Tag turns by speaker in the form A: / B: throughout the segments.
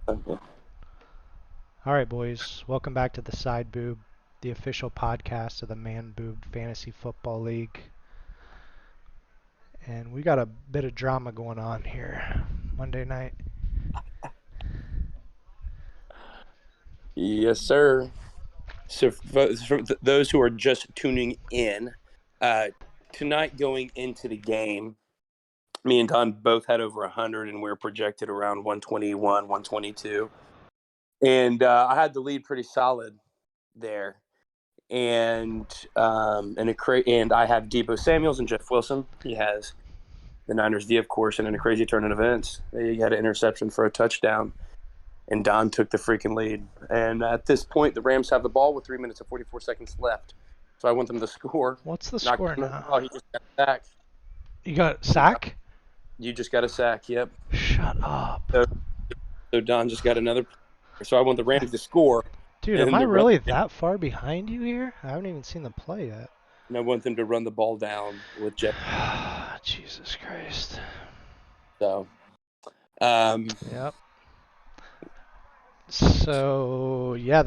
A: Okay.
B: All right, boys. Welcome back to the Side Boob, the official podcast of the Man Boobed Fantasy Football League. And we got a bit of drama going on here Monday night.
A: Yes, sir. So for those who are just tuning in, uh, tonight going into the game, me and Don both had over 100, and we were projected around 121, 122. And I had the lead pretty solid there. And I have Debo Samuels and Jeff Wilson. He has the Niners D, of course, and in a crazy turn of events, he had an interception for a touchdown. And Don took the freaking lead. And at this point, the Rams have the ball with 3 minutes and 44 seconds left. So I want them to score.
B: What's the
A: Not
B: score
A: gonna.
B: now?
A: Oh, he just got a sack.
B: You got
A: So Don,
B: sack?
A: you just got a sack. Yep.
B: Shut up.
A: So Don just got another. So I want the Rams to score,
B: Dude, am
A: and
B: I
A: the run.
B: really that far behind you here? I haven't even seen the play yet.
A: And I want them to run the ball down with Jeff.
B: Jesus Christ.
A: So,
B: Yep. So yeah,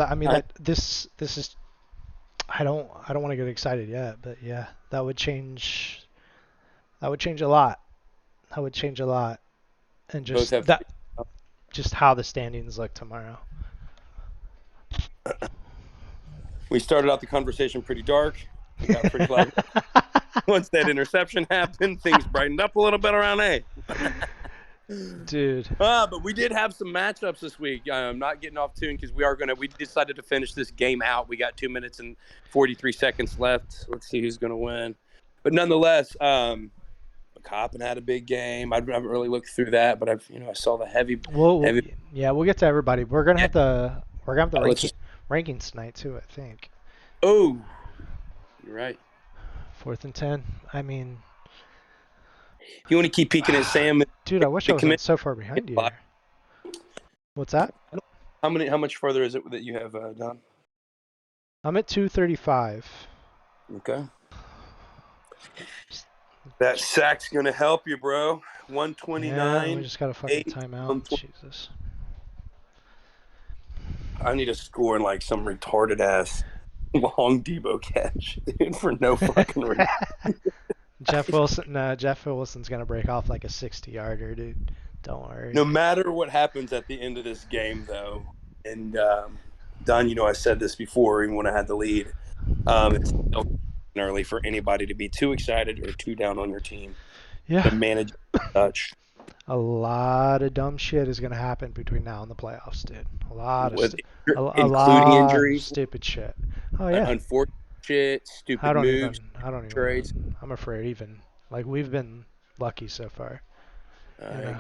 B: this is. I don't want to get excited yet, but yeah, that would change. That would change a lot. That would change a lot, and
A: both have.
B: just how the standings look tomorrow.
A: We started out the conversation pretty dark. We got pretty loud. Once that interception happened, things brightened up a little bit around A.
B: Dude.
A: But we did have some matchups this week. I'm not getting off tune because we decided to finish this game out. We got 2 minutes and 43 seconds left. Let's see who's going to win. But nonetheless, Coppin had a big game. I haven't really looked through that, but I saw the heavy.
B: We'll get to everybody. We're gonna have the
A: Let's
B: rankings tonight too. I think.
A: Oh, you're right.
B: 4th and 10. I mean,
A: you want to keep peeking at Sam?
B: Dude, I wish I wasn't so far behind you. What's that?
A: How much further is it that you have, Don?
B: I'm at 235.
A: Okay. That sack's gonna help you, bro. 129.
B: Yeah, we just got a fucking timeout. Jesus.
A: I need to score in like some retarded ass long Debo catch, dude, for no fucking reason.
B: Jeff Wilson's gonna break off like a 60-yarder, dude. Don't worry.
A: No matter what happens at the end of this game, though, and Don, I said this before, even when I had the lead, it's still early for anybody to be too excited or too down on your team.
B: Yeah.
A: To manage touch.
B: A lot of dumb shit is gonna happen between now and the playoffs, dude. A lot of
A: injuries,
B: stupid shit. Oh yeah.
A: Unfortunate shit, stupid moves.
B: I don't even. I'm afraid even. Like we've been lucky so far.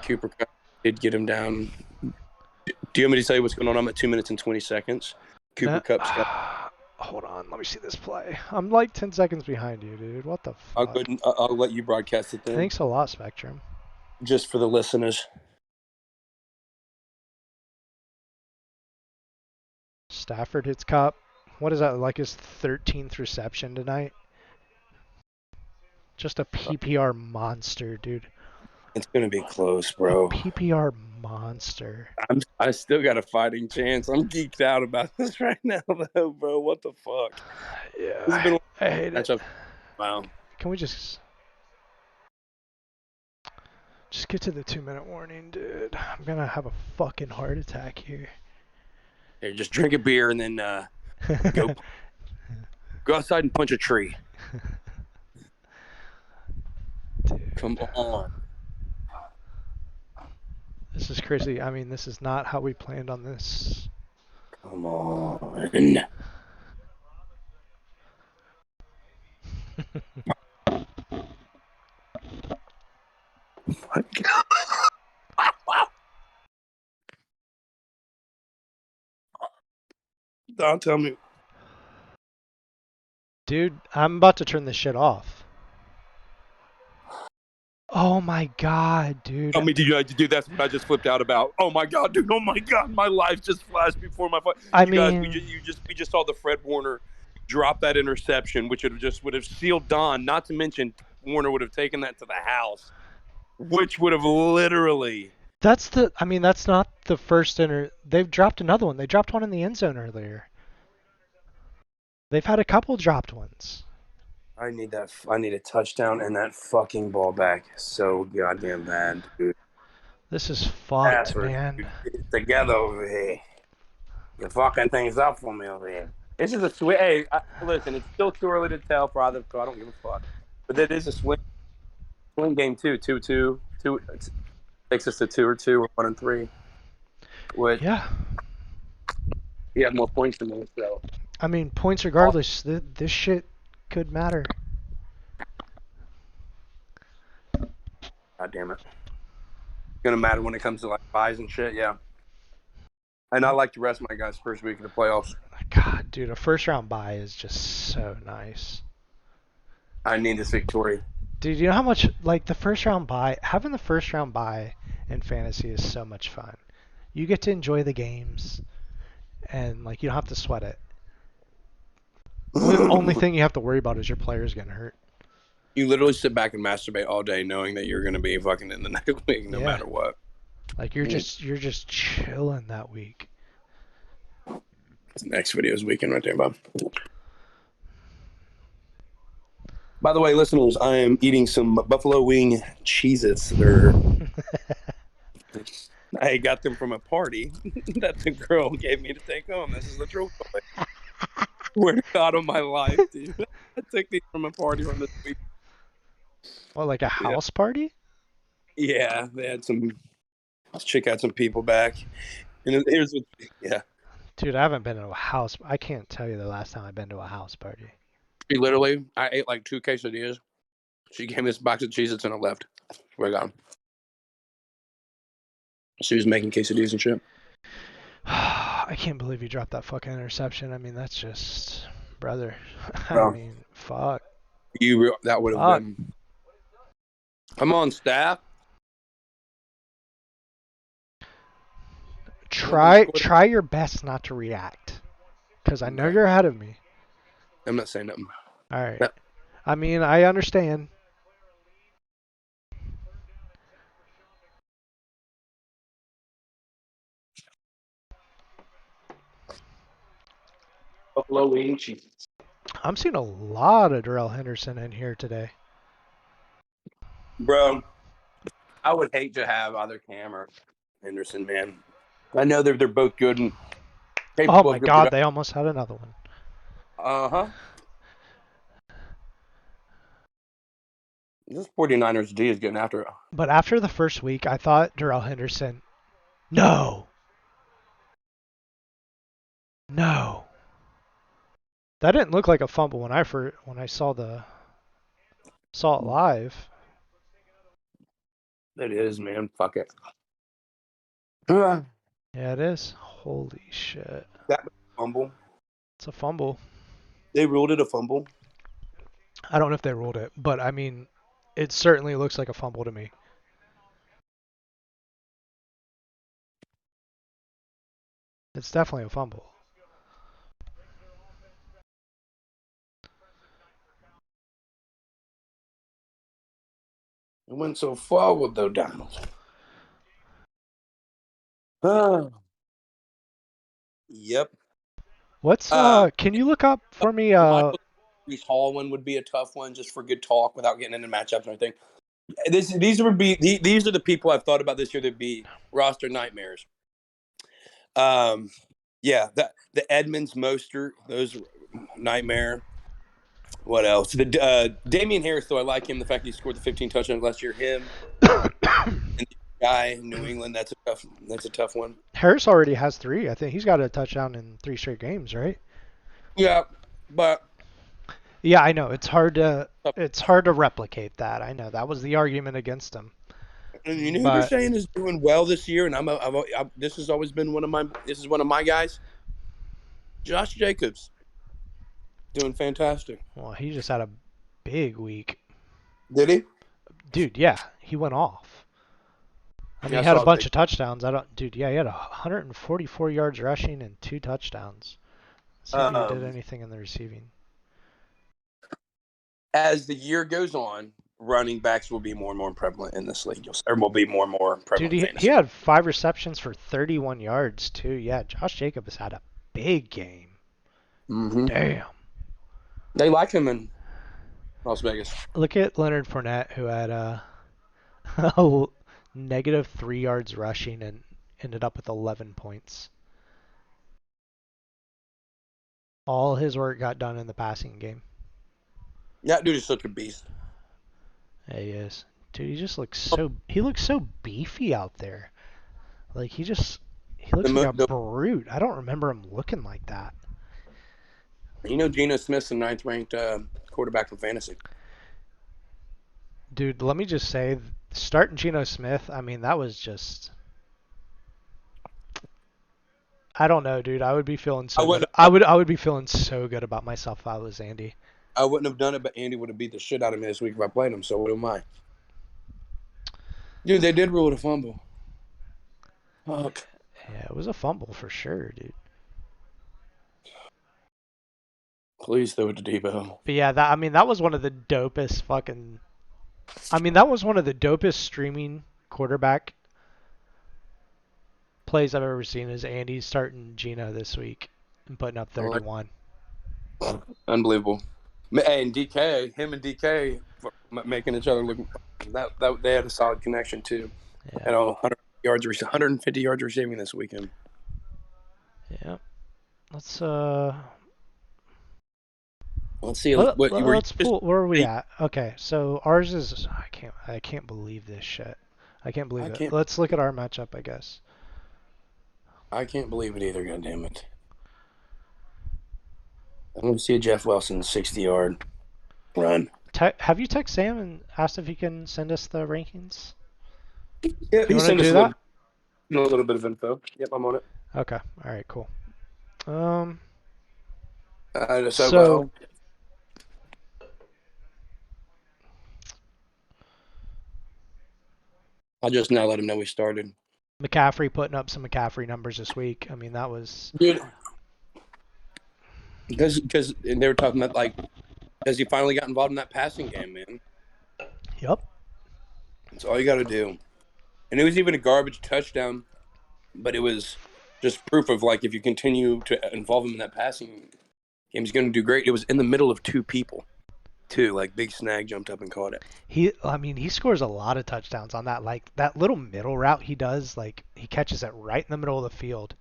A: Cooper Kupp did get him down. Do you want me to tell you what's going on? I'm at 2 minutes and 20 seconds. Cooper Kupp's got.
B: Hold on, let me see this play. I'm like 10 seconds behind you, dude. What the fuck?
A: I'll let you broadcast it then.
B: Thanks a lot, Spectrum.
A: Just for the listeners.
B: Stafford hits Kupp. What is that, like his 13th reception tonight? Just a PPR monster, dude.
A: It's going to be close, bro.
B: A PPR monster.
A: I still got a fighting chance. I'm geeked out about this right now, though, bro. What the fuck?
B: Yeah. I hate it.
A: Wow.
B: Can we just get to the 2-minute warning, dude? I'm going to have a fucking heart attack here.
A: Here, just drink a beer and then go outside and punch a tree.
B: Dude.
A: Come on.
B: This is crazy. I mean, this is not how we planned on this.
A: Come on. My God. Don't tell me.
B: Dude, I'm about to turn this shit off. Oh my God, dude.
A: Tell me, dude, that's what I just flipped out about. Oh my God, dude. Oh my God, my life just flashed before my face. We just saw the Fred Warner drop that interception, which would have sealed Don. Not to mention, Warner would have taken that to the house, which would have literally
B: That's not the first they've dropped another one. They dropped one in the end zone earlier. They've had a couple dropped ones.
A: I need that. I need a touchdown and that fucking ball back so goddamn bad, dude.
B: This is fucked,
A: Password,
B: man.
A: dude. Get it together over here. You're fucking things up for me over here. This is a swing. Hey, listen, it's still too early to tell for either. I don't give a fuck. But it is a swing game too. 2-2. It takes us to 2 or 1-3. Which
B: Yeah.
A: he had more points than me. So,
B: I mean, points regardless. This shit could matter.
A: God damn it, it's gonna matter when it comes to like buys and shit. Yeah, and I like to rest my guys first week of the playoffs.
B: God, dude, a first round bye is just so nice.
A: I need this victory.
B: Dude, you know how much like the first round bye, having the first round bye in fantasy is so much fun. You get to enjoy the games and like you don't have to sweat it. Only thing you have to worry about is your players getting hurt.
A: You literally sit back and masturbate all day, knowing that you're gonna be fucking in the next week, no
B: Yeah.
A: matter what.
B: Like you're just chilling that week.
A: Next video's weekend right there, Bob. By the way, listeners, I am eating some buffalo wing Cheez-Its. I got them from a party that the girl gave me to take home. This is the truth. Swear to God on my life, dude. I took these from a party from this week.
B: What, like a
A: Yeah,
B: house party?
A: yeah. They had some. This chick had some people back, and here's what. Yeah,
B: Dude, I haven't been to a house. I can't tell you the last time I've been to a house party.
A: she literally. I ate like 2 quesadillas. She gave me this box of Cheez-Its and I left. Swear to God. She was making quesadillas and shit.
B: I can't believe you dropped that fucking interception. I mean, that's just, brother. I
A: Bro,
B: mean, fuck,
A: that would have
B: fuck.
A: been. Come on, staff.
B: Try your best not to react, because I know
A: Okay.
B: you're ahead of me.
A: I'm not saying nothing.
B: All right.
A: No.
B: I mean, I understand.
A: Buffalo wing cheese.
B: I'm seeing a lot of Darrell Henderson in here today.
A: Bro, I would hate to have either Cam or Henderson, man. I know they're both good and
B: Oh
A: capable
B: my
A: of good
B: God,
A: production.
B: they almost had another one.
A: Uh-huh. This 49ers D is getting after it.
B: But after the first week, I thought Darrell Henderson. No, no, that didn't look like a fumble when I saw it live.
A: It is, man. Fuck it. That
B: Yeah, it is. Holy shit,
A: was a fumble.
B: it's a fumble.
A: They ruled it a fumble.
B: I don't know if they ruled it, but I mean, it certainly looks like a fumble to me. It's definitely a fumble.
A: It went so forward, though, Donald. Oh, yep.
B: What's
A: Uh,
B: can you look up for me
A: the Michael Reese Hall one would be a tough one just for good talk without getting into matchups and everything. These are the people I've thought about this year that be roster nightmares. Um, yeah, the Edmonds, Mostert, those nightmare. What else? The Damian Harris, though I like him. The fact he scored the 15 touchdowns last year, him and the guy in New England. That's a tough one.
B: Harris already has 3. I think he's got a touchdown in 3 straight games, right?
A: Yeah, but
B: Yeah, I know. It's hard to replicate that. I know. That was the argument against him.
A: and you know who they're
B: But
A: saying is doing well this year, and this has always been one of my guys, Josh Jacobs, doing fantastic.
B: well, he just had a big week.
A: Did he?
B: Dude, yeah, he went off. I mean,
A: Yeah, I
B: he had a
A: saw.
B: bunch of touchdowns. Dude, yeah, he had 144 yards rushing and 2 touchdowns. Let's see if he did
A: Um,
B: anything in the receiving.
A: as the year goes on, running backs will be more and more prevalent in this league. Or will be more and more
B: Dude,
A: prevalent in
B: he
A: fantasy.
B: had 5 receptions for 31 yards too. Yeah, Josh Jacobs had a big game.
A: Mm-hmm.
B: Damn.
A: They like him in Las Vegas.
B: Look at Leonard Fournette, who had negative 3 yards rushing and ended up with 11 points. All his work got done in the passing game.
A: That dude is such a beast.
B: Yeah, he is. Dude, he looks so beefy out there. Like he looks like a
A: The
B: brute. I don't remember him looking like that.
A: Geno Smith's the ninth ranked quarterback in fantasy.
B: Dude, let me just say, starting Geno Smith, I mean, that was just. I don't know, dude. I would be feeling
A: I
B: so good.
A: wouldn't
B: I would be feeling so good about myself if I was Andy.
A: I wouldn't have done it, but Andy would have beat the shit out of me this week if I played him. So what am I? Dude, they did rule it a fumble. Fuck.
B: Yeah, it was a fumble for sure, dude.
A: Please throw it to Debo.
B: But yeah, that was one of the dopest fucking. I mean, that was one of the dopest streaming quarterback plays I've ever seen. Is Andy starting Geno this week and putting up 31.
A: Unbelievable. And DK, him and DK making each other look. That they had a solid connection too.
B: Yeah,
A: And 150 yards receiving this weekend.
B: yeah. Let's
A: Let's see what you were.
B: let's pull. Where are we at? Okay, so ours is. I can't believe this shit. I can't believe
A: I
B: it.
A: can't.
B: Let's look at our matchup, I guess.
A: I can't believe it either. God damn it! I'm going to see a Jeff Wilson 60-yard run.
B: Have you texted Sam and asked if he can send us the rankings?
A: Yeah,
B: You
A: he
B: want to
A: sent us
B: do that?
A: a little bit of info. Yep, I'm on it.
B: Okay. All right. Cool.
A: So
B: So
A: I'll just now let him know we started.
B: McCaffrey putting up some McCaffrey numbers this week. I mean, that was.
A: Dude, because they were talking about like, has he finally got involved in that passing game, man?
B: Yep.
A: That's all you got to do. And it was even a garbage touchdown, but it was just proof of like if you continue to involve him in that passing game, he's going to do great. It was in the middle of two people, too. Like Big Snag jumped up and caught it.
B: I mean, he scores a lot of touchdowns on that. Like that little middle route he does, like he catches it right in the middle of the field.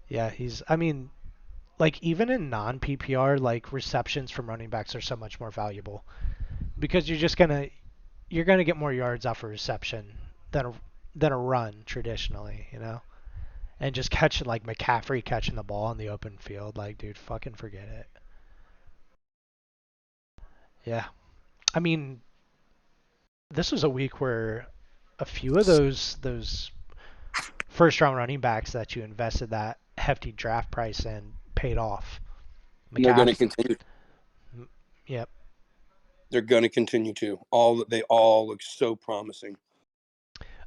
B: Yeah, I mean, like even in non PPR, like receptions from running backs are so much more valuable because you're gonna get more yards off a reception than a run traditionally, you know. And just catching like McCaffrey catching the ball in the open field, like dude, fucking forget it. Yeah, I mean, this was a week where a few of those first round running backs that you invested that hefty draft price in paid off.
A: And they're going to
B: McCaffrey,
A: continue.
B: yep.
A: They're going to continue to. They all look so promising.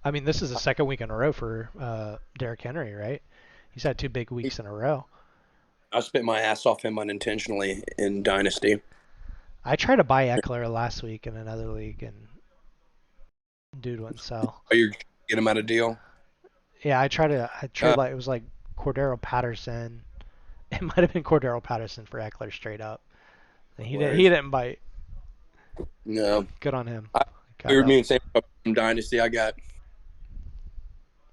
B: I mean, this is the second week in a row for Derrick Henry, right? He's had 2 big weeks in a row.
A: I spent my ass off him unintentionally in Dynasty.
B: I tried to buy Eckler last week in another league, and dude wouldn't sell.
A: Are you get him out of deal?
B: Yeah, I tried like it was like Cordero Patterson. It might have been Cordero Patterson for Eckler straight up. And he didn't bite.
A: No.
B: Good on him.
A: We were being saying from Dynasty. I got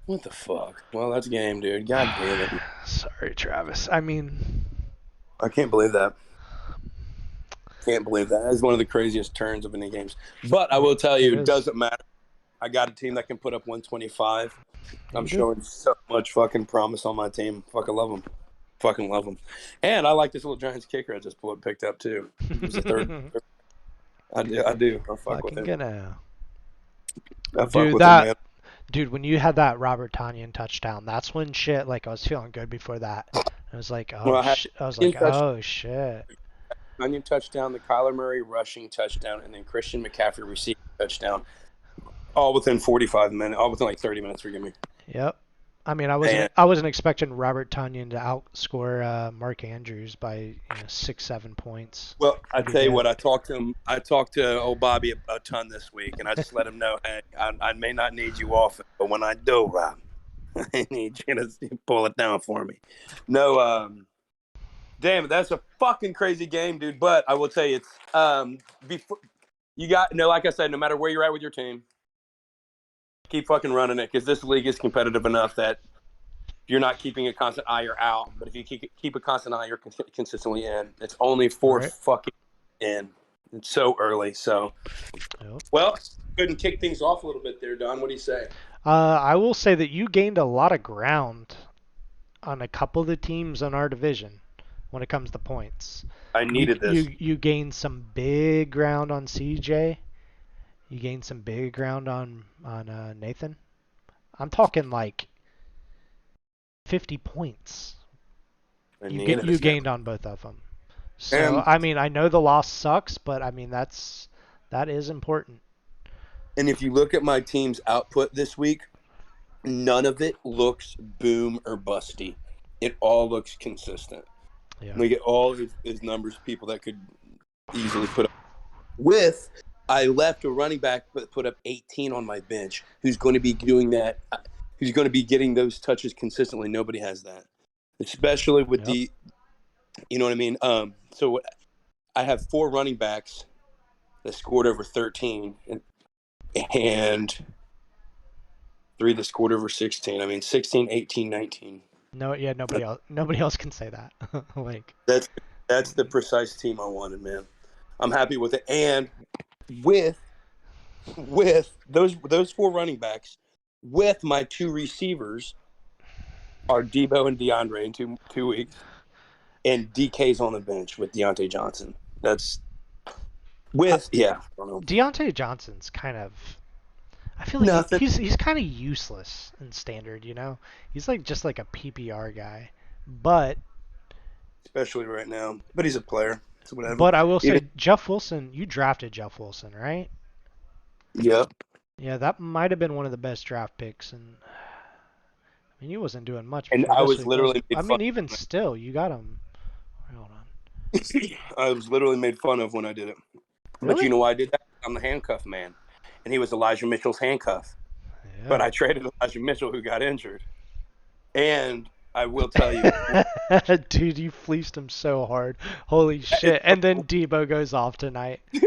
A: what the fuck? Well, that's game, dude. God damn it.
B: Sorry, Travis. I mean,
A: I can't believe that. Can't believe that. That's one of the craziest turns of any games. But I will tell you, it doesn't matter. I got a team that can put up 125. I'm showing so much fucking promise on my team. Fucking love them. Fucking love them. And I like this little Giants kicker I just picked up too. It was the third. I do. I fuck with him.
B: Gonna.
A: I fuck with him, man.
B: Dude, when you had that Robert Tonyan touchdown, that's when shit. Like I was feeling good before that. I was like, oh shit. I was like, oh shit.
A: Onion touchdown, the Kyler Murray rushing touchdown, and then Christian McCaffrey receiving touchdown. All within 45 minutes. All within like 30 minutes. Forgive me.
B: Yep. I mean,
A: And
B: I wasn't expecting Robert Tunyon to outscore Mark Andrews by 6, 7 points.
A: well, I
B: What'd he
A: tell you
B: get?
A: what, I talked to him. I talked to old Bobby a ton this week, and I just let him know, hey, I may not need you often, but when I do, Rob, I need you to pull it down for me. No, damn, that's a fucking crazy game, dude. But I will tell you, it's before you got like I said, no matter where you're at with your team, keep fucking running it because this league is competitive enough that you're not keeping a constant eye, you're out. But if you keep a constant eye, you're consistently in. It's only four
B: Right.
A: fucking in. It's so early. So,
B: Yep.
A: well, go ahead and kick things off a little bit there, Don. What do you say?
B: I will say that you gained a lot of ground on a couple of the teams in our division when it comes to points.
A: I needed this.
B: You gained some big ground on CJ. You gained some big ground on Nathan. I'm talking like 50 points.
A: I needed this, man.
B: Gained on both of them. So
A: And
B: I mean, I know the loss sucks, but I mean that is important.
A: and if you look at my team's output this week, none of it looks boom or busty. It all looks consistent.
B: Yeah.
A: We get all his numbers, people that could easily put up with. I left a running back but put up 18 on my bench who's going to be doing that, who's going to be getting those touches consistently. Nobody has that, especially with
B: Yep.
A: you know what I mean? So I have 4 running backs that scored over 13 and 3 that scored over 16. I mean, 16, 18, 19.
B: No, yeah, nobody else can say that. Like,
A: That's that's the precise team I wanted, man. I'm happy with it. And with those 4 running backs, with my 2 receivers are Debo and DeAndre in 2 weeks, and DK's on the bench with Deontay Johnson. That's
B: uh,
A: yeah. I don't know.
B: Deontay Johnson's kind of. I feel like
A: Nothing,
B: he's kind of useless in standard. He's like just like a PPR guy, but
A: especially right now. But he's a player, so whatever.
B: I will
A: Even
B: say Jeff Wilson. You drafted Jeff Wilson, right?
A: yep.
B: Yeah, that might have been one of the best draft picks, and I mean he wasn't doing much
A: And
B: before
A: I
B: this
A: was
B: week, was he?
A: literally made
B: I
A: fun.
B: mean, even still, you got him. Hold on.
A: I was literally made fun of when I did it. But you
B: Really?
A: know why I did that? I'm the handcuff man, and he was Elijah Mitchell's handcuff. But
B: Yeah.
A: I traded Elijah Mitchell, who got injured. And I will tell you,
B: Dude, you fleeced him so hard. Holy shit. And then Debo goes off tonight. Dude,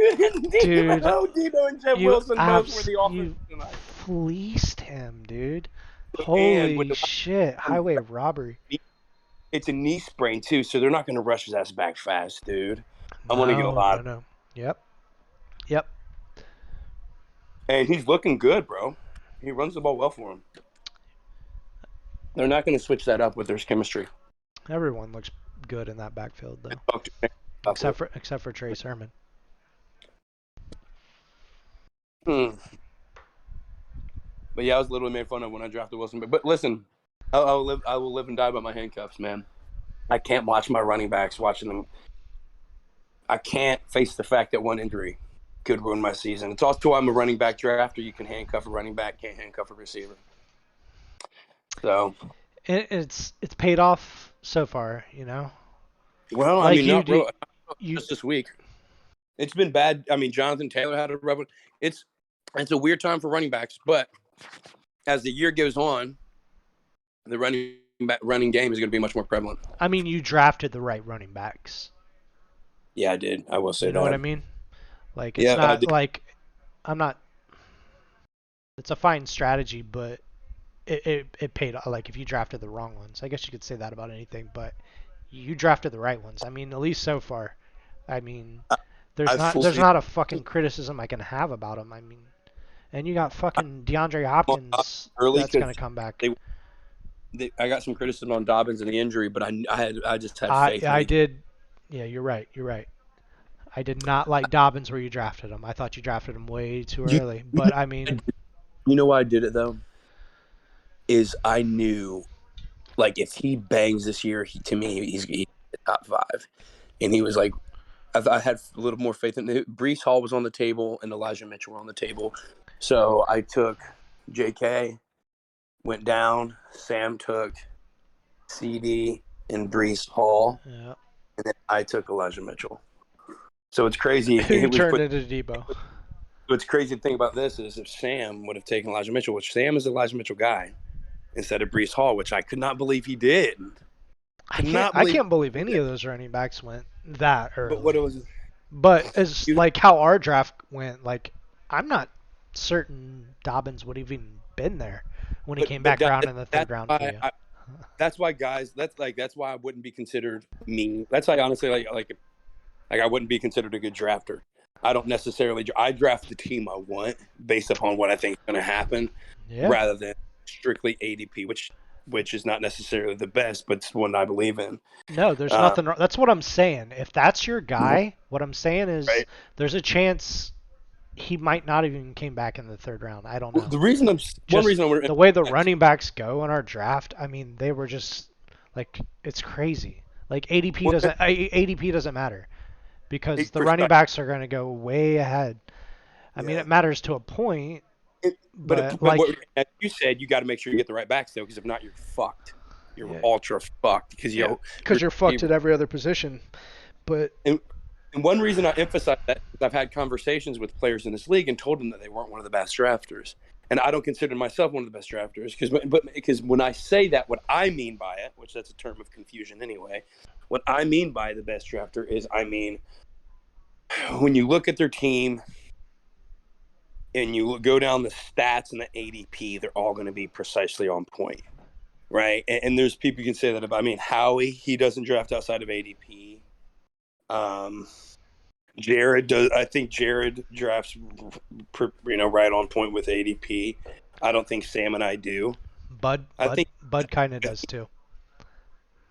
A: Debo and Jeff Wilson both were the offense
B: you
A: tonight.
B: fleeced him, dude.
A: And with
B: Holy shit. Highway robbery.
A: it's a knee sprain too, so they're not going to rush his ass back fast, dude. I'm going to get a
B: No,
A: lot.
B: no, no. Yep. Yep.
A: And he's looking good, bro. He runs the ball well for him. They're not going to switch that up with their chemistry.
B: Everyone looks good in that backfield though.
A: Talk to him about it.
B: Except for Trey Sermon.
A: Hmm. But yeah, I was literally made fun of when I drafted Wilson. But listen, I will live and die by my handcuffs, man. I can't watch my running backs watching them. I can't face the fact that one injury could ruin my season. It's also why I'm a running back drafter. You can handcuff a running back, can't handcuff a receiver. So,
B: It's paid off so far.
A: well, I
B: Like
A: mean,
B: you
A: not
B: do
A: real,
B: you
A: just this week. It's been bad. I mean, Jonathan Taylor had a rub. It's a weird time for running backs, but as the year goes on, the running game is going to be much more prevalent.
B: I mean you drafted the right running backs.
A: Yeah, I did. I will say
B: You know what I
A: that.
B: mean? Like it's
A: Yeah, I
B: not
A: did.
B: like I'm not. It's a fine strategy, but it paid. Like if you drafted the wrong ones, I guess you could say that about anything. But you drafted the right ones. I mean, at least so far. I mean,
A: I, I
B: there's
A: fully
B: not a fucking criticism I can have about them. I mean, and you got fucking DeAndre Hopkins
A: early
B: that's
A: because
B: gonna come back.
A: I got some criticism on Dobbins and the injury, but I just had faith when
B: I
A: he.
B: did. Yeah, you're right. You're right. I did not like Dobbins where you drafted him. I thought you drafted him way too
A: You,
B: early. But I mean,
A: you know why I did it though? Is I knew like if he bangs this year, to me he's top 5, and he was like I had a little more faith in it. Brees Hall was on the table and Elijah Mitchell were on the table, so I took J.K. went down. Sam took CD and Brees Hall,
B: Yeah.
A: and then I took Elijah Mitchell. So it's crazy.
B: Who you
A: It was,
B: turned
A: but
B: into Debo?
A: what's crazy to think about this is if Sam would have taken Elijah Mitchell, which Sam is the Elijah Mitchell guy, instead of Brees Hall, which I could not believe he did.
B: I
A: Could
B: can't
A: not
B: I
A: believe
B: can't believe
A: he did
B: any
A: that.
B: of those running backs went that
A: But what it
B: early.
A: was,
B: But as
A: you,
B: like how our draft went, like I'm not certain Dobbins would have even been there when he came
A: but
B: back around in the third
A: that's
B: round for
A: why
B: you.
A: that's why guys that's why I wouldn't be considered me. That's why honestly like I wouldn't be considered a good drafter. I don't necessarily I draft the team I want based upon what I think is going to happen
B: Yeah.
A: rather than strictly ADP, which is not necessarily the best, but it's one I believe in.
B: No, there's
A: Uh,
B: nothing wrong. That's what I'm saying. If that's your guy, what I'm saying is
A: right.
B: there's a chance he might not even came back in the third round. I don't
A: Well,
B: know.
A: the reason I'm one
B: Just
A: reason I'm
B: the way the running backs go in our draft, I mean, they were just like it's crazy. Like
A: well,
B: ADP doesn't matter because the running
A: perspective.
B: backs are going to go way ahead. I mean,
A: Yeah.
B: it matters to a point, but
A: But what
B: like
A: as you said, you got to make sure you get the right backs though, because if not, you're fucked. You're
B: yeah,
A: ultra fucked because
B: yeah,
A: you're
B: because you're fucked at every other position. But
A: and, and one reason I emphasize that is I've had conversations with players in this league and told them that they weren't one of the best drafters, and I don't consider myself one of the best drafters because when I say that, what I mean by it, which that's a term of confusion anyway, what I mean by the best drafter is I mean when you look at their team and you go down the stats and the ADP, they're all going to be precisely on point, right? And there's people you can say that about. I mean, Howie, he doesn't draft outside of ADP. Um, Jared does. I think Jared drafts, right on point with ADP. I don't think Sam and I do.
B: Bud,
A: I
B: Bud,
A: think
B: Bud kind of does too.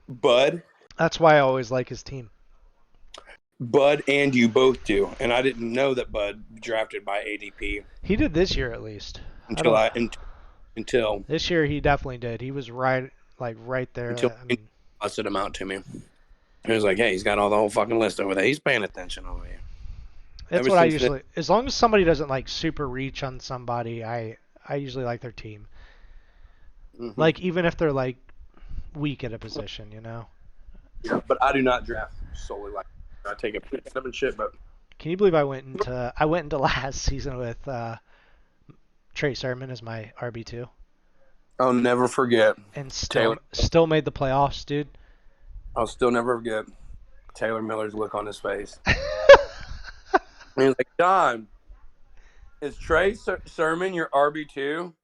A: Bud,
B: That's why I always like his team.
A: Bud, and you both do, and I didn't know that Bud drafted by ADP
B: He did this year at least. I
A: until
B: don't.
A: I until
B: This year he definitely did. He was right, like right
A: until
B: there. I
A: he
B: mean,
A: busted him out to me. He was like, "Hey, he's got all the whole fucking list over there. He's paying attention over here."
B: that's
A: Ever
B: what I
A: since then,
B: usually. As long as somebody doesn't like super reach on somebody, I usually like their team.
A: hmm
B: Like even if they're like weak at a position, you know.
A: yeah. But I do not draft solely like I take a pick at them and shit. But
B: Can you believe I went into last season with Trey Sermon as my RB2
A: I'll never forget
B: and
A: Taylor.
B: still made the playoffs, dude.
A: I'll still never forget Taylor Miller's look on his face. And he's like, "John, is Trey Sermon your RB2?"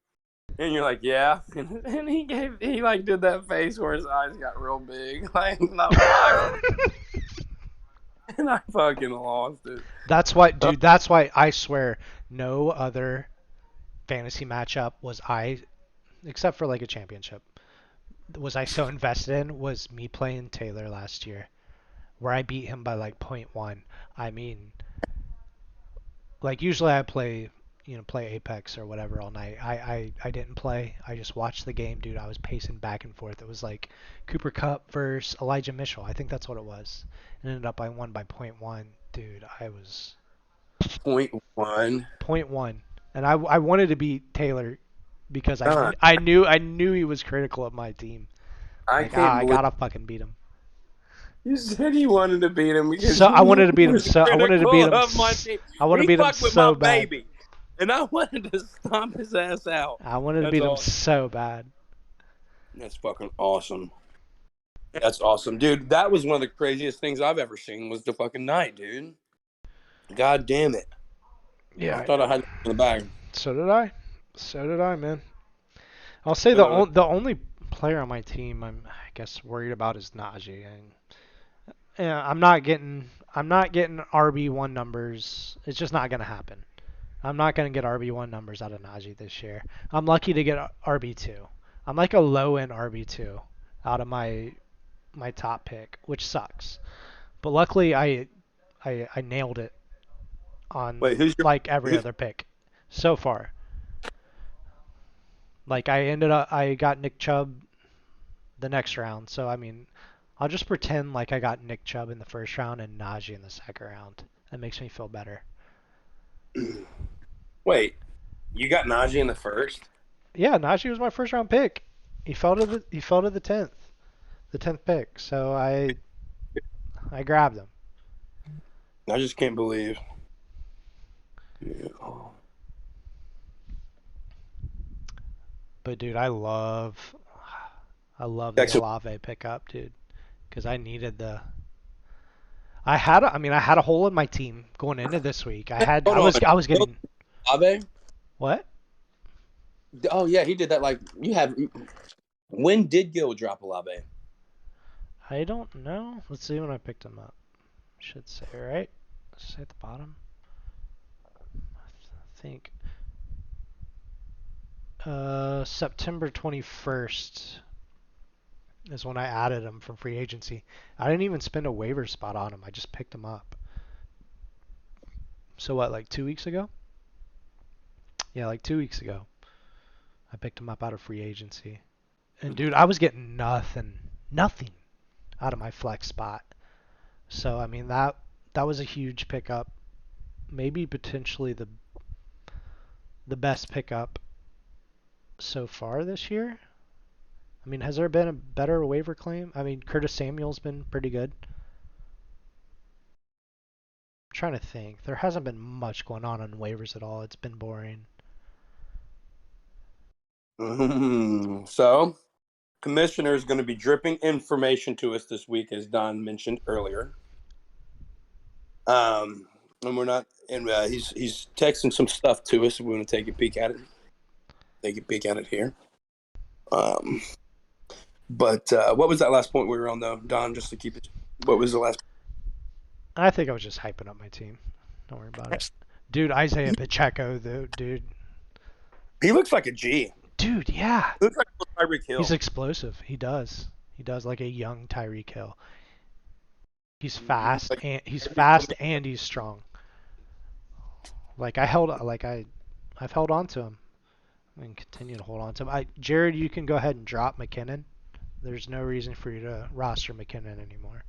A: And you're like, "Yeah." And he like did that face where his eyes got real big, like, "No, and I fucking lost it.
B: That's why, dude. That's why I swear no other fantasy matchup was except for like a championship, was I so invested in was me playing Taylor last year, where I beat him by like point 0.1. I mean, like usually I play Apex or whatever all night. I didn't play. I just watched the game, dude. I was pacing back and forth. It was like Cooper Cup versus Elijah Mitchell. I think that's what it was. It ended up I won by point 0.1. Dude, I was
A: Point one.
B: point 0.1. And I wanted to beat Taylor because
A: God,
B: I knew he was critical of my team.
A: I
B: Like,
A: can't
B: I
A: believe
B: gotta fucking beat him.
A: you said you wanted to beat him because
B: So
A: you
B: I
A: knew
B: wanted to
A: he
B: beat him.
A: was
B: So I wanted to beat
A: critical
B: him.
A: of my team.
B: I want to
A: He
B: beat him
A: fucked with my
B: so bad.
A: baby, and I wanted to stomp his ass out.
B: I wanted to
A: That's
B: beat him
A: all.
B: so bad.
A: That's fucking awesome. That's awesome, dude. That was one of the craziest things I've ever seen. Was the fucking night, dude. God damn it!
B: Yeah,
A: I
B: I
A: thought I
B: know.
A: had it in the bag.
B: So did I. So did I, man. I'll say
A: Uh,
B: the only player on my team I guess worried about is Najee. And yeah, I'm not getting RB1 numbers. It's just not gonna happen. I'm not gonna get RB1 numbers out of Najee this year. I'm lucky to get RB2. I'm like a low end RB2 out of my top pick, which sucks. But luckily I nailed it
A: wait,
B: on like every
A: who's
B: other pick so far. Like I got Nick Chubb the next round. So I mean, I'll just pretend like I got Nick Chubb in the first round and Najee in the second round. That makes me feel better.
A: wait? You got Najee in the first?
B: Yeah, Najee was my first round pick. He fell to the 10th pick. So I grabbed him.
A: I just can't believe. Yeah.
B: But dude, I love the
A: Texas.
B: Olave pickup, dude, because I needed the. I had a hole in my team going into this week. I had,
A: Hold
B: I was,
A: on.
B: I was getting
A: Olave?
B: what?
A: Oh yeah, he did that. Like you have. When did Gill drop Olave?
B: I don't know. Let's see when I picked him up. Should say right. Say at the bottom. I think September 21st is when I added him from free agency. I didn't even spend a waiver spot on him. I just picked him up. So what, like 2 weeks ago? Yeah, like 2 weeks ago. I picked him up out of free agency. And dude, I was getting nothing out of my flex spot. So I mean that was a huge pickup. Maybe potentially the best pickup so far this year. I mean, has there been a better waiver claim? I mean, Curtis Samuel's been pretty good. I'm trying to think. There hasn't been much going on waivers at all. It's been boring.
A: So, commissioner is going to be dripping information to us this week, as Don mentioned earlier. Um, and we're not, and he's texting some stuff to us. We're going to take a peek at it. Take a peek at it here. Um, but what was that last point we were on though, Don? Just to keep it. What was the last?
B: I think I was just hyping up my team. Don't worry about it. Dude, Isaiah Pacheco, though, dude.
A: He looks like a G.
B: Dude, yeah.
A: He looks like a Tyreek
B: He's
A: Hill.
B: explosive. He does. He does like a young Tyreek Hill. He's
A: He looks
B: fast
A: like
B: and he's
A: every
B: fast and he's strong. I've held on to him and continue to hold on to him. Jared, you can go ahead and drop McKinnon. There's no reason for you to roster McKinnon anymore.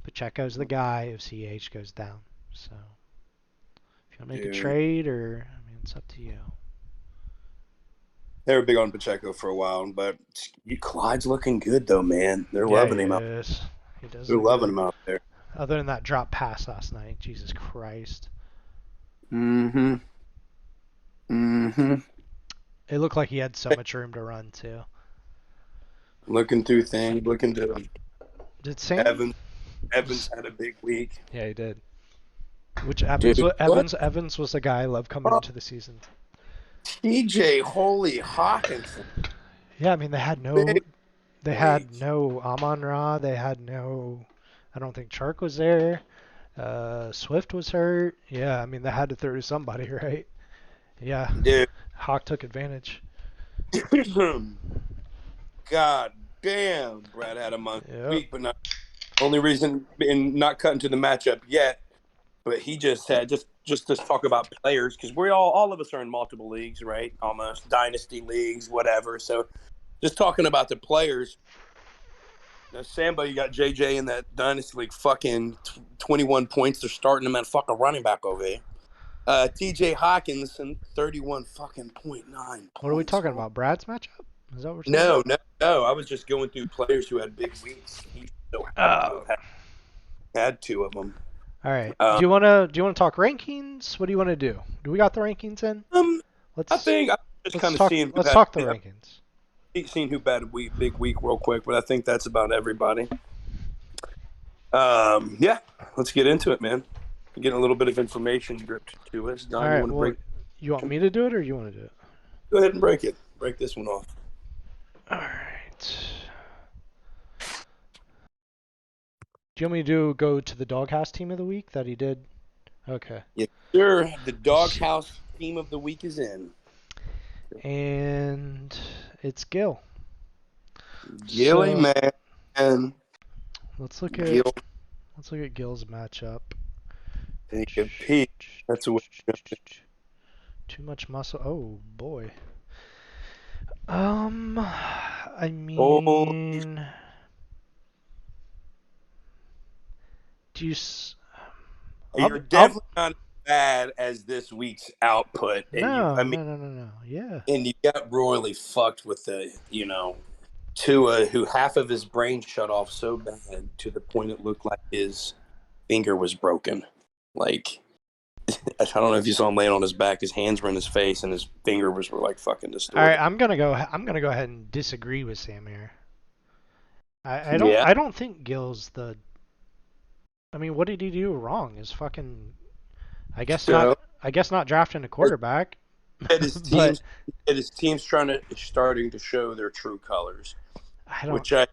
B: Pacheco's the guy if CH goes down. So if you want to make a
A: dude.
B: trade I mean, it's up to you.
A: They were big on Pacheco for a while, but Clyde's looking good though, man. They're
B: Yeah, he
A: loving him out.
B: is. He does
A: They're
B: look
A: loving
B: good.
A: him out there.
B: Other than that drop pass last night, Jesus Christ.
A: Mm-hmm. Mm-hmm.
B: It looked like he had so much room to run too.
A: Looking through things, looking to
B: Did Sam?
A: Evans. Evans had a big week.
B: Yeah, he did. Which Evans?
A: Dude, what?
B: Evans was the guy I loved coming
A: Oh,
B: into the season.
A: TJ Holy Hawkinson.
B: Yeah, I mean they had no,
A: Big
B: they had
A: week.
B: no Amon Ra. They had no. I don't think Chark was there. Swift was hurt. Yeah, I mean they had to throw to somebody, right? Yeah,
A: Dude.
B: Hawk took advantage.
A: God damn, Brad had a month
B: Yep.
A: week, but not only reason in not cutting to the matchup yet. But he just said just to talk about players because we all of us are in multiple leagues, right? Almost dynasty leagues, whatever. So just talking about the players. Now, Sambo, you got JJ in that dynasty league, fucking 21 points. They're starting him at fucking running back over here. TJ Hawkinson, 31 fucking point nine
B: What are we
A: points.
B: talking about? Brad's matchup? Is that what we're talking about?
A: No. I was just going through players who had big weeks. He so happened to
B: Oh.
A: have had two of them.
B: All right.
A: Um,
B: Do you wanna talk rankings? What do you want to do? Do we got the rankings in?
A: um, I
B: Let's
A: think I'm just
B: let's
A: kind of
B: talk
A: seeing who
B: let's
A: had
B: talk the rankings.
A: seen who had a big week real quick, but I think that's about everybody. Yeah, let's get into it, man. Get a little bit of information dripped to us.
B: All
A: Don, you
B: right.
A: want to
B: Well,
A: break?
B: you want me to do it or you want to do it?
A: Go ahead and break it. Break this one off.
B: All right. Do you want me to go to the doghouse team of the week that he did? Okay.
A: Yes, sir. The doghouse team of the week is in.
B: And it's Gil.
A: Gilly,
B: So
A: man.
B: let's look at
A: Gil,
B: Gil's matchup.
A: take a peek. That's what.
B: Too much muscle. Oh boy. I
A: Oh,
B: mean, do you?
A: you're
B: I'll
A: definitely not bad as this week's output, and
B: No, no, no, no, no. Yeah.
A: you got royally fucked with the, Tua, who half of his brain shut off so bad to the point it looked like his finger was broken. Like, I don't know if you saw him laying on his back. His hands were in his face, and his fingers were like fucking
B: All right,
A: distorted.
B: I'm gonna go. I'm gonna go ahead and disagree with Sam here. I don't.
A: Yeah.
B: I don't think Gill's the. I mean, what did he do wrong? Is fucking. I guess not.
A: So
B: I guess not drafting a quarterback.
A: that his
B: But
A: team's trying to starting to show their true colors,
B: I don't.
A: which I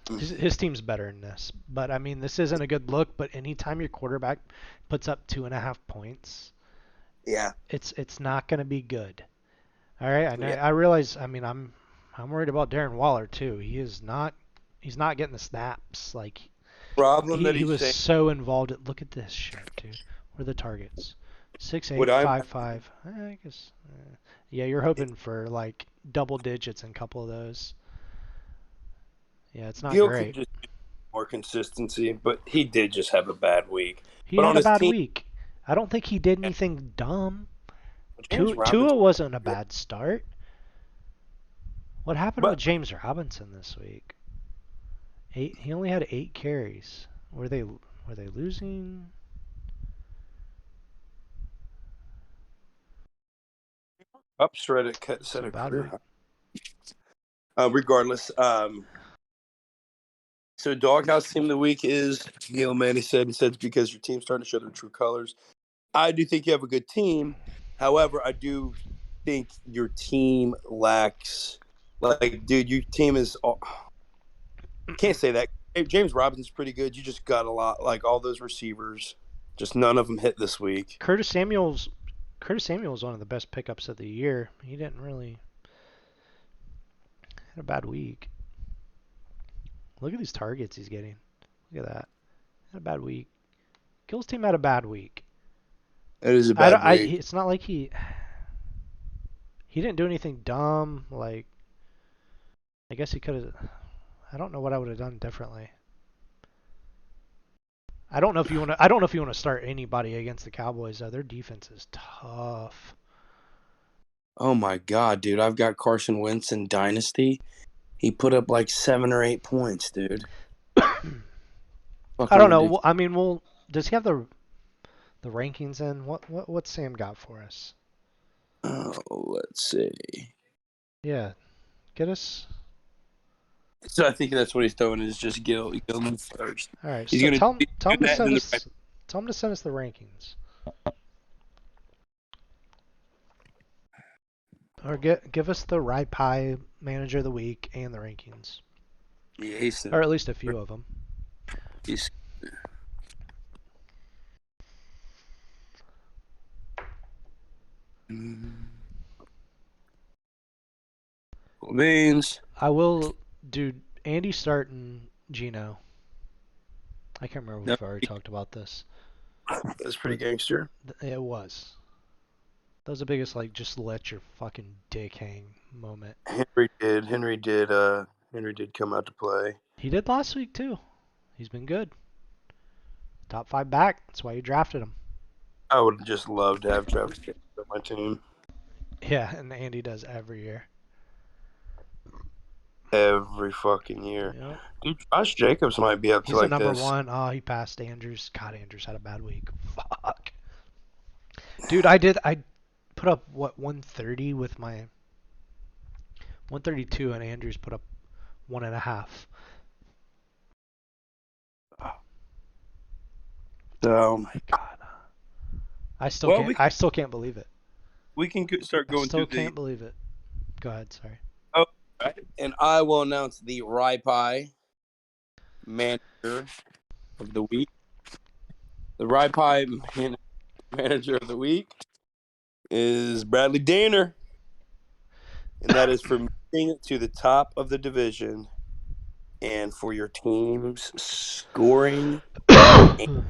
B: His team's better than this. But I mean, this isn't a good look. But anytime your quarterback puts up 2.5 points,
A: yeah
B: it's not gonna be good. All right.
A: yeah.
B: I realize. I mean, I'm worried about Darren Waller too. He is not. He's not getting the snaps. Like
A: Problem that
B: he
A: he's
B: was
A: saying.
B: so involved. Look at this shit, dude. Where are the targets? Six
A: What
B: eight
A: I'm
B: five five. I guess. Yeah, you're hoping for like double digits in a couple of those. Yeah, it's not
A: Gil could
B: great.
A: just more consistency, but he did just have a bad week.
B: He
A: But
B: had
A: on
B: a
A: his
B: bad
A: team,
B: week. I don't think he did anything dumb.
A: James
B: Tua
A: Robinson.
B: wasn't a bad start. What happened with
A: But
B: James Robinson this week? He only had 8 carries. Were they losing?
A: upset it
B: It's
A: set
B: a
A: a
B: bad
A: career
B: week.
A: high. Regardless, so doghouse team of the week is Neil Manny said. He said it's because your team's starting to show their true colors. I do think you have a good team. However, I do think your team lacks, like, dude, your team is. Can't say that. James Robinson's pretty good. You just got a lot, like all those receivers. Just none of them hit this week.
B: Curtis Samuel's one of the best pickups of the year. He didn't really had a bad week. Look at these targets he's getting. Look at that. Had a bad week. Gill's team had a bad week.
A: It is a
B: I
A: bad
B: don't.
A: week.
B: It's not like he didn't do anything dumb. Like I guess he could have. I don't know what I would have done differently. I don't know if you want to. I don't know if you want to start anybody against the Cowboys though. Their defense is tough.
A: Oh my god, dude! I've got Carson Wentz in Dynasty. He put up like 7 or 8 points, dude.
B: I
A: Fucking
B: don't know.
A: ridiculous.
B: I mean, well, does he have the rankings in? What Sam got for us?
A: Oh, let's see.
B: Yeah, get us.
A: So I think that's what he's throwing is just Gilman first.
B: All right.
A: He's
B: So
A: gonna do
B: tell him to
A: that, and
B: send
A: then
B: us. Tell him to send us the rankings. Or give us the Rye Pie Manager of the Week and the rankings,
A: yeah, he said
B: or at least a few of them.
A: he's beans.
B: I will do Andy starting Gino. I can't remember if
A: No,
B: we've already talked about this,
A: that's pretty
B: but
A: gangster.
B: it was. That was the biggest like just let your fucking dick hang moment.
A: Henry did come out to play.
B: He did last week too. He's been good. Top 5 back. That's why you drafted him.
A: I would just love to have Travis Kelce on my team
B: Yeah, and Andy does every year.
A: every fucking year.
B: Yep.
A: Dude, Josh Jacobs might be up to
B: He's the
A: like
B: number
A: this.
B: one. Oh, he passed Andrews. God, Andrews had a bad week. Fuck. Dude, I put up what 130 with my 132, and Andrews put up 1.5. Oh
A: So,
B: my god. I still
A: well,
B: can't. I still can't believe it.
A: we can start
B: I
A: going
B: still
A: through the.
B: can't believe it. Go ahead. Sorry.
A: Oh, right. And I will announce the Rye Pie manager of the week. The Rye Pie manager of the week is Bradley Danner, and that is for moving it to the top of the division and for your team's scoring and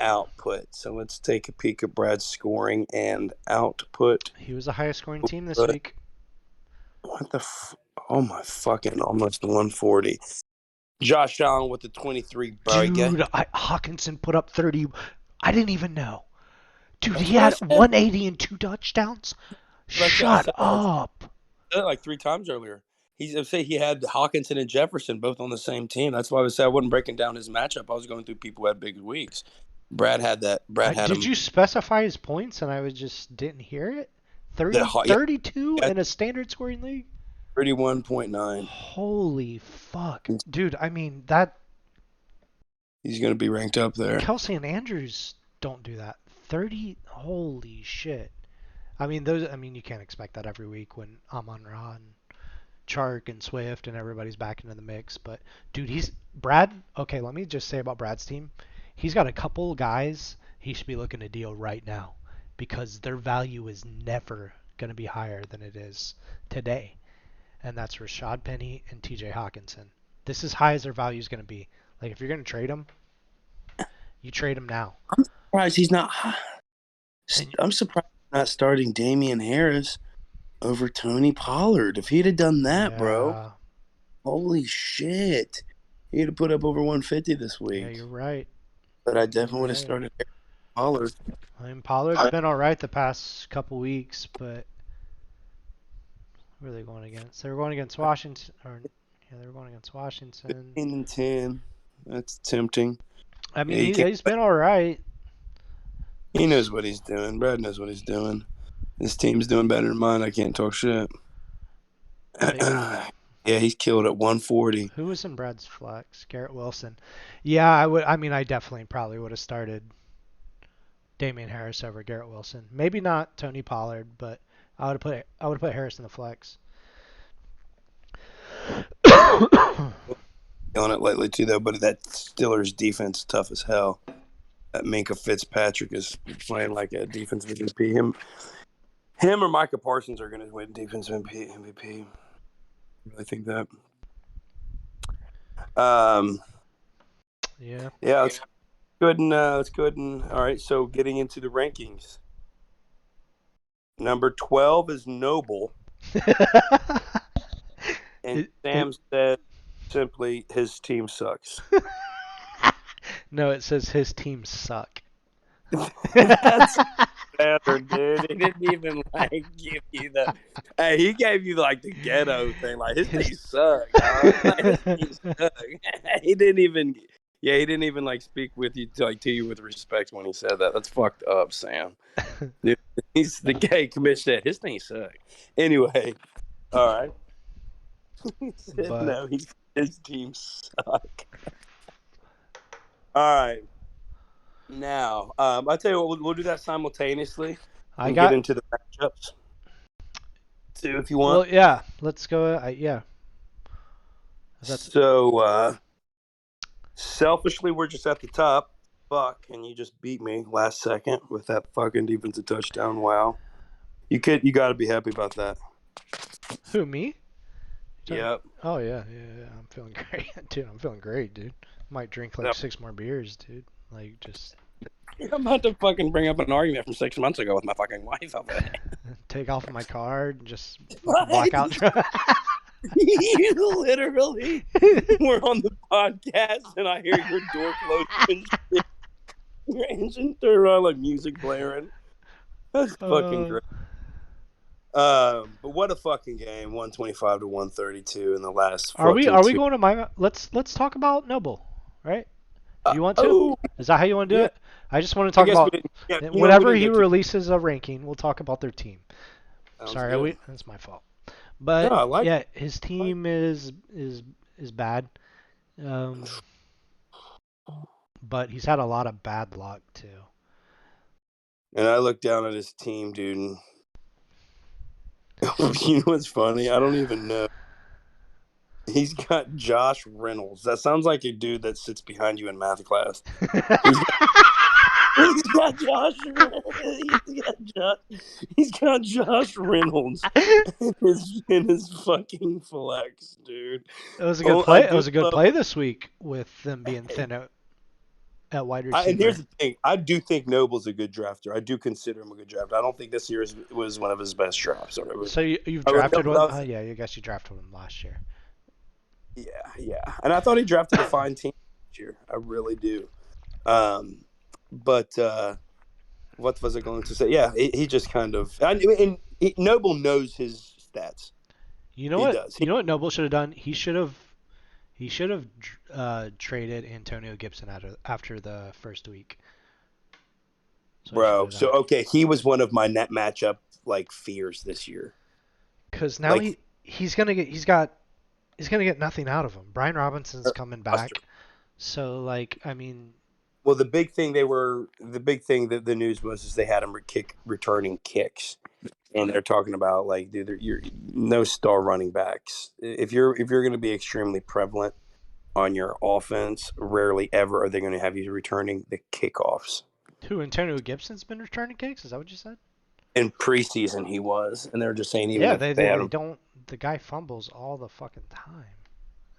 A: output. So let's take a peek at Brad's scoring and output.
B: He was the highest scoring team this week.
A: What the? Oh my fucking! Almost 140. Josh Allen with the 23 burger.
B: Dude, Hawkinson put up 30. I didn't even know. Dude,
A: That's
B: he
A: what I
B: had
A: said.
B: 180 and 2 touchdowns.
A: I
B: Shut
A: said that.
B: up.
A: Said it like 3 times earlier. I say he had Hawkinson and Jefferson both on the same team. That's why I said I wasn't breaking down his matchup. I was going through people who had big weeks. Brad had that. Brad had
B: Did
A: him.
B: you specify his points and I just didn't hear it?
A: The
B: 30,
A: yeah,
B: 32
A: yeah,
B: in a standard scoring league?
A: 31.9.
B: Holy fuck. Dude, I mean, that
A: He's going to be ranked up there.
B: Kelsey and Andrews don't do that. 30, holy shit. I mean, you can't expect that every week when Amon-Ra and Chark and Swift and everybody's back into the mix. But dude, Brad. Okay, let me just say about Brad's team. He's got a couple guys he should be looking to deal right now because their value is never going to be higher than it is today, and that's Rashad Penny and T.J. Hawkinson. This is high as their value is going to be. Like if you're going to trade them, you trade them now.
A: I'm surprised he's not.
B: And
A: I'm surprised he's not starting Damian Harris over Tony Pollard. If he'd have done that, bro,
B: yeah,
A: holy shit, he'd have put up over 150 this
B: yeah,
A: week.
B: you're right.
A: But I
B: You're
A: definitely would have
B: right.
A: started Pollard.
B: I mean, Pollard's been all right the past couple weeks, but who are they going against? They were going against Washington, or yeah, they were going against Washington.
A: 15 and 10. That's tempting.
B: I
A: Yeah,
B: mean, he's been all right.
A: he knows what he's doing. Brad knows what he's doing. His team's doing better than mine. I can't talk shit.
B: But
A: Yeah, he's killed at 140.
B: who was in Brad's flex? Garrett Wilson. Yeah, I would. I mean, I definitely probably would have started Damian Harris over Garrett Wilson. Maybe not Tony Pollard, but I would have put Harris in the flex.
A: Killing it lately too, though. But that Steelers defense is tough as hell. That Minka Fitzpatrick is playing like a defensive MVP. Him or Micah Parsons are going to win defensive MVP. I really think that.
B: Yeah.
A: Yeah, let's go ahead and all right. So getting into the rankings, number 12 is Noble, and Sam said simply his team sucks.
B: No, it says his teams suck.
A: That's better, dude. He didn't even like give you the. Hey, he gave you like the ghetto thing. Like his team suck, dog. Like, his team suck. He didn't even. Yeah, he didn't even like speak with you to you with respect when he said that. That's fucked up, Sam. Dude, he's the gay commissioner said his thing suck. Anyway, all right. He said
B: But
A: no, his team suck. All right. Now, I'll tell you what, we'll do that simultaneously
B: I
A: and get
B: got.
A: into the matchups too, if you want.
B: Well, yeah. Let's go. Yeah. That's
A: So, selfishly, we're just at the top. Fuck, and you just beat me last second with that fucking defensive touchdown. Wow, you got to be happy about that.
B: who me?
A: Yep.
B: Oh yeah. I'm feeling great, dude. I'm feeling great, dude. Might drink like
A: Yep.
B: 6 more beers, dude. Like just
A: I'm about to fucking bring up an argument from 6 months ago with my fucking wife over there.
B: take off my card and just fucking blackout drunk.
A: You literally were on the podcast and I hear your door close and shit. Your engine turn on like music blaring. That's fucking great. But what a fucking game! 125 to 132 in the last.
B: Are we going to my? Let's talk about Noble, right? Do you want to? Is that how you want to do it? I just want to talk about whenever he releases a ranking, we'll talk about their team. Sorry, that's my fault. But
A: no,
B: yeah, his team is bad. But he's had a lot of bad luck too.
A: And I look down at his team, dude. And you know what's funny? I don't even know. He's got Josh Reynolds. That sounds like a dude that sits behind you in math class. He's got Josh. He's got Josh Reynolds in his fucking flex, dude.
B: It was a good play. It was a good play this week with them being thin at wide receiver.
A: And here's the thing: I do think Noble's a good drafter. I do consider him a good drafter. I don't think this year was one of his best drafts.
B: So you've drafted one? Yeah, I guess you drafted him last year.
A: Yeah, and I thought he drafted a fine team this year. I really do. But what was I going to say? Yeah, he just kind of and Noble knows his stats.
B: You know
A: He
B: what?
A: does.
B: You know what Noble should have done? He should have traded Antonio Gibson after the first week. So he should
A: Bro,
B: have
A: so
B: done.
A: okay, he was one of my net matchup like fears this year.
B: Because now
A: Like
B: he's gonna get nothing out of him. Brian Robinson's coming
A: roster.
B: back, so like I mean,
A: Well, the big thing that the news was is they had him returning kicks, and they're talking about like, dude, you're no star running backs. If you're going to be extremely prevalent on your offense, rarely ever are they going to have you returning the kickoffs.
B: who Antonio Gibson's been returning kicks? Is that what you said?
A: In preseason, he was, and they're just saying even
B: Yeah,
A: if
B: they
A: they
B: they,
A: had
B: they
A: him,
B: don't. The guy fumbles all the fucking time.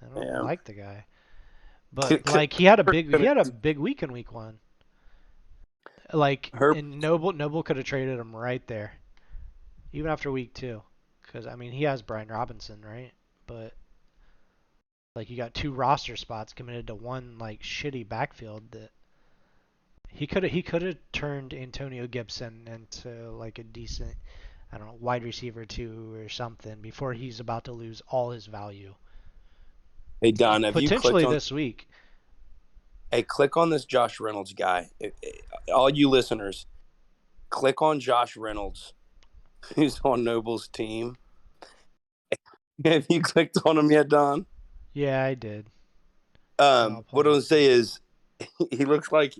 B: I don't
A: yeah,
B: like the guy, but like he had a big week in week 1. Like
A: Herb,
B: and Noble could have traded him right there, even after week 2, because I mean he has Brian Robinson, right? But like you got 2 roster spots committed to one like shitty backfield that he could have turned Antonio Gibson into like a decent, I don't know, wide receiver 2 or something before he's about to lose all his value.
A: hey Don, have you clicked
B: Potentially
A: on?
B: this week.
A: Hey, click on this Josh Reynolds guy. All you listeners, click on Josh Reynolds, who's on Noble's team. Have you clicked on him yet, Don?
B: Yeah, I did. I'll
A: What
B: pull
A: I
B: him up
A: was say
B: here.
A: is he looks like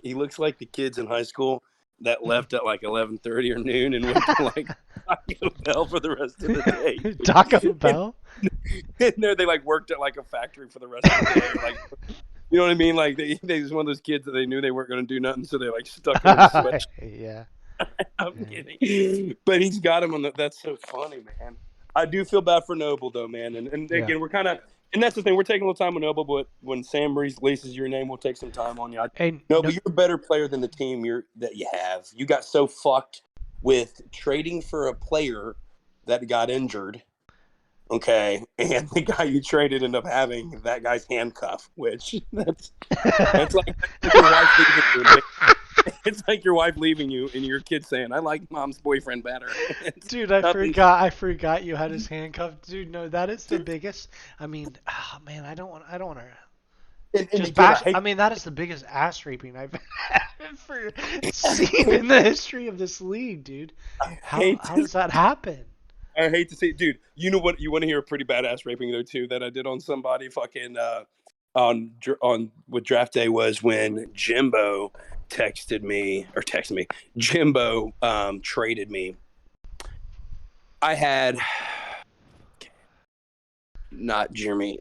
A: the kids in high school that left at like 11:30 or noon and went to like Taco Bell for the rest of the day.
B: Taco
A: and,
B: Bell?
A: and there they like worked at like a factory for the rest of the day. Like you know what I mean? Like they was one of those kids that they knew they weren't going to do nothing, so they like stuck it in a sweatshirt.
B: Yeah.
A: I'm
B: Yeah.
A: kidding, but he's got him on the. That's so funny, man. I do feel bad for Noble though, man. And
B: Yeah.
A: again, we're kind of, and that's the thing. We're taking a little time with Noble, but when Sam releases your name, we'll take some time on you.
B: And
A: No,
B: no,
A: but you're a better player than the team that you have. You got so fucked with trading for a player that got injured. Okay, and the guy you traded ended up having that guy's handcuff, which that's like your wife leaving you. It's like your wife leaving you and your kid saying, "I like mom's boyfriend better." It's
B: Dude, I
A: nothing.
B: forgot. I forgot you had his handcuffed. Dude, no, that is the biggest. I mean, oh man, I don't want to
A: And
B: just
A: again, I
B: bash.
A: hate
B: I mean, that is the biggest ass raping I've ever seen in the history of this league, dude.
A: I
B: How
A: hate
B: how
A: to
B: does that happen?
A: I hate to say, dude. You know what? You want to hear a pretty badass raping though too that I did on somebody fucking on what draft day was when Jimbo texted me. Jimbo traded me. I had not Jeremy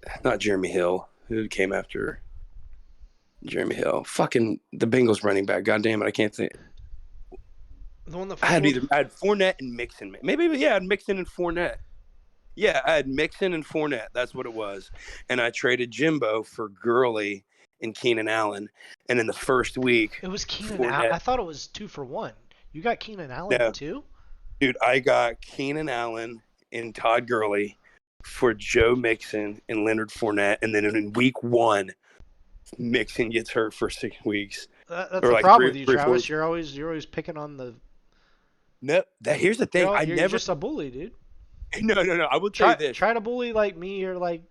A: Hill who came after Jeremy Hill. Fucking the Bengals running back. God damn it, I can't think.
B: The one that
A: I
B: fumbled?
A: had Fournette and Mixon. Maybe yeah, I had Mixon and Fournette. Yeah, I had Mixon and Fournette. That's what it was. And I traded Jimbo for Gurley and Keenan Allen. And in the first week,
B: It was Keenan Allen.
A: Fournette.
B: I thought it was 2 for 1. You got Keenan Allen
A: No,
B: too?
A: dude, I got Keenan Allen and Todd Gurley for Joe Mixon and Leonard Fournette. And then in week 1, Mixon gets hurt for 6 weeks.
B: That's
A: Or
B: the
A: like
B: problem
A: three,
B: with you,
A: three, four.
B: Travis. You're always picking on the.
A: No, here's the thing. I
B: You're
A: never.
B: just a bully, dude.
A: No, no, no. I will tell you
B: Try
A: this.
B: try to bully like me or like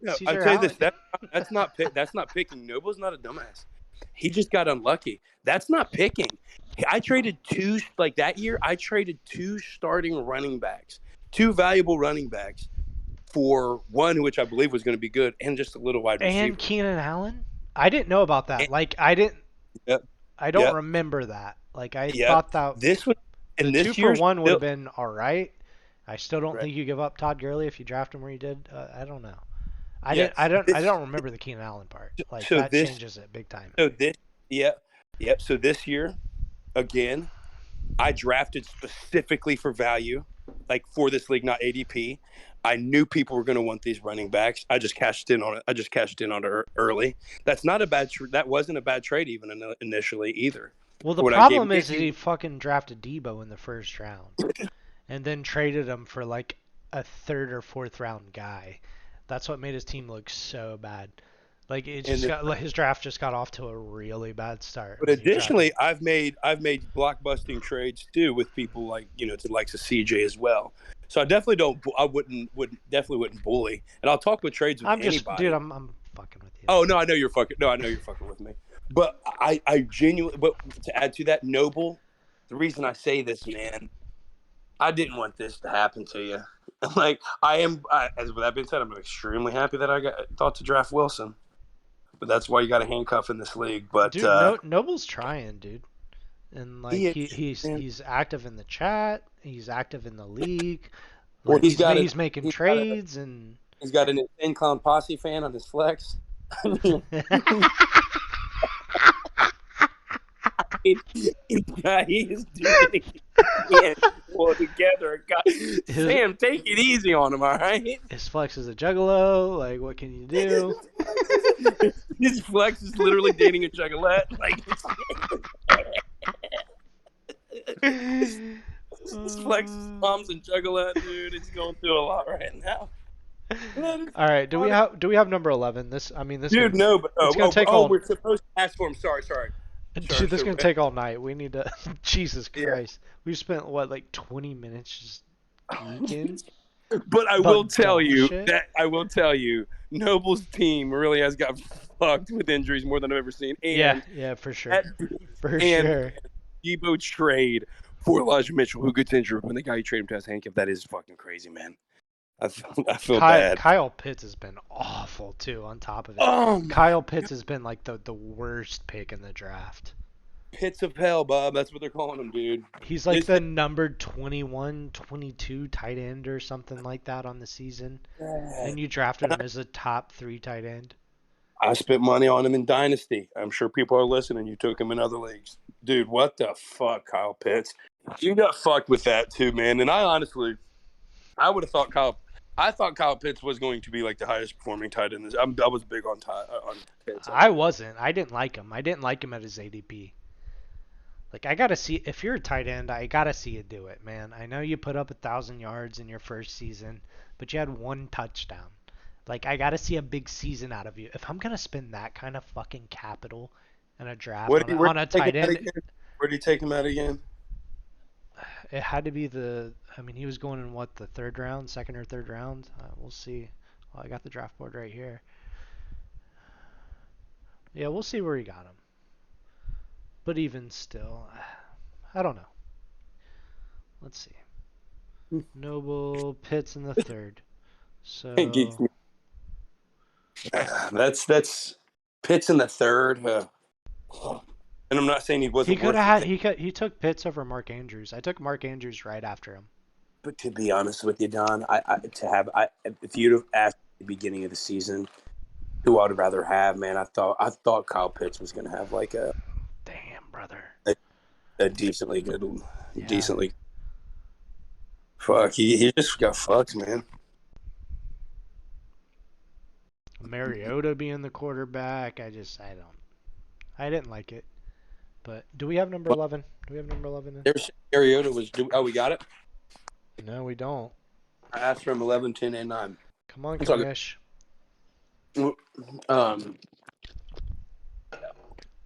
A: No, I'll
B: Caesar
A: tell you this.
B: Allen.
A: That's not picking. Noble's not a dumbass. He just got unlucky. That's not picking. I traded two like that year. I traded two starting running backs, two valuable running backs for one, which I believe was going to be good, and just a little wide
B: And
A: receiver.
B: Keenan Allen? I didn't know about that.
A: And,
B: Like I didn't.
A: yep,
B: I don't
A: yep,
B: remember that. Like I
A: yep.
B: thought that
A: This was
B: the
A: and
B: two
A: this
B: for
A: year's
B: one would
A: still
B: have been all right. I still don't
A: right.
B: think you give up Todd Gurley if you draft him where you did. I don't know. I
A: Yeah.
B: didn't. I don't. I
A: This
B: don't remember the Keenan Allen part. Like
A: so
B: that
A: this
B: changes it big time.
A: so this yep yep. So this year again, I drafted specifically for value, like for this league, not ADP. I knew people were going to want these running backs. I just cashed in on it. I just cashed in on it early. That's not a bad. That wasn't a bad trade even initially either.
B: Well, the
A: For what I gave,
B: problem is
A: if
B: that
A: you
B: he fucking drafted Debo in the first round and then traded him for like a third or fourth round guy. That's what made his team look so bad. Like it
A: And
B: just
A: then,
B: got his draft just got off to a really bad start
A: but
B: when he drafted.
A: additionally, I've made blockbusting trades too with people like to likes of CJ as well. So I definitely don't. I wouldn't definitely wouldn't bully, and I'll talk with trades with
B: I'm just, dude.
A: anybody.
B: I'm fucking with you,
A: Oh
B: dude.
A: no, I know you're fucking. No, I know you're fucking with me. But I genuinely. But to add to that, Noble, the reason I say this, man, I didn't want this to happen to you. Like as with that being said, I'm extremely happy that I thought to draft Wilson. But that's why you got a handcuff in this league. But
B: Dude, no, Noble's trying, dude. And like
A: he is,
B: he's
A: man.
B: he's active in the chat. He's active in the league.
A: Well,
B: Like he's making
A: he's got a
B: trades and.
A: he's got an insane clown posse fan on his flex. I mean, he is doing it. He pull together. God,
B: his
A: Sam, take it easy on him, all right?
B: his flex is a juggalo. Like what can you do?
A: His flex is literally dating a juggalette. Like his flex is moms and juggalette, dude. It's going through a lot right now. That is
B: All right,
A: funny.
B: do we have number 11? This I mean this
A: Dude,
B: gonna
A: no, but
B: it's gonna take all
A: we're supposed to ask for him. Sorry.
B: dude, this is gonna take all night. We need to Jesus
A: Yeah.
B: Christ. We spent what like 20 minutes just geeking
A: But
B: about dumb shit.
A: I will tell you, Noble's team really has got fucked with injuries more than I've ever seen.
B: Yeah,
A: And
B: yeah, for sure.
A: that
B: For
A: and
B: sure.
A: Debo trade for Elijah Mitchell, who gets injured when the guy you trade him to has handcuff. That is fucking crazy, man. I feel bad.
B: Kyle Pitts has been awful too. On top of it,
A: Oh my
B: Kyle Pitts has been like the worst pick in the draft.
A: pits of hell, Bob. That's what they're calling him, dude.
B: He's like the numbered 21, 22 tight end or something like that on the season, and you drafted him as a top 3 tight end.
A: I spent money on him in Dynasty. I'm sure people are listening. You took him in other leagues. Dude, what the fuck, Kyle Pitts? You got fucked with that too, man. And I would have thought Kyle Pitts was going to be like the highest performing tight end. I was big on Pitts.
B: I wasn't. I didn't like him. I didn't like him at his ADP. Like I gotta see if you're a tight end, I gotta see you do it, man. I know you put up 1,000 yards in your first season, but you had 1 touchdown. Like I gotta see a big season out of you. If I'm gonna spend that kind of fucking capital in a draft
A: Where
B: on a tight end,
A: Where do you take him out again?
B: it had to be the. I mean, he was going in what the third round, second or third round. We'll see. Well, I got the draft board right here. Yeah, we'll see where he got him. But even still, I don't know. Let's see. Noble Pitts in the third.
A: Geeks
B: So
A: me. That's Pitts in the third. And I'm not saying he
B: he
A: wasn't
B: could
A: worth
B: have
A: it.
B: had he took Pitts over Mark Andrews. I took Mark Andrews right after him.
A: But to be honest with you, Don, if you'd have asked at the beginning of the season who I'd rather have, man, I thought Kyle Pitts was going to have like
B: Damn, brother.
A: a decently good,
B: Yeah.
A: decently. Fuck, he just got fucked, man.
B: Mariota being the quarterback, I didn't like it. But do we have number 11? Do we have number 11?
A: There's Mariota was. Oh, we got it.
B: No, we don't.
A: I asked for him 11, 10, and 9.
B: Come on,
A: It's all
B: Kamish.
A: good.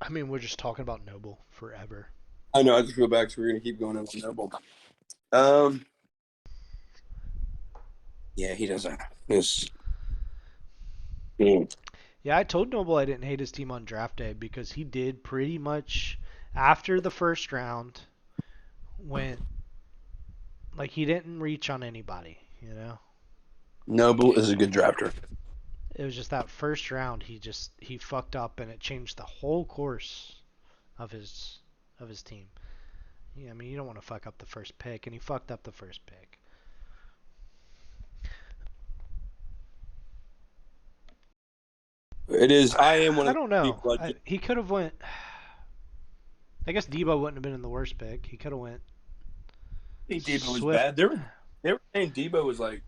B: I mean, we're just talking about Noble forever.
A: I know. I just feel bad, so we're gonna keep going on Noble. Yeah, he doesn't. Yes.
B: Yeah, I told Noble I didn't hate his team on draft day because he did pretty much after the first round went like he didn't reach on anybody, you know?
A: Noble is a good drafter.
B: It was just that first round he fucked up and it changed the whole course of his team. Yeah, I mean, you don't want to fuck up the first pick and he fucked up the first pick.
A: It is. I am one
B: I
A: of
B: don't
A: the
B: know.
A: people.
B: He could have went I guess Debo wouldn't have been in the worst pick. He could have went
A: I think Debo was
B: Swift.
A: bad. They were saying Debo was like.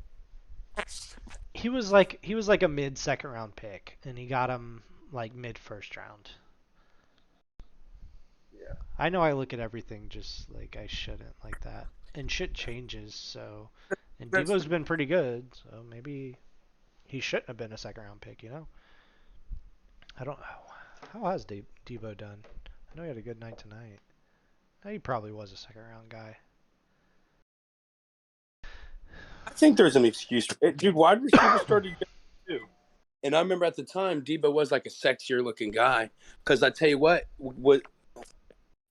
B: He was like a mid second round pick, and he got him like mid first round.
A: Yeah.
B: I know I look at everything just like I shouldn't like that, and shit changes. So, and
A: That's
B: Debo's been pretty good, so maybe he shouldn't have been a second round pick, you know? I don't. How has Debo done? I know he had a good night tonight. He probably was a second round guy.
A: I think there's an excuse. Dude, wide receivers started too. And I remember at the time, Debo was like a sexier looking guy. Because I tell you what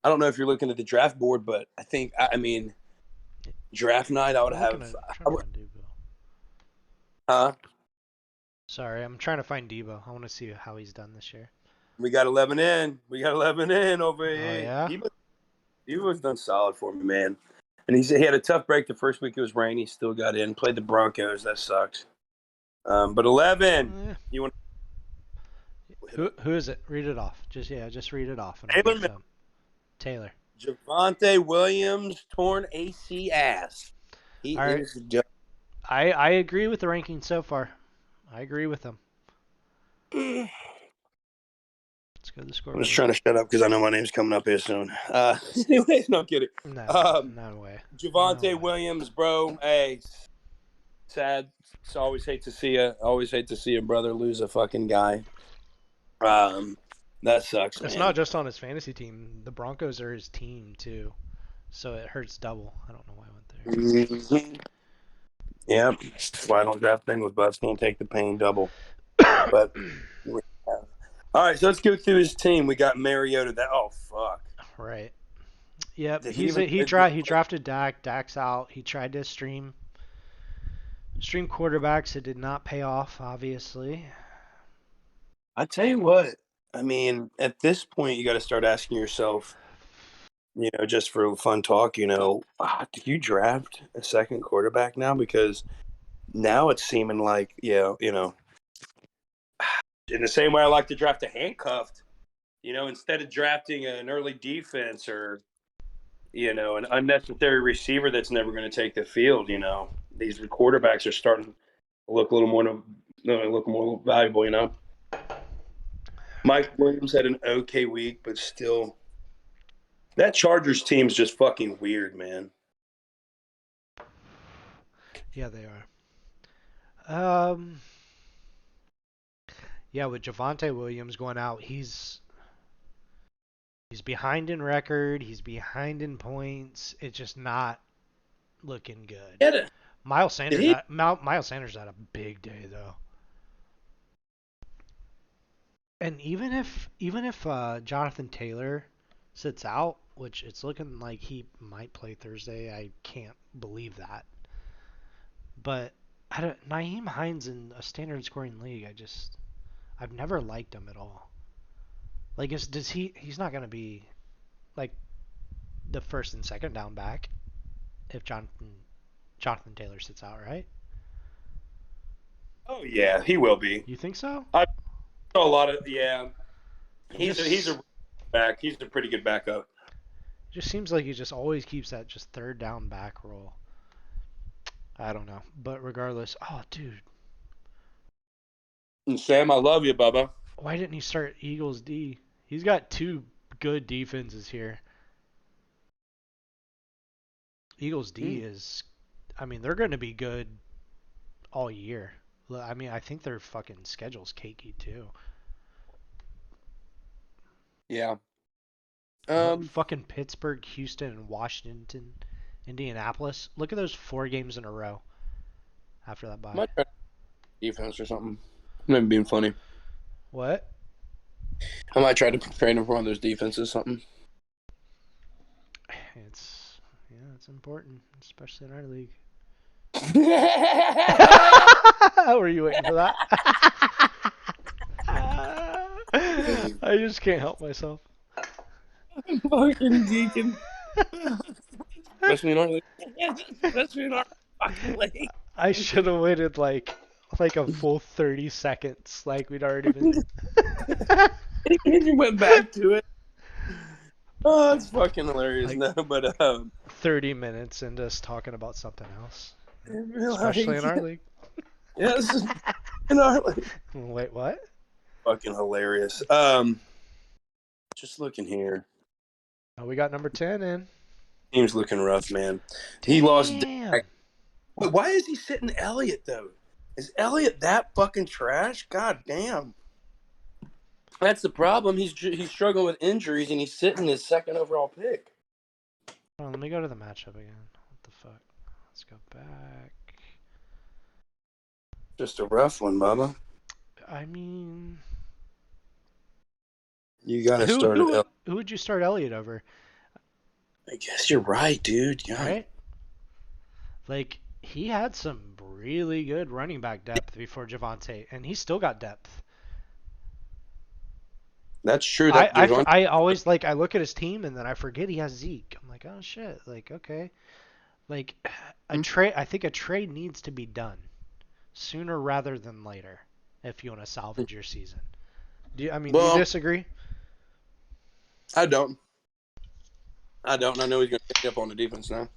A: I don't know if you're looking at the draft board, but I think I mean draft night I would
B: I'm looking
A: have.
B: at. I'm trying to find Debo.
A: Huh?
B: Sorry, I'm trying to find Debo. I want to see how he's done this year.
A: We got 11 in. We got 11 in over
B: Oh
A: here.
B: yeah.
A: Debo's done solid for me, man. And he had a tough break the first week. It was rainy. He still got in. Played the Broncos. That sucks. But 11.
B: Yeah.
A: You want
B: Who is it? Read it off. Just read it off and I'll
A: Taylor
B: get some. Taylor.
A: Javonte Williams torn AC ass. He
B: All right.
A: is done.
B: I agree with the ranking so far. I agree with them.
A: I'm
B: Let's go to the
A: just
B: scoreboard.
A: trying to shut up because I know my name's coming up here soon. Anyways, no, I'm kidding.
B: No way.
A: Javonte Williams, bro. Hey, sad. So always hate to see a brother lose a fucking guy. That sucks,
B: It's
A: man.
B: not just on his fantasy team. The Broncos are his team too, so it hurts double. I don't know why I went there.
A: Mm-hmm. Yeah, that's why I don't draft things with Bucks. Can't take the pain double. But all right, so let's go through his team. We got Mariota. Fuck.
B: Right. Yep.
A: Did
B: He drafted Dak. Dak's out. He tried to stream quarterbacks. It did not pay off, obviously.
A: I tell you what. I mean, at this point, you got to start asking yourself, just for fun talk, do you draft a second quarterback now? Because now it's seeming like, in the same way I like to draft a handcuffed, instead of drafting an early defense or, an unnecessary receiver that's never going to take the field, these quarterbacks are starting to look a little more valuable. Mike Williams had an okay week, but still, that Chargers team's just fucking weird, man.
B: Yeah, they are. Yeah, with Javonte Williams going out, he's behind in record. He's behind in points. It's just not looking good.
A: Yeah,
B: Miles Sanders
A: he?
B: Miles Sanders had a big day though. And even if Jonathan Taylor sits out, which it's looking like he might play Thursday, I can't believe that. But Nyheim Hines in a standard scoring league, I've never liked him at all. Like, he's not gonna be like the first and second down back if Jonathan Taylor sits out, right?
A: Oh yeah, he will be.
B: You think so?
A: I saw a lot of He's
B: Just
A: a back. He's a pretty good backup.
B: just seems like he just always keeps that just third down back role. I don't know, but regardless, oh dude,
A: And Sam, I love you, Bubba.
B: why didn't he start Eagles D? He's got two good defenses here. Eagles D is, I mean, they're going to be good all year. I mean, I think their fucking schedule's cakey too.
A: Yeah.
B: Fucking Pittsburgh, Houston, and Washington, Indianapolis. Look at those 4 games in a row after that bye.
A: Might try defense or something. Maybe being funny.
B: What?
A: I might try to train him for one of those defenses, something.
B: It's important, especially in our league.
A: I
B: Were you waiting for that? I just can't help myself.
A: fucking deacon. Especially in our league. Especially in our fucking league.
B: I should have waited like a full 30 seconds, like we'd already been.
A: And you went back to it. Oh, it's fucking hilarious.
B: Like,
A: No, but
B: 30 minutes into us talking about something else,
A: like,
B: especially in our league.
A: Yes, in our league.
B: Wait, what?
A: Fucking hilarious. Just looking here.
B: Oh, we got number 10 in.
A: Team's looking rough, man.
B: Damn.
A: He lost. But why is he sitting Elliott though? Is Elliott that fucking trash? God damn. That's the problem. He's struggling with injuries, and he's sitting his second overall pick.
B: Hold on, let me go to the matchup again. What the fuck? Let's go back.
A: Just a rough one, Bubba.
B: I mean,
A: You got to
B: who
A: start
B: who
A: it.
B: who would you start Elliott over?
A: I guess you're right, dude. God,
B: Right? Like he had some really good running back depth before Javante, and he's still got depth.
A: that's true. That Javon.
B: I always like I look at his team and then I forget he has Zeke. I'm like, oh shit. Like okay, like a trade. I think a trade needs to be done sooner rather than later if you want to salvage your season. Do you
A: Well,
B: disagree?
A: I don't. I don't. And I know he's going to pick up on the defense now.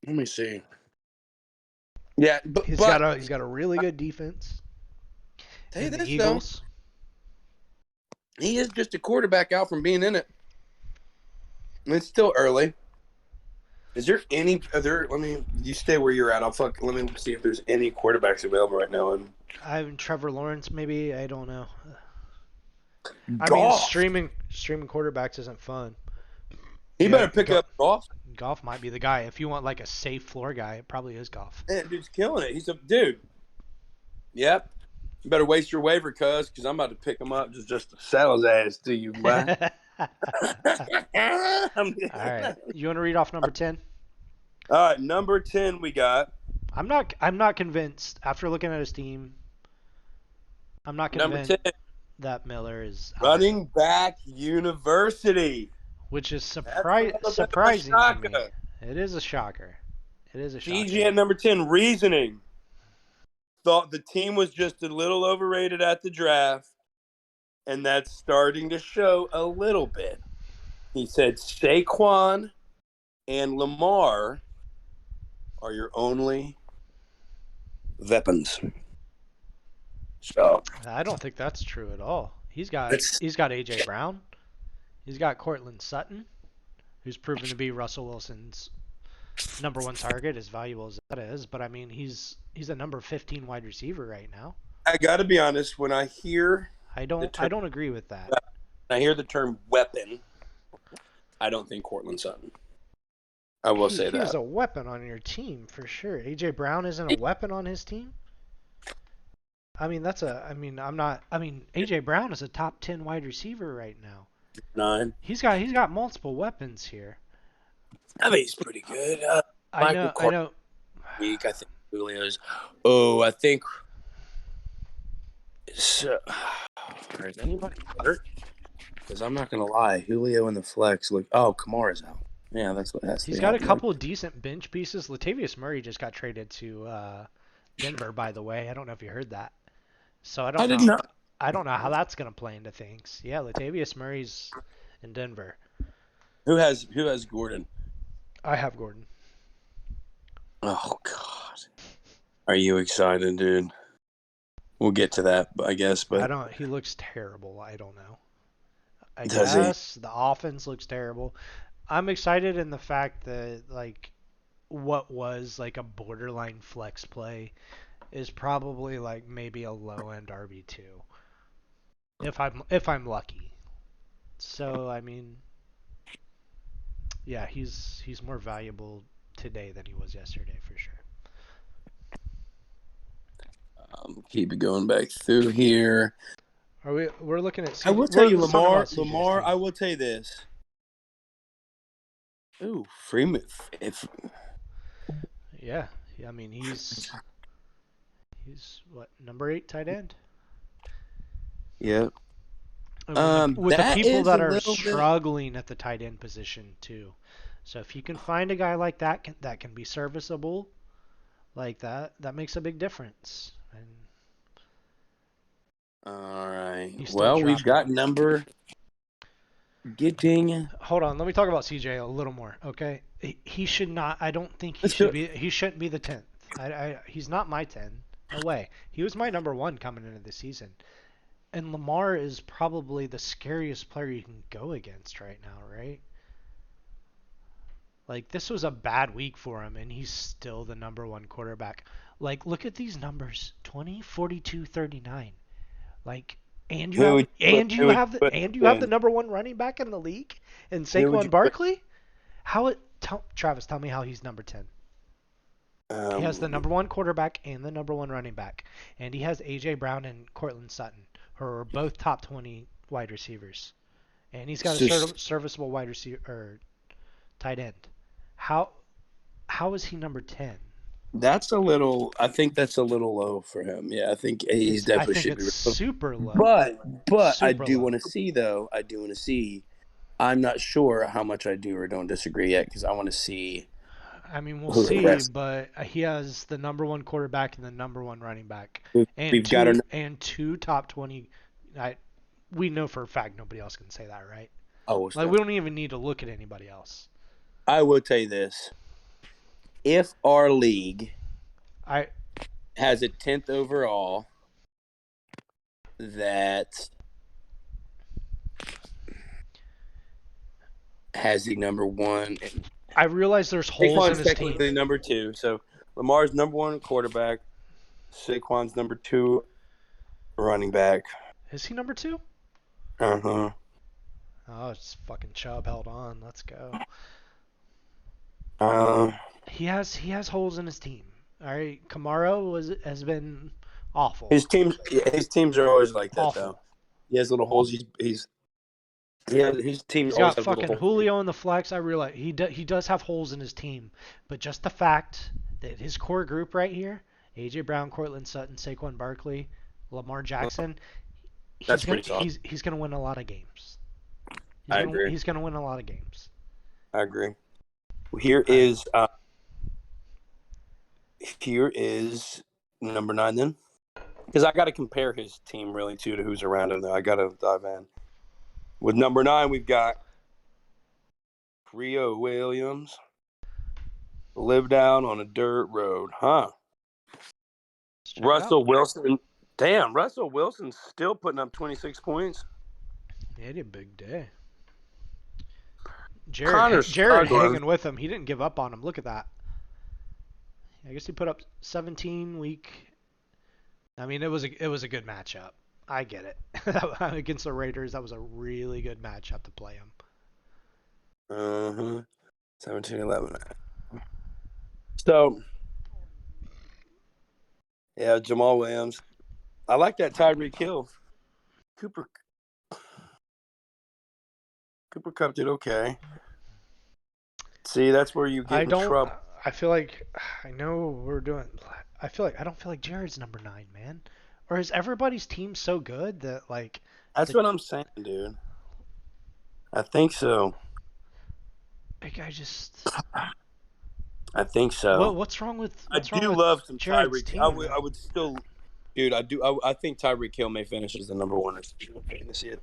A: Let me see. Yeah, but
B: He's got a really good defense
A: tell you
B: in the
A: this though,
B: Eagles.
A: he is just a quarterback out from being in it. And it's still early. Is there any other? Let me. You stay where you're at. Let me see if there's any quarterbacks available right now. And
B: I'm Trevor Lawrence, maybe. I don't know. I mean,
A: golf.
B: streaming quarterbacks isn't fun.
A: He
B: Yeah,
A: better pick up golf.
B: Goff might be the guy. If you want like a safe floor guy, it probably is Goff.
A: Man, dude's killing it. He's a dude. Yep. You better waste your waiver, because I'm about to pick him up just to sell his ass to you, boy.
B: All right, you want to read off number 10?
A: All right, number 10 we got.
B: I'm not convinced after looking at his team. I'm not
A: Number
B: convinced
A: 10,
B: that Miller is out of it,
A: running back university.
B: which is
A: That's a little bit of a
B: surprising to me.
A: shocker.
B: It is a shocker. It is a
A: CG
B: shocker.
A: at number 10, reasoning. Thought the team was just a little overrated at the draft, and that's starting to show a little bit. He said Saquon and Lamar are your only weapons. So
B: I don't think that's true at all.
A: it's
B: He's got AJ Brown. He's got Cortland Sutton, who's proven to be Russell Wilson's number one target, as valuable as that is. But I mean, he's a number 15 wide receiver right now.
A: I got to be honest. When I hear the
B: I
A: term,
B: don't agree with that.
A: when I hear the term weapon, I don't think Cortland Sutton. I will say
B: He is
A: that.
B: a weapon on your team for sure. AJ Brown isn't a weapon on his team. I mean, AJ Brown is a top 10 wide receiver right now.
A: 9.
B: He's got multiple weapons here.
A: I think he's pretty good.
B: I know.
A: Week. I think Julio's. Oh, I think. So, is anybody hurt? Because I'm not gonna lie, Julio in the flex look. Oh, Kamara's out. Yeah, that's.
B: He's got a couple of decent bench pieces. Latavius Murray just got traded to Denver, by the way. I don't know if you heard that. So
A: I did not.
B: I don't know how that's gonna play into things. Yeah, Latavius Murray's in Denver.
A: Who has Gordon?
B: I have Gordon.
A: Oh God, are you excited, dude? We'll get to that, I guess.
B: I
A: But
B: don't. He looks terrible. I don't know. I
A: does he?
B: guess the offense looks terrible. I'm excited in the fact that like what was like a borderline flex play is probably like maybe a low end RB2 if I'm lucky. So I mean, yeah, he's more valuable today than he was yesterday for sure.
A: Keep it going back through here.
B: We're looking at
A: I will tell you,
B: let's talk
A: Lamar.
B: about CJ's
A: Lamar,
B: team.
A: I will tell you this. Ooh, Freeman. If
B: Yeah, I mean he's what number 8 tight end.
A: yeah,
B: With the
A: that
B: people
A: is a
B: that are
A: little bit.
B: struggling at the tight end position too. So if you can find a guy like that that can be serviceable like that makes a big difference. And
A: All right.
B: he's still
A: Well, we've got
B: dropping.
A: number getting.
B: Hold on, let me talk about CJ a little more, okay? He should not. I don't think
A: Let's do.
B: He shouldn't be the 10th. He's not my 10. No way. He was my number 1 coming into the season. And Lamar is probably the scariest player you can go against right now, right? Like this was a bad week for him and he's still the number 1 quarterback. Like look at these numbers. 20, 42, 39. Like And you
A: Who
B: have
A: would you put? Who would you put
B: and you have the
A: in?
B: number one running back in the league and
A: Who would you
B: Saquon
A: put?
B: Barkley. Travis, tell me how he's number 10. He has the
A: Um,
B: number one quarterback and the number one running back, and he has AJ Brown and Cortland Sutton, who are both top 20 wide receivers, and he's got a
A: so
B: serviceable wide receiver or tight end. How how is he number 10?
A: that's a little. I think that's a little low for him. Yeah, I think he
B: I
A: definitely
B: think
A: should
B: it's
A: be.
B: super low,
A: But I
B: super
A: do want
B: low.
A: to see though. I do want to see. I'm not sure how much I do or don't disagree yet because I want to see
B: I mean, we'll
A: who the
B: see,
A: rest.
B: but he has the number one quarterback and the number one running back, and
A: We've got
B: two
A: our.
B: and two top 20. I we know for a fact nobody else can say that, right?
A: Oh,
B: Like
A: stuff.
B: we don't even need to look at anybody else.
A: I will tell you this: if our league
B: I
A: has a 10th overall, that has the number one.
B: I realize there's holes in
A: Saquon's
B: his team.
A: technically number two. So Lamar's number one quarterback. Saquon's number two running back.
B: Is he number two?
A: Uh huh.
B: Oh, it's fucking Chubb held on. Let's go.
A: Uh,
B: He has holes in his team. All right, Kamara has been awful,
A: his teams are always like that though.
B: awful.
A: He has little holes. Yeah. His teams
B: He's
A: always
B: got
A: have little
B: fucking
A: holes.
B: Julio in the flex. I realize he does have holes in his team, but just the fact that his core group right here, AJ Brown, Cortland Sutton, Saquon Barkley, Lamar Jackson,
A: That's pretty solid.
B: he's gonna win a lot of games.
A: I agree.
B: He's gonna win a lot of games.
A: I agree. Here
B: All right.
A: is here is number 9 then, because I got to compare his team really too to who's around him. Though I got to dive in with number 9. We've got Rio Williams. Live down on a dirt road, huh?
B: Let's check it out.
A: Russell Wilson. Damn, Russell Wilson's still putting up 26 points.
B: He had a big day.
A: Connor
B: Jared
A: struggling.
B: hanging with him. He didn't give up on him. Look at that. I guess he put up 17 week. I mean, it was a good matchup. I get it. Against the Raiders, that was a really good matchup to play him.
A: Uh-huh. 17-11. So, yeah, Jamal Williams. I like that Tyreek Hill. Cooper Cup did okay. See, that's where you get
B: I
A: in
B: don't.
A: trouble.
B: I feel like I know we're doing. I don't feel like Jared's number 9, man. Or is everybody's team so good that like
A: That's
B: the
A: what I'm saying, dude. I think so.
B: like
A: I think so.
B: what's wrong
A: I do
B: with
A: love some
B: Jared's
A: Tyreek.
B: team
A: I
B: then?
A: would still, dude. I do. I think Tyreek Hill may finish as the number one receiver in fantasy.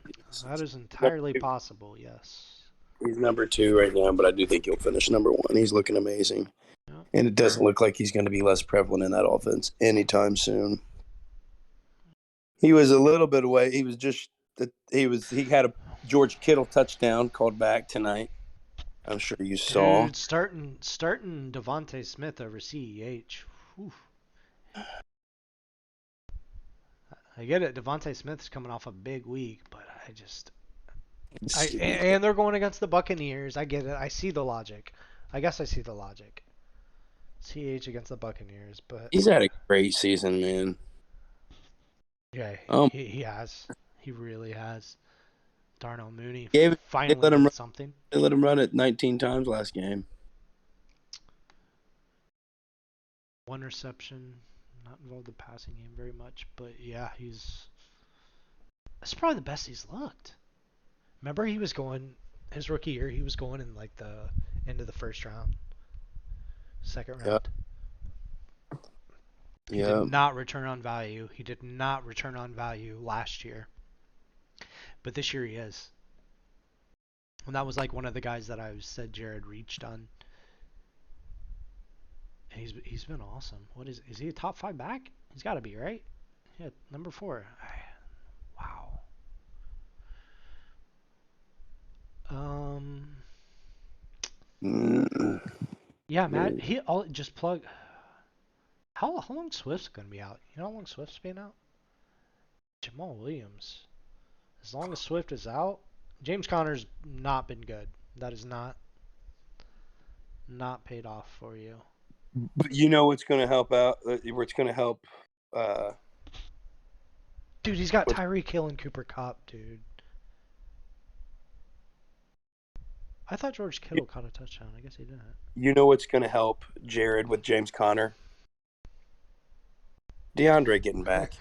B: That is entirely possible. Yes.
A: He's number 2 right now, but I do think he'll finish number 1. He's looking amazing,
B: Yep.
A: and it doesn't look like he's going to be less prevalent in that offense anytime soon. He was a little bit away. He was just he had a George Kittle touchdown called back tonight. I'm sure you saw.
B: Dude, starting Devontae Smith over CEH. Whew. I get it. Devontae Smith's coming off a big week, but and they're going against the Buccaneers. I get it. I see the logic. I guess I see the logic. CH against the Buccaneers, but
A: He's had a great season, man.
B: yeah,
A: Um,
B: he has. He really has. Darnell Mooney
A: gave they
B: finally
A: let him
B: did
A: run,
B: something.
A: they let him run it 19 times last game.
B: One reception, not involved in the passing game very much, but yeah, that's probably the best he's looked. Remember he was going his rookie year, he was going in like the end of the first round, second
A: Yeah,
B: round. He did
A: yeah.
B: not return on value. He did not return on value last year. But this year he is. And that was like one of the guys that I said Jared reached on. And he's been awesome. What is he a top 5 back? He's got to be, right? Yeah, number 4. Wow. Um
A: Mm,
B: yeah, Matt, he all just plug how long Swift's going to be out? You know how long Swift's been out? Jamal Williams. As long as Swift is out, James Conner's not been good. That is not paid off for you.
A: But you know what's going to help out? Where it's going to help? Uh,
B: Dude, he's got
A: with
B: Tyreek Hill and Cooper Kupp, dude. I thought George Kittle caught a touchdown. I guess he didn't.
A: you know what's going to help Jared with James Conner? DeAndre getting back.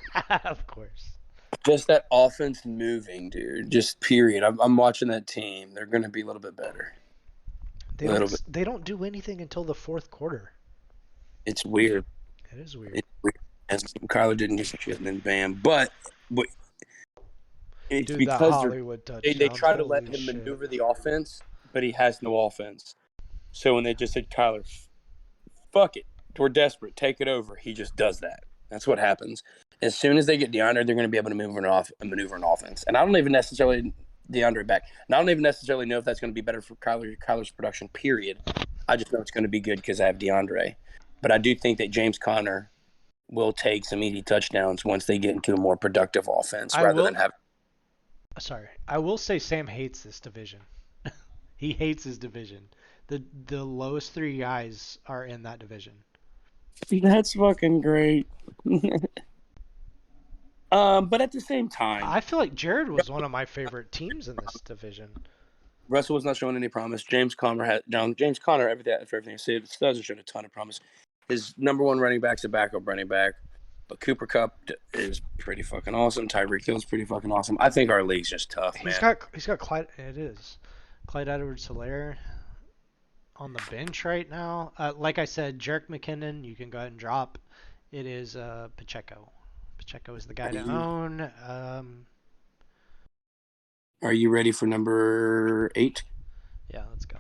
B: Of course.
A: Just that offense moving, dude. Just period. I'm watching that team. They're going to be a little bit better.
B: They
A: A little bit.
B: don't do anything until the fourth quarter.
A: It's weird.
B: It is weird.
A: It's weird. And Kyler didn't do shit, and then bam. But it's
B: Dude, that
A: because
B: Hollywood
A: they
B: touchdown.
A: try to let
B: Holy
A: him
B: shit.
A: maneuver the offense, but he has no offense. So when they just said, Kyler, fuck it, we're desperate, take it over, he just does that. That's what happens. As soon as they get DeAndre, they're going to be able to maneuver an offense. And I don't even necessarily DeAndre back. And I don't even necessarily know if that's going to be better for Kyler's production. Period. I just know it's going to be good because I have DeAndre. But I do think that James Conner will take some easy touchdowns once they get into a more productive offense
B: I
A: rather
B: will.
A: than have.
B: Sorry, I will say Sam hates this division. He hates his division. The lowest three guys are in that division.
A: That's fucking great. But at the same time,
B: I feel like Jared was one of my favorite teams in this division.
A: Russell was not showing any promise. James Conner everything for everything I said, doesn't show a ton of promise. His number one running back's a backup running back, but Cooper Kupp is pretty fucking awesome. Tyreek Hill's pretty fucking awesome. I think our league's just tough, man.
B: He's got Clyde. It is Clyde Edwards-Helaire on the bench right now. Like I said, Jerick McKinnon, you can go ahead and drop. It is Pacheco. Pacheco is the guy to own.
A: Are you ready for number 8?
B: Yeah, let's go.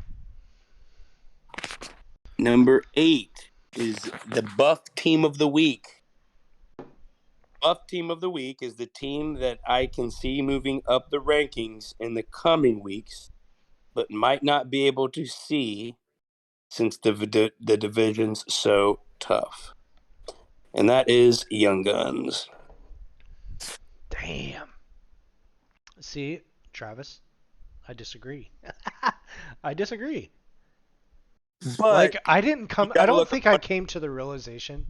A: Number 8 is the Buff Team of the Week. Buff Team of the Week is the team that I can see moving up the rankings in the coming weeks, but might not be able to see since the division's so tough. And that is Young Guns.
B: Damn. See, Travis, I disagree. I disagree.
A: But
B: Like I didn't
A: you
B: come. I
A: got to
B: don't
A: look
B: think I
A: at
B: came to the realization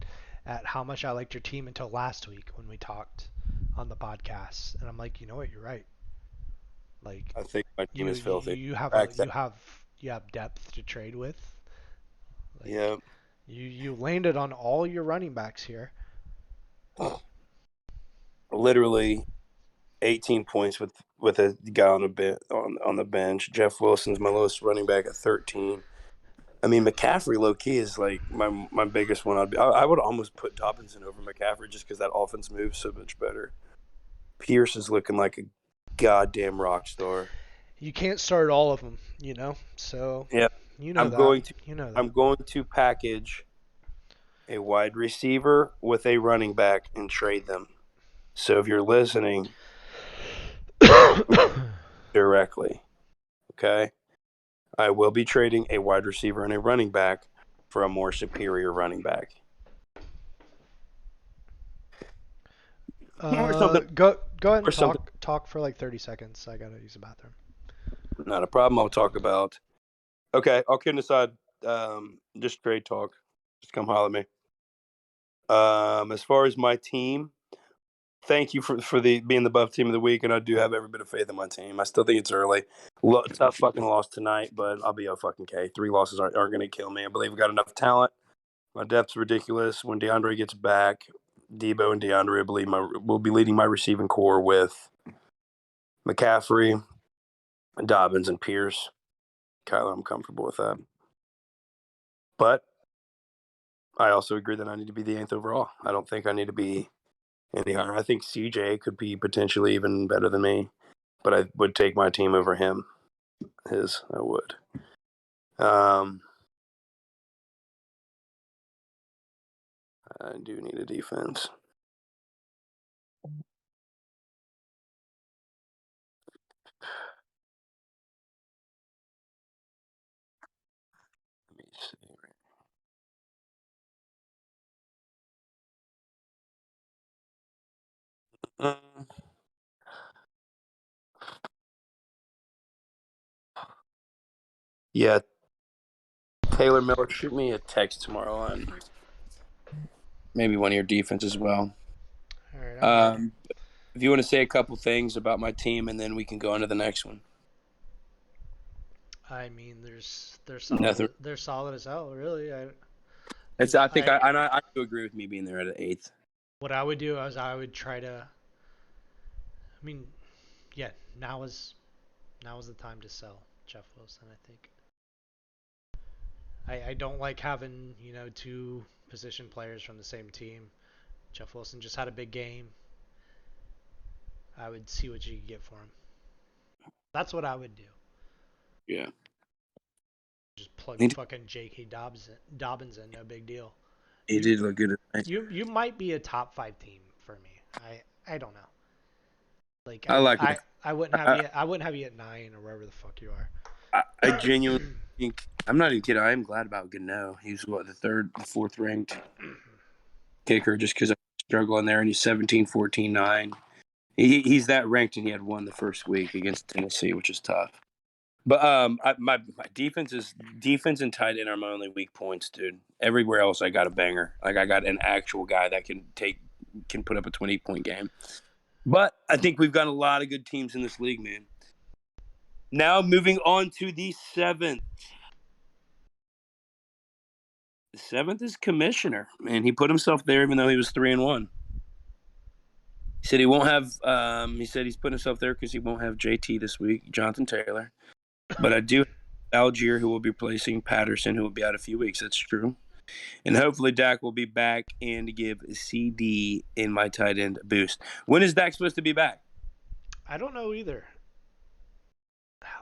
B: at how much I liked your team until last week when we talked on the podcast, and I'm like, you know what, you're right. Like
A: I think my team is filthy.
B: you have
A: Fact that,
B: you have depth to trade with. Like
A: yeah,
B: you landed on all your running backs here.
A: literally 18 points with a guy on the bench. Jeff Wilson's my lowest running back at 13. I mean, McCaffrey low key is like my biggest one. I would almost put Dobinson over McCaffrey just because that offense moves so much better. Pierce is looking like a goddamn rock star.
B: You can't start all of them, you know. So
A: Yeah,
B: you know
A: I'm
B: that.
A: going to
B: You know
A: I'm
B: that.
A: going to package a wide receiver with a running back and trade them. So if you're listening directly, okay, I will be trading a wide receiver and a running back for a more superior running back. Or something.
B: Go ahead
A: Or
B: and
A: something.
B: talk for like 30 seconds. I gotta use the bathroom.
A: Not a problem. I'll talk about. Okay, all kidding aside, just trade talk. Just come holler at me. As far as my team, thank you for the being the buff team of the week, and I do have every bit of faith in my team. I still think it's early. Tough fucking loss tonight, but I'll be fucking okay. 3 losses aren't going to kill me. I believe we got enough talent. My depth's ridiculous. When DeAndre gets back, Debo and DeAndre, I believe will be leading my receiving core with McCaffrey, Dobbins, and Pierce. Kyler, I'm comfortable with that. But I also agree that I need to be the 8th overall. I don't think I need to be any higher. I think CJ could be potentially even better than me, but I would take my team over him. I would. I do need a defense. Let me see. Yeah, Taylor Miller, shoot me a text tomorrow on maybe one of your defense as well.
B: All right, I will.
A: Um, if you want to say a couple things about my team, and then we can go on to the next one.
B: I mean, they're
A: Nothing.
B: solid. They're solid as hell, really.
A: It's.
B: Like
A: I think I do agree with me being there at an eighth.
B: what I would do is I would try to. I mean, yeah, now is the time to sell Jeff Wilson. I think. I don't like having two position players from the same team. Jeff Wilson just had a big game. I would see what you could get for him. That's what I would do.
A: Yeah,
B: Just plug
A: he did,
B: fucking J.K. Dobbins in, no big deal.
A: he
B: You
A: did look good tonight.
B: you might be a top 5 team for me. I don't know. Like
A: I like
B: I wouldn't have
A: I,
B: you I wouldn't have you at 9 or wherever the fuck you
A: I
B: are.
A: genuinely think I'm not even kidding. I am glad about Gano. He's the fourth ranked kicker, just because I'm struggling there, and he's 17, 14, 9. He's that ranked, and he had won the first week against Tennessee, which is tough. But my defense and tight end are my only weak points, dude. Everywhere else, I got a banger. Like I got an actual guy that can put up a 20-point game. But I think we've got a lot of good teams in this league, man. Now moving on to the 7th. The 7th is commissioner, and he put himself there even though he was 3-1. He said he won't have. He said he's putting himself there because he won't have JT this week, Jonathan Taylor. But I do have Algier, who will be replacing Patterson, who will be out a few weeks. That's true. And hopefully Dak will be back and give CD in my tight end a boost. When is Dak supposed to be back?
B: I don't know either.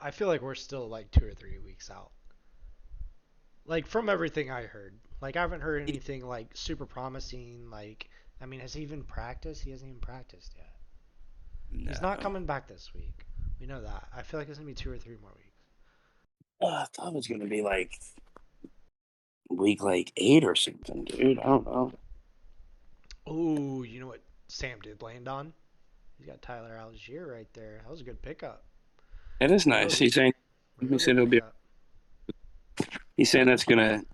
B: I feel like we're still like 2 or 3 weeks out. Like from everything I heard. Like I haven't heard anything like super promising. Like I mean, has he even practiced? He hasn't even practiced yet. He's not
A: No.
B: coming back this week. We know that. I feel like it's gonna be 2 or 3 more weeks.
A: I thought it was going to be like week like 8 or something, dude. I don't know.
B: Oh, you know what Sam did land on? He's got Tyler Algier right there. That was a good pickup.
A: It is nice.
B: Real,
A: He's saying he
B: real
A: said
B: good
A: it'll be.
B: pickup.
A: He's saying that's going to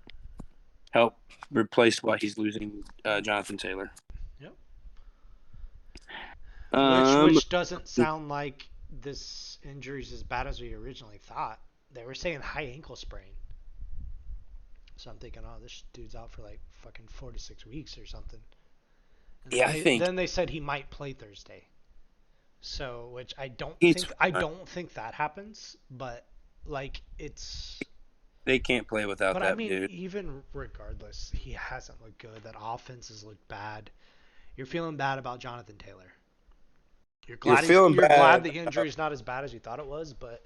A: help replace what he's losing Jonathan Taylor.
B: Yep. Which
A: Um,
B: which doesn't sound like this injury's as bad as we originally thought. They were saying high ankle sprain. So I'm thinking, oh, this dude's out for like fucking 4 to 6 weeks or something. And
A: yeah, I think
B: then they said he might play Thursday. So, which I don't
A: he's.
B: think I don't think that happens, but like it's.
A: They can't play without
B: But I
A: that
B: mean,
A: dude.
B: even regardless, he hasn't looked good. That offense has looked bad. You're feeling bad about Jonathan Taylor.
A: You're feeling
B: You're glad
A: bad.
B: the injury's not as bad as you thought it was, but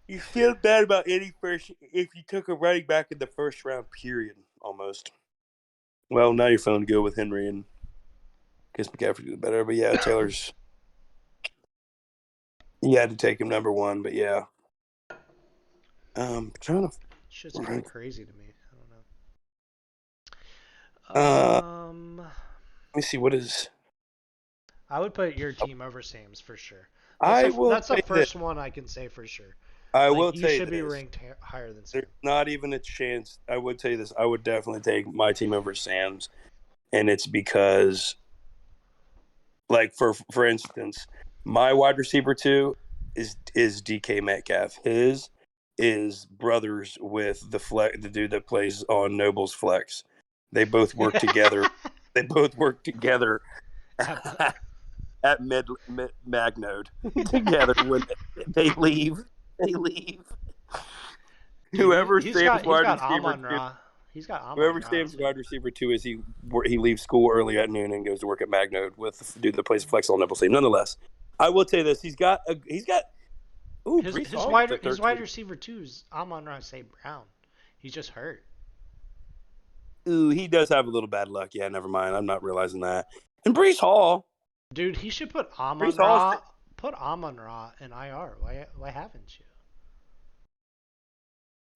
A: You feel bad about any first if you took a running back in the first round. Period. Almost. Well, now you're feeling good with Henry and I guess McCaffrey did better, but yeah, Taylor's. You had to take him number 1, but yeah. Trying to.
B: shit's kind of crazy to me. I
A: Uh,
B: don't know.
A: let me see. What is?
B: I would put your team over Sam's for sure.
A: I will
B: That's the
A: say this.
B: first one I can say for sure.
A: I
B: Like
A: will
B: he
A: say
B: should be
A: this.
B: ranked higher than Sam.
A: There's not even a chance. I would tell you this. I would definitely take my team over Sam's, and it's because, like for instance, my wide receiver 2 is DK Metcalf. His is brothers with the dude that plays on Noble's Flex. They both work together. They both work together at Magnode together when they leave. They leave.
B: Dude,
A: Whoever
B: he's
A: Sam's
B: got
A: wide receiver
B: Amon
A: two,
B: Ra. He's got Amon
A: whoever
B: Ra.
A: Sam's wide receiver 2 is, he leaves school early at noon and goes to work at Magnode with the dude that plays Flex on Noble's team. Nonetheless, I will say this: he's got. Ooh, Brees Hall gets a
B: His wide
A: 13.
B: receiver too is Amon Ra St. Brown. He's just hurt.
A: Ooh, he does have a little bad luck. Yeah, never mind. I'm not realizing that. And Brees Hall.
B: Dude, he should put
A: Brees Hall
B: Amon Ra in IR. Why haven't you?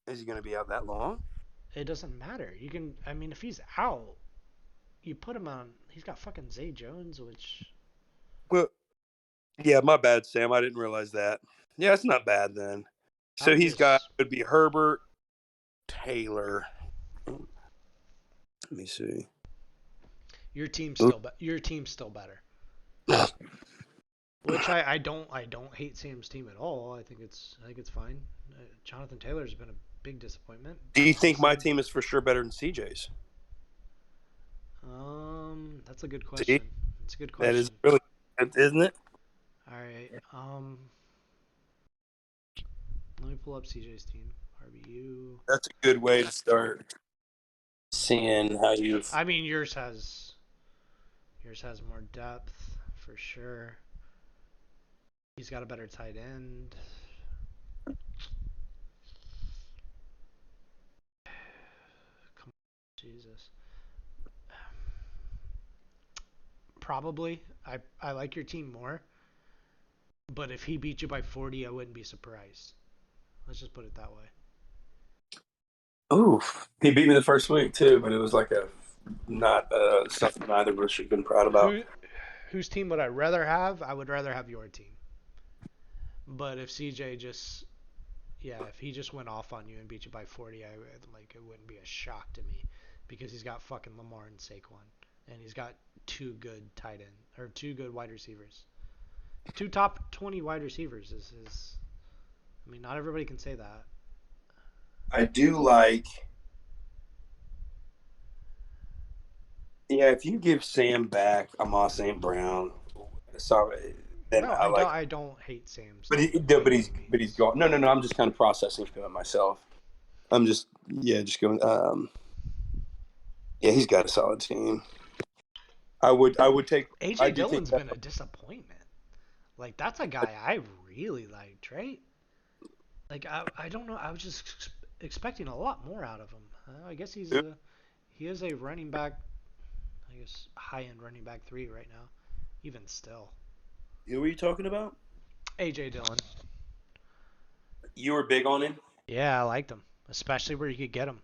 A: is he going to be out that long?
B: It doesn't matter. You can. I mean, if he's out, you put him on. He's got fucking Zay Jones, which.
A: Well, yeah, my bad, Sam. I didn't realize that. Yeah, it's not bad then.
B: I
A: So
B: would
A: he's got
B: just
A: would be Herbert, Taylor. Let me see.
B: your team's still better. Which I don't hate Sam's team at all. I think it's fine. Jonathan Taylor's been a big disappointment
A: Do you
B: this
A: think my
B: season.
A: team is for sure better than CJ's?
B: That's a good
A: See,
B: question. That's a good
A: that is
B: question.
A: really, isn't it?
B: All right. Let me pull up CJ's team. RBU.
A: That's a good way to start seeing how you've.
B: I mean, yours has more depth for sure. He's got a better tight end. Come on, Jesus. Probably. I like your team more, but if he beat you by 40, I wouldn't be surprised. Let's just put it that way.
A: Oof, he beat me the first week too, but it was like a not something neither of us should have been proud about.
B: Who whose team would I rather have? I would rather have your team. But if CJ just if he just went off on you and beat you by 40, it wouldn't be a shock to me because he's got fucking Lamar and Saquon and he's got two good tight end or two good wide receivers. Two top 20 wide receivers is I mean, not everybody can say that.
A: I do like, yeah. If you give Sam back Amos St. Brown, so then
B: No,
A: I
B: I don't
A: like.
B: I don't hate Sam's
A: But
B: team
A: he,
B: by
A: but
B: any
A: he's
B: means.
A: gone. No, no, no. I'm just kind of processing it myself. I'm just just going. Yeah, he's got a solid team. I would take. I
B: AJ
A: do think
B: Dillon's
A: that.
B: been a disappointment. Like that's a guy I really liked, right? Like I don't know. I was just expecting a lot more out of him. I guess he is a running back. I guess high end running back 3 right now. Even still,
A: Who are you talking about?
B: AJ Dillon.
A: You were big on him.
B: Yeah, I liked him, especially where you could get him.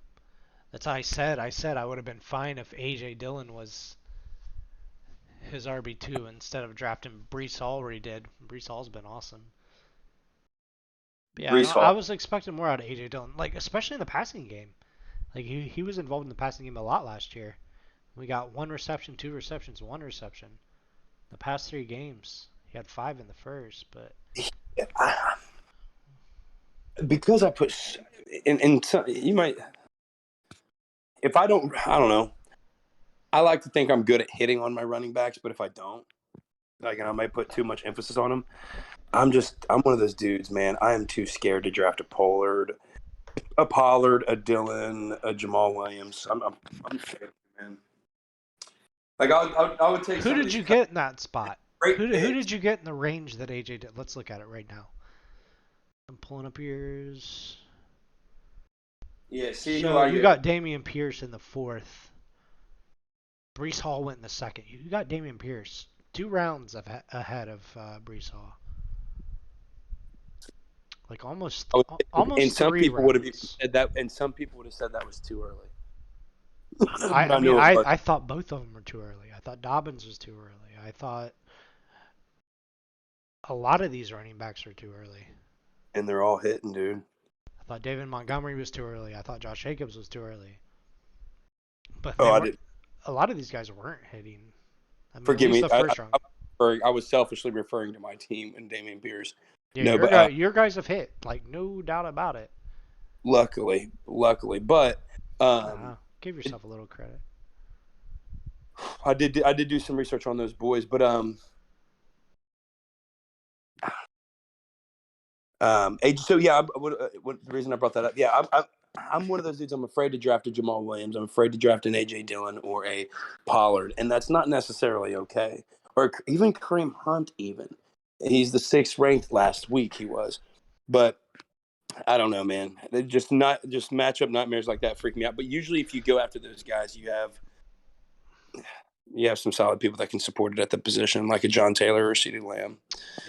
B: That's how I said I would have been fine if AJ Dillon was his RB2 instead of drafting Brees Hall where he did. Brees Hall's been awesome. But yeah, no,
A: Brees
B: I
A: Hall.
B: was expecting more out of AJ Dillon, like especially in the passing game. Like he was involved in the passing game a lot last year. We got 1 reception, 2 receptions, 1 reception. The past 3 games, he had 5 in the first, but
A: Yeah, because I put in some, you might if I don't know. I like to think I'm good at hitting on my running backs, but if I don't, like, and I might put too much emphasis on them. I'm one of those dudes, man. I am too scared to draft a Pollard, a Dillon, a Jamal Williams. I'm scared, man. Like I would take
B: who
A: some of
B: did
A: these
B: you get in that spot?
A: great
B: Who
A: picks.
B: did you get in the range that AJ did? Let's look at it right now. I'm pulling up yours.
A: Yeah, see who
B: So
A: I
B: you
A: get.
B: got Damian Pierce in the fourth. Brees Hall went in the second. You got Damian Pierce 2 rounds ahead of Brees Hall. Like
A: I would, and
B: almost
A: some
B: three
A: people would have even
B: rounds.
A: said that, and some people would have said that was too early.
B: I,
A: But
B: I
A: I
B: mean,
A: knew it
B: I,
A: was,
B: I thought both of them were too early. I thought Dobbins was too early. I thought a lot of these running backs are too early.
A: and they're all hitting, dude.
B: I thought David Montgomery was too early. I thought Josh Jacobs was too early. But they
A: Oh, I
B: weren't.
A: didn't.
B: A lot of these guys weren't hitting. I mean, at
A: Forgive
B: least
A: me.
B: the first round.
A: I was selfishly referring to my team and Damian Pierce.
B: Yeah,
A: No,
B: your
A: but
B: guy, your guys have hit. Like no doubt about it.
A: luckily, but um,
B: Give
A: it,
B: yourself a little credit.
A: I did do some research on those boys, but so yeah, what the reason I brought that up? Yeah, I'm one of those dudes. I'm afraid to draft a Jamal Williams. I'm afraid to draft an AJ Dillon or a Pollard, and that's not necessarily okay. Or even Kareem Hunt. Even he's the sixth ranked last week. He was, but I don't know, man. They just matchup nightmares like that freak me out. But usually, if you go after those guys, you have some solid people that can support it at the position, like a John Taylor or CeeDee Lamb.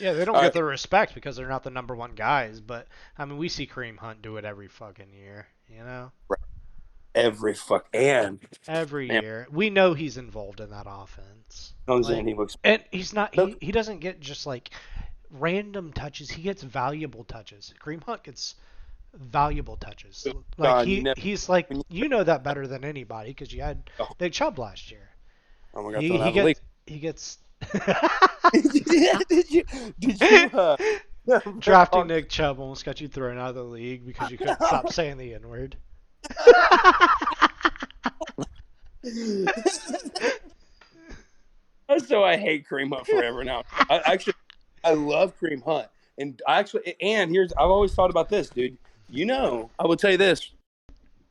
B: Yeah, they don't
A: All
B: get
A: right,
B: the respect because they're not the number one guys. But I mean, we see Kareem Hunt do it every fucking year. You know,
A: every fuck and
B: every
A: man
B: year we know he's involved in that offense.
A: comes in,
B: Like,
A: he looks.
B: and he's not. He doesn't get just like random touches. He gets valuable touches. Kareem Hunt gets valuable touches.
A: So,
B: Like
A: Don,
B: he's like
A: when
B: you know that better than anybody because you had
A: oh,
B: Nick Chubb last year.
A: oh my God,
B: He
A: throwing
B: he
A: out of the league.
B: gets he gets
A: Did you
B: drafting Nick Chubb almost got you thrown out of the league because you couldn't stop saying the N word.
A: So I hate Kareem Hunt forever now. I love Kareem Hunt, and here's I've always thought about this, dude. I will tell you this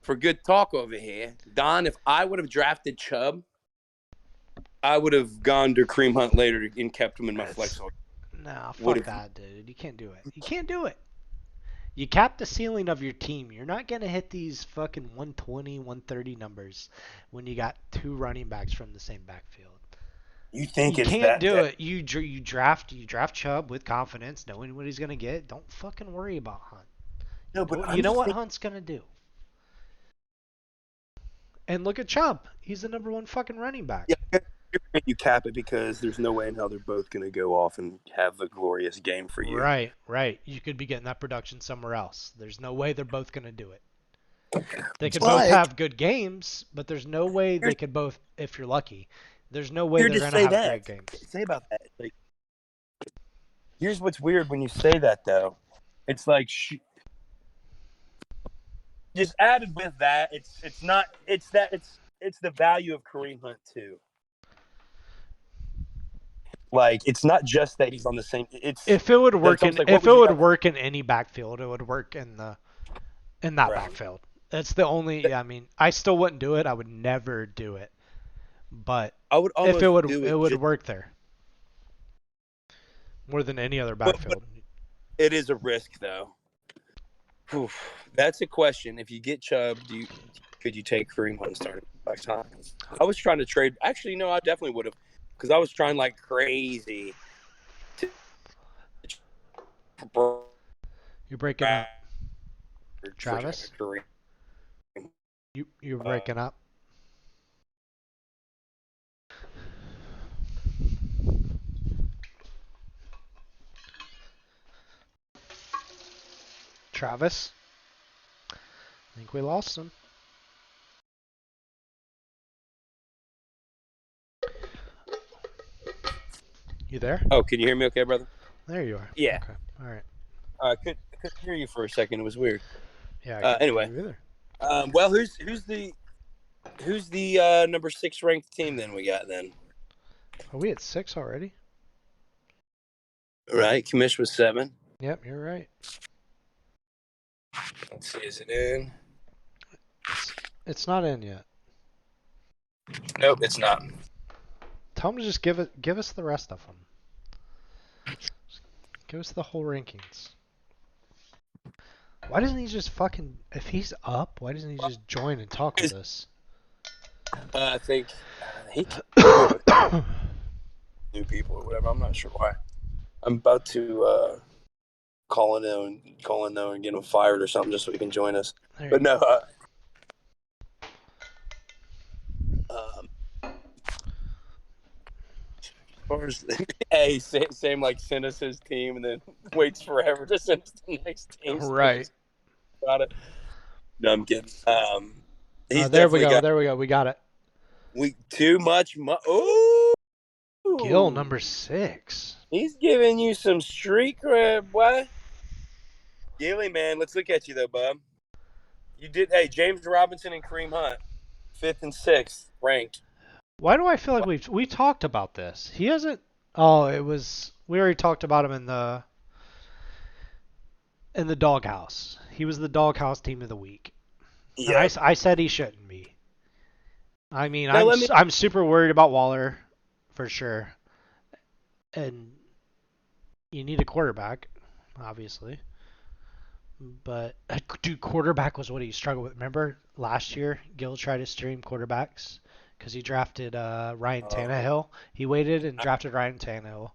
A: for good talk over here, Don. If I would have drafted Chubb, I would have gone to Kareem Hunt later and kept him in my
B: It's
A: flex.
B: nah,
A: Would
B: fuck
A: have.
B: that, dude. You can't do it. You can't do it. You cap the ceiling of your team. You're not gonna hit these fucking 120, 130 numbers when you got two running backs from the same backfield.
A: You think
B: You
A: it's
B: can't
A: that
B: do
A: dead?
B: it. You draft Chubb with confidence, knowing what he's gonna get. Don't fucking worry about Hunt.
A: No, but
B: You
A: I'm
B: know
A: just
B: what
A: thinking.
B: Hunt's gonna do. And look at Chubb. He's the number one fucking running back.
A: Yeah, you cap it because there's no way in hell they're both going to go off and have a glorious game for you.
B: Right, right. You could be getting that production somewhere else. There's no way they're both gonna do it. They could both
A: But
B: have good games, but there's no way
A: here's
B: they could both, if you're lucky, there's no way
A: weird
B: they're
A: to
B: going to
A: say
B: have
A: that.
B: great games.
A: Say about that. Like, here's what's weird when you say that though. It's like just added with that. It's not. It's the value of Kareem Hunt too. Like it's not just that he's on the same. It's
B: If it would
A: that's
B: work
A: almost
B: in
A: like what
B: if
A: would
B: it
A: you
B: would
A: rather?
B: work in any backfield, it would work in that
A: Right.
B: backfield. That's the only I mean, I still wouldn't do it. I would never do it. But
A: I would
B: if it
A: almost
B: would
A: do
B: it
A: it
B: would
A: just.
B: work there more than any other
A: But
B: backfield.
A: it is a risk though. Whew. That's a question. If you get Chubb, could you take Kareem Hunt and start him by time? I was trying to trade. Actually, no, I definitely would have because I was trying like crazy to
B: You're breaking up,
A: for
B: Travis.
A: Kareem.
B: You're
A: Uh,
B: breaking up. Travis, I think we lost him. You there?
A: oh, can you hear me? Okay, brother.
B: There you are.
A: Yeah,
B: Okay. All right.
A: I couldn't hear you for a second. It was weird.
B: Yeah, I couldn't hear
A: Anyway,
B: you either.
A: well, who's the number 6 ranked team? Then we got then
B: Are we at 6 already?
A: right. Commish was 7.
B: Yep, you're right.
A: Let's see, is it in?
B: It's not in yet.
A: Nope, it's not.
B: Tell him to just give us the rest of them. Give us the whole rankings. Why doesn't he just fucking if he's up? Why doesn't he just join and talk with us?
A: I think he can with new people or whatever. I'm not sure why. I'm about to call in though, and get him fired or something just so he can join us.
B: There
A: But
B: you
A: no,
B: go.
A: as far as hey, same like send us his team and then waits forever to send us the next team.
B: Right.
A: Got it. No, I'm kidding. He's
B: There we
A: definitely
B: go.
A: got
B: There we go. We got it.
A: too much. Oh,
B: Gill number 6.
A: he's giving you some street cred, boy. Gilly, man, let's look at you though, bub. You did. Hey, James Robinson and Kareem Hunt, 5th and 6th ranked.
B: Why do I feel like we talked about this? He hasn't. Oh, it was we already talked about him in the doghouse. He was the doghouse team of the week, and
A: Yep.
B: I said he shouldn't be. I mean,
A: Now let me.
B: I'm super worried about Waller, for sure, and you need a quarterback, obviously. But dude, quarterback was what he struggled with. Remember last year, Gill tried to stream quarterbacks because he drafted Ryan Tannehill. He waited and drafted Ryan Tannehill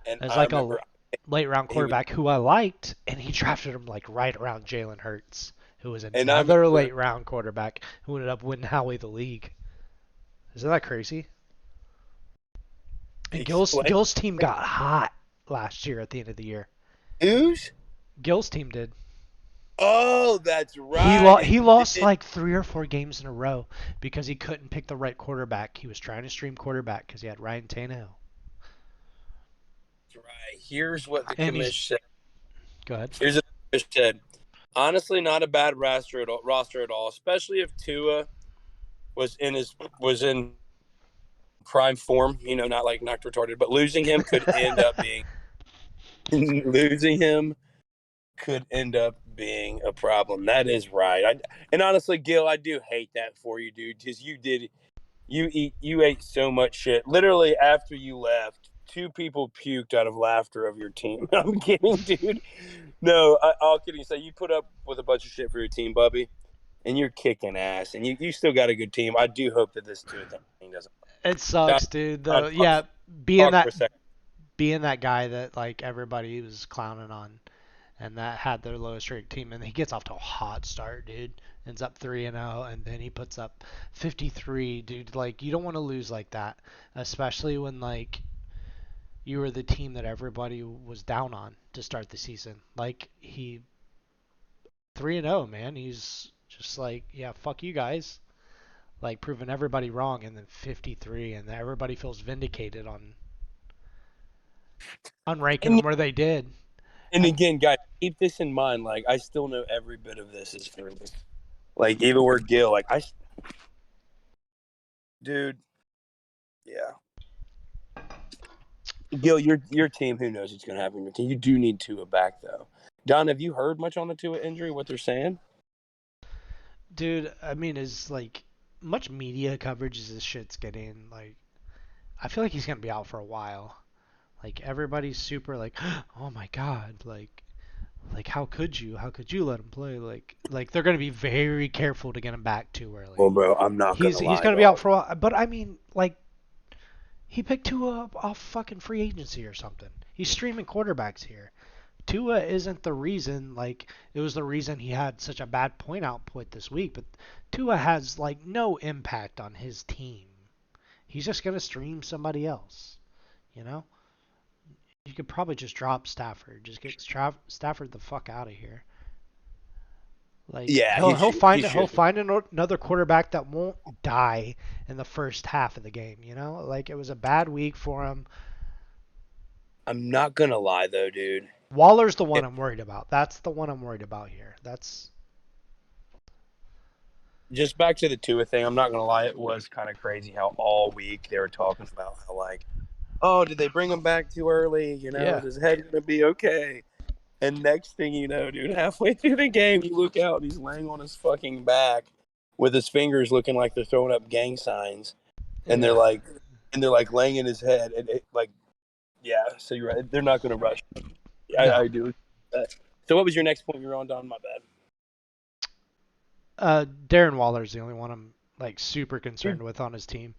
A: And
B: as
A: I
B: like a
A: remember
B: late round
A: he was,
B: quarterback who I liked, and he drafted him like right around Jalen Hurts, who was
A: and I
B: another
A: remember
B: late round quarterback who ended up winning Howie the league. Isn't that crazy? And
A: explain
B: Gill's team got hot last year at the end of the year.
A: who's.
B: Gill's team did.
A: Oh, that's
B: He
A: right.
B: lost.
A: It
B: He lost
A: did.
B: like 3 or 4 games in a row because he couldn't pick the right quarterback. He was trying to stream quarterback because he had Ryan Tannehill.
A: That's right. Here's what the
B: And he's
A: commission said.
B: good.
A: Here's what the commission said. Honestly, not a bad roster at all, especially if Tua was in prime form. Not like knocked retarded, but losing him could end up being a problem. That is right. And honestly, Gil, I do hate that for you, dude, because you ate so much shit. Literally after you left, two people puked out of laughter of your team. I'm kidding, dude. No, all kidding aside, you put up with a bunch of shit for your team, Bubby, and you're kicking ass, and you still got a good team. I do hope that this two thing doesn't.
B: It
A: Don,
B: sucks, dude.
A: Don,
B: Though, yeah, being
A: talk for
B: that
A: a second.
B: being that guy that like everybody was clowning on, and that had their lowest ranked team, and he gets off to a hot start, dude. Ends up 3-0, and then he puts up 53, dude. Like you don't want to lose like that, especially when like you were the team that everybody was down on to start the season. Like he 3-0, man. He's just like, yeah, fuck you guys. Like proving everybody wrong, and then 53, and everybody feels vindicated on ranking
A: And
B: them where they did.
A: and
B: And
A: again, guys, keep this in mind. Like, I still know every bit of this is early. Like, even where Gil, like, dude, yeah. Gil, your team. Who knows what's going to happen with your team? You do need Tua back, though. Don, have you heard much on the Tua injury? What they're saying?
B: dude, I mean, is like much media coverage as this shit's getting. Like, I feel like he's gonna be out for a while. Like everybody's super like, oh my god, like how could you? How could you let him play? Like they're gonna be very careful to get him back too
A: Well,
B: early.
A: bro, I'm not going to
B: He's
A: lie,
B: gonna be out
A: dog.
B: for a while. But I mean, like he picked Tua up off fucking free agency or something. He's streaming quarterbacks here. Tua isn't the reason, like, it was the reason he had such a bad point output this week, but Tua has, like, no impact on his team. He's just going to stream somebody else, you know? You could probably just drop Stafford. Just get Stafford the fuck out of here. Like
A: Yeah,
B: he'll
A: he
B: he'll
A: should. He
B: find he'll
A: should.
B: find another quarterback that won't die in the first half of the game. You know, like it was a bad week for him.
A: I'm not going to lie, though, dude.
B: Waller's the one
A: It,
B: I'm worried about. That's the one I'm worried about here. That's
A: just back to the Tua thing, I'm not going to lie. It was kind of crazy how all week they were talking about how, like, oh, did they bring him back too early? Is
B: yeah.
A: his head going to be okay? And next thing you know, dude, halfway through the game, you look out and he's laying on his fucking back with his fingers looking like they're throwing up gang signs, and they're
B: Yeah.
A: like, laying in his head, and like, yeah. So you're right. They're not going to rush.
B: No.
A: I do. So what was your next point you were on, Don? My bad.
B: Darren Waller's the only one I'm like super concerned
A: Dude,
B: with on his team.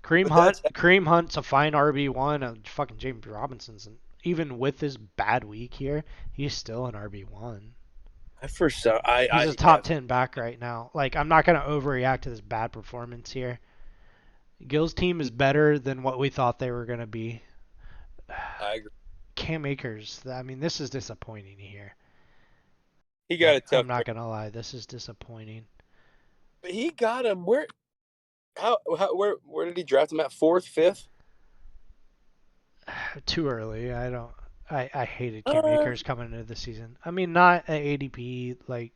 A: but that's
B: Kareem Hunt's a fine RB1, and fucking James Robinson's, and even with his bad week here, he's still an RB1.
A: I first saw.
B: He's
A: I
B: a
A: yeah.
B: top 10 back right now. Like I'm not gonna overreact to this bad performance here. Gill's team is better than what we thought they were gonna be.
A: I agree.
B: Cam Akers, I mean, this is disappointing here.
A: He got
B: Like
A: a
B: I'm
A: tough
B: not
A: break,
B: gonna lie, this is disappointing.
A: but he got him. Where? Where did he draft him at? Fourth, fifth?
B: Too early. I don't. I hated Cam
A: Uh,
B: Akers coming into the season. I mean, not at ADP, like,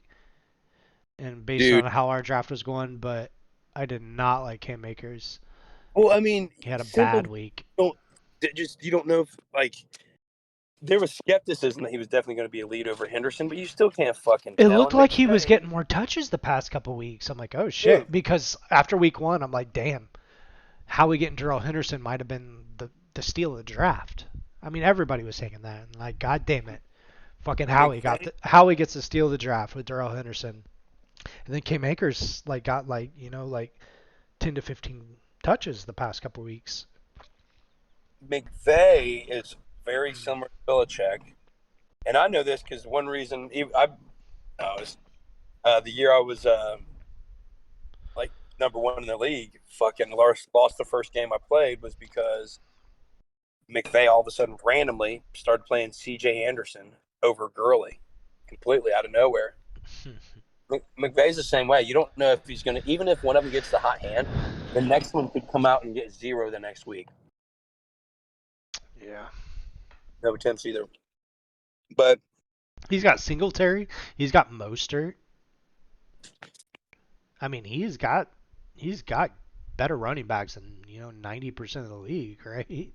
B: and based
A: dude.
B: on how our draft was going, but I did not like Cam Akers.
A: Well, I mean,
B: He had a
A: simply
B: bad week.
A: don't just you don't know if like there was skepticism that he was definitely going to be a lead over Henderson, but you still can't fucking
B: It
A: tell.
B: looked
A: And
B: like he was
A: McVay,
B: getting more touches the past couple weeks. I'm like, oh
A: dude,
B: shit, because after week one, I'm like, damn, how we getting Darrell Henderson might have been the steal of the draft. I mean, everybody was saying that, and like, god damn it, fucking
A: McVay,
B: Howie gets to steal the draft with Darrell Henderson, and then Cam Akers like got like like 10 to 15 touches the past couple weeks.
A: McVay is very similar to Belichick, and I know this because one reason I was the year I was like number one in the league, fucking lost the first game I played was because McVay all of a sudden randomly started playing C.J. Anderson over Gurley, completely out of nowhere. McVay's the same way. You don't know if he's going to, even if one of them gets the hot hand, the next one could come out and get zero the next week.
B: Yeah.
A: No attempts either. But
B: He's got Singletary. He's got Mostert. I mean, he's got better running backs than 90% of the league, right?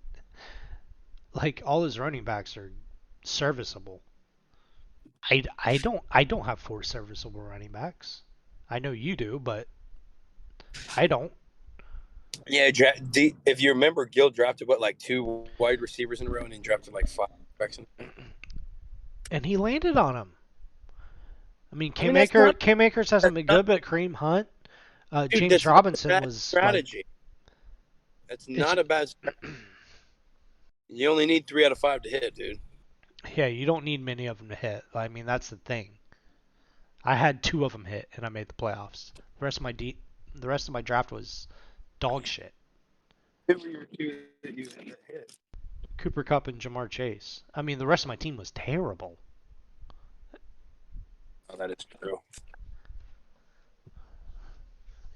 B: Like all his running backs are serviceable. I don't have four serviceable running backs. I know you do, but I don't.
A: yeah, if you remember, Gill drafted what, like two wide receivers in a row, and he drafted like five backs in a row.
B: And he landed on them. I mean,
A: I mean, that's not
B: Cam Akers hasn't
A: that's
B: been
A: not
B: good, but Kareem Hunt,
A: dude.
B: James
A: That's not a
B: Robinson
A: bad
B: was like,
A: strategy. That's
B: it's
A: not a bad. You only need 3 out of 5 to hit, dude.
B: yeah, you don't need many of them to hit. I mean, that's the thing. I had two of them hit, and I made the playoffs. The rest of my draft was dog shit.
A: Who were your two that you hit?
B: Cooper Cup and Jamar Chase. I mean, the rest of my team was terrible.
A: Oh, that is true.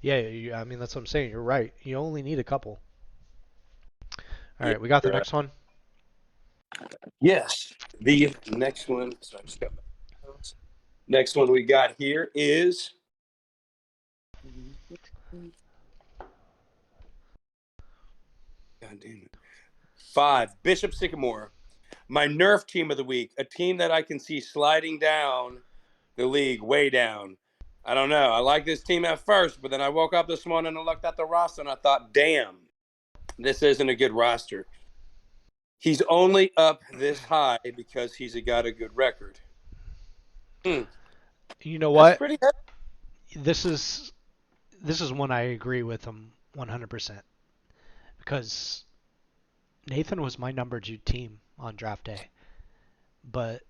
B: Yeah, I mean that's what I'm saying. You're right. You only need a couple. All
A: Yeah,
B: right, we got the
A: you're right.
B: next one.
A: Yes. The next one. So I just got my notes. Next one we got here is. God damn it. 5. Bishop Sycamore. My Nerf team of the week. A team that I can see sliding down the league way down. I don't know. I like this team at first, but then I woke up this morning and looked at the roster and I thought, damn, this isn't a good roster. He's only up this high because he's got a good record.
B: You know
A: That's
B: what?
A: pretty heavy.
B: This is this is one I agree with him 100% because Nathan was my number 2 team on draft day. But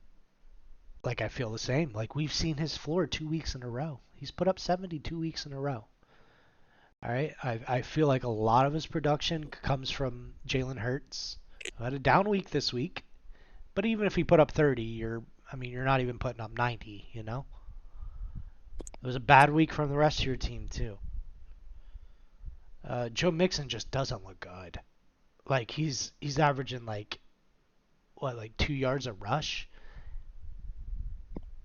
B: like I feel the same. Like we've seen his floor 2 weeks in a row. He's put up 72 weeks in a row. All right, I feel like a lot of his production comes from Jalen Hurts, who had a down week this week. But even if he put up 30, you're not even putting up 90. It was a bad week from the rest of your team too. Joe Mixon just doesn't look good. Like he's averaging like 2 yards a rush.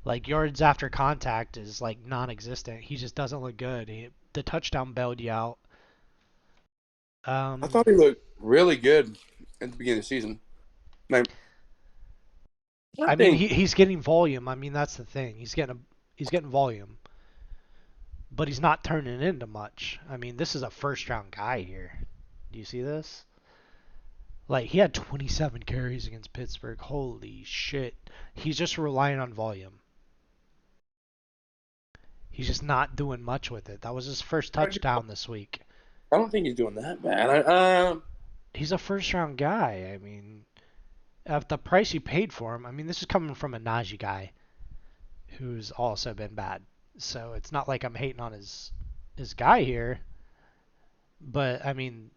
B: Like yards after contact is like non-existent. He just doesn't look good. The touchdown bailed you out.
A: I thought he looked really good at the beginning of the season. Like, I
B: I mean,
A: think
B: he's getting volume. I mean, that's the thing. He's getting volume, but he's not turning into much. I mean, this is a first round guy here. Do you see this? Like he had 27 carries against Pittsburgh. Holy shit. He's just relying on volume. He's just not doing much with it. That was his first touchdown this week.
A: I don't think he's doing that bad.
B: He's a first round guy. I mean, at the price you paid for him, I mean, this is coming from a Najee guy who's also been bad. So it's not like I'm hating on his guy here. But I mean,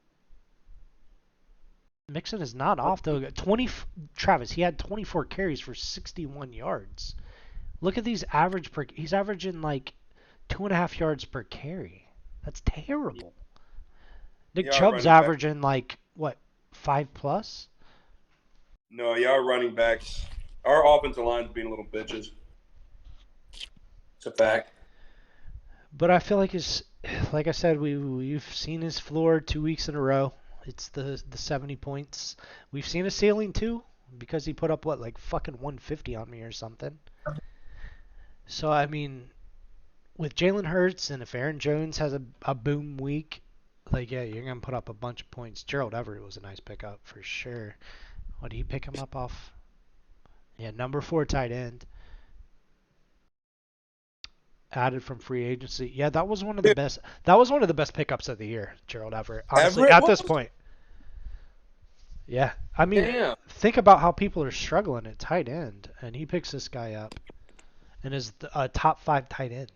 B: Mixon is not off though. Travis, he had 24 carries for 61 yards. Look at these average per. He's averaging like 2.5 yards per carry. That's terrible. Nick
A: y'all
B: Chubb's
A: running back.
B: averaging like what 5+.
A: No, y'all running backs. Our offensive line's being little bitches. It's a fact.
B: But I feel like like I said, we've seen his floor 2 weeks in a row. It's the 70 points. We've seen a ceiling too because he put up what like fucking 150 on me or something. So I mean, with Jalen Hurts and if Aaron Jones has a boom week, like yeah, you're gonna put up a bunch of points. Gerald Everett was a nice pickup for sure. What did he pick him up off? Yeah, number 4 tight end. Added from free agency. Yeah, that was one of the
A: Dude,
B: best. That was one of the best pickups of the year, Gerald Everett. Honestly,
A: Everett
B: at
A: was?
B: this point. Yeah, I mean,
A: Damn.
B: think about how people are struggling at tight end, and he picks this guy up, and is a top 5 tight end.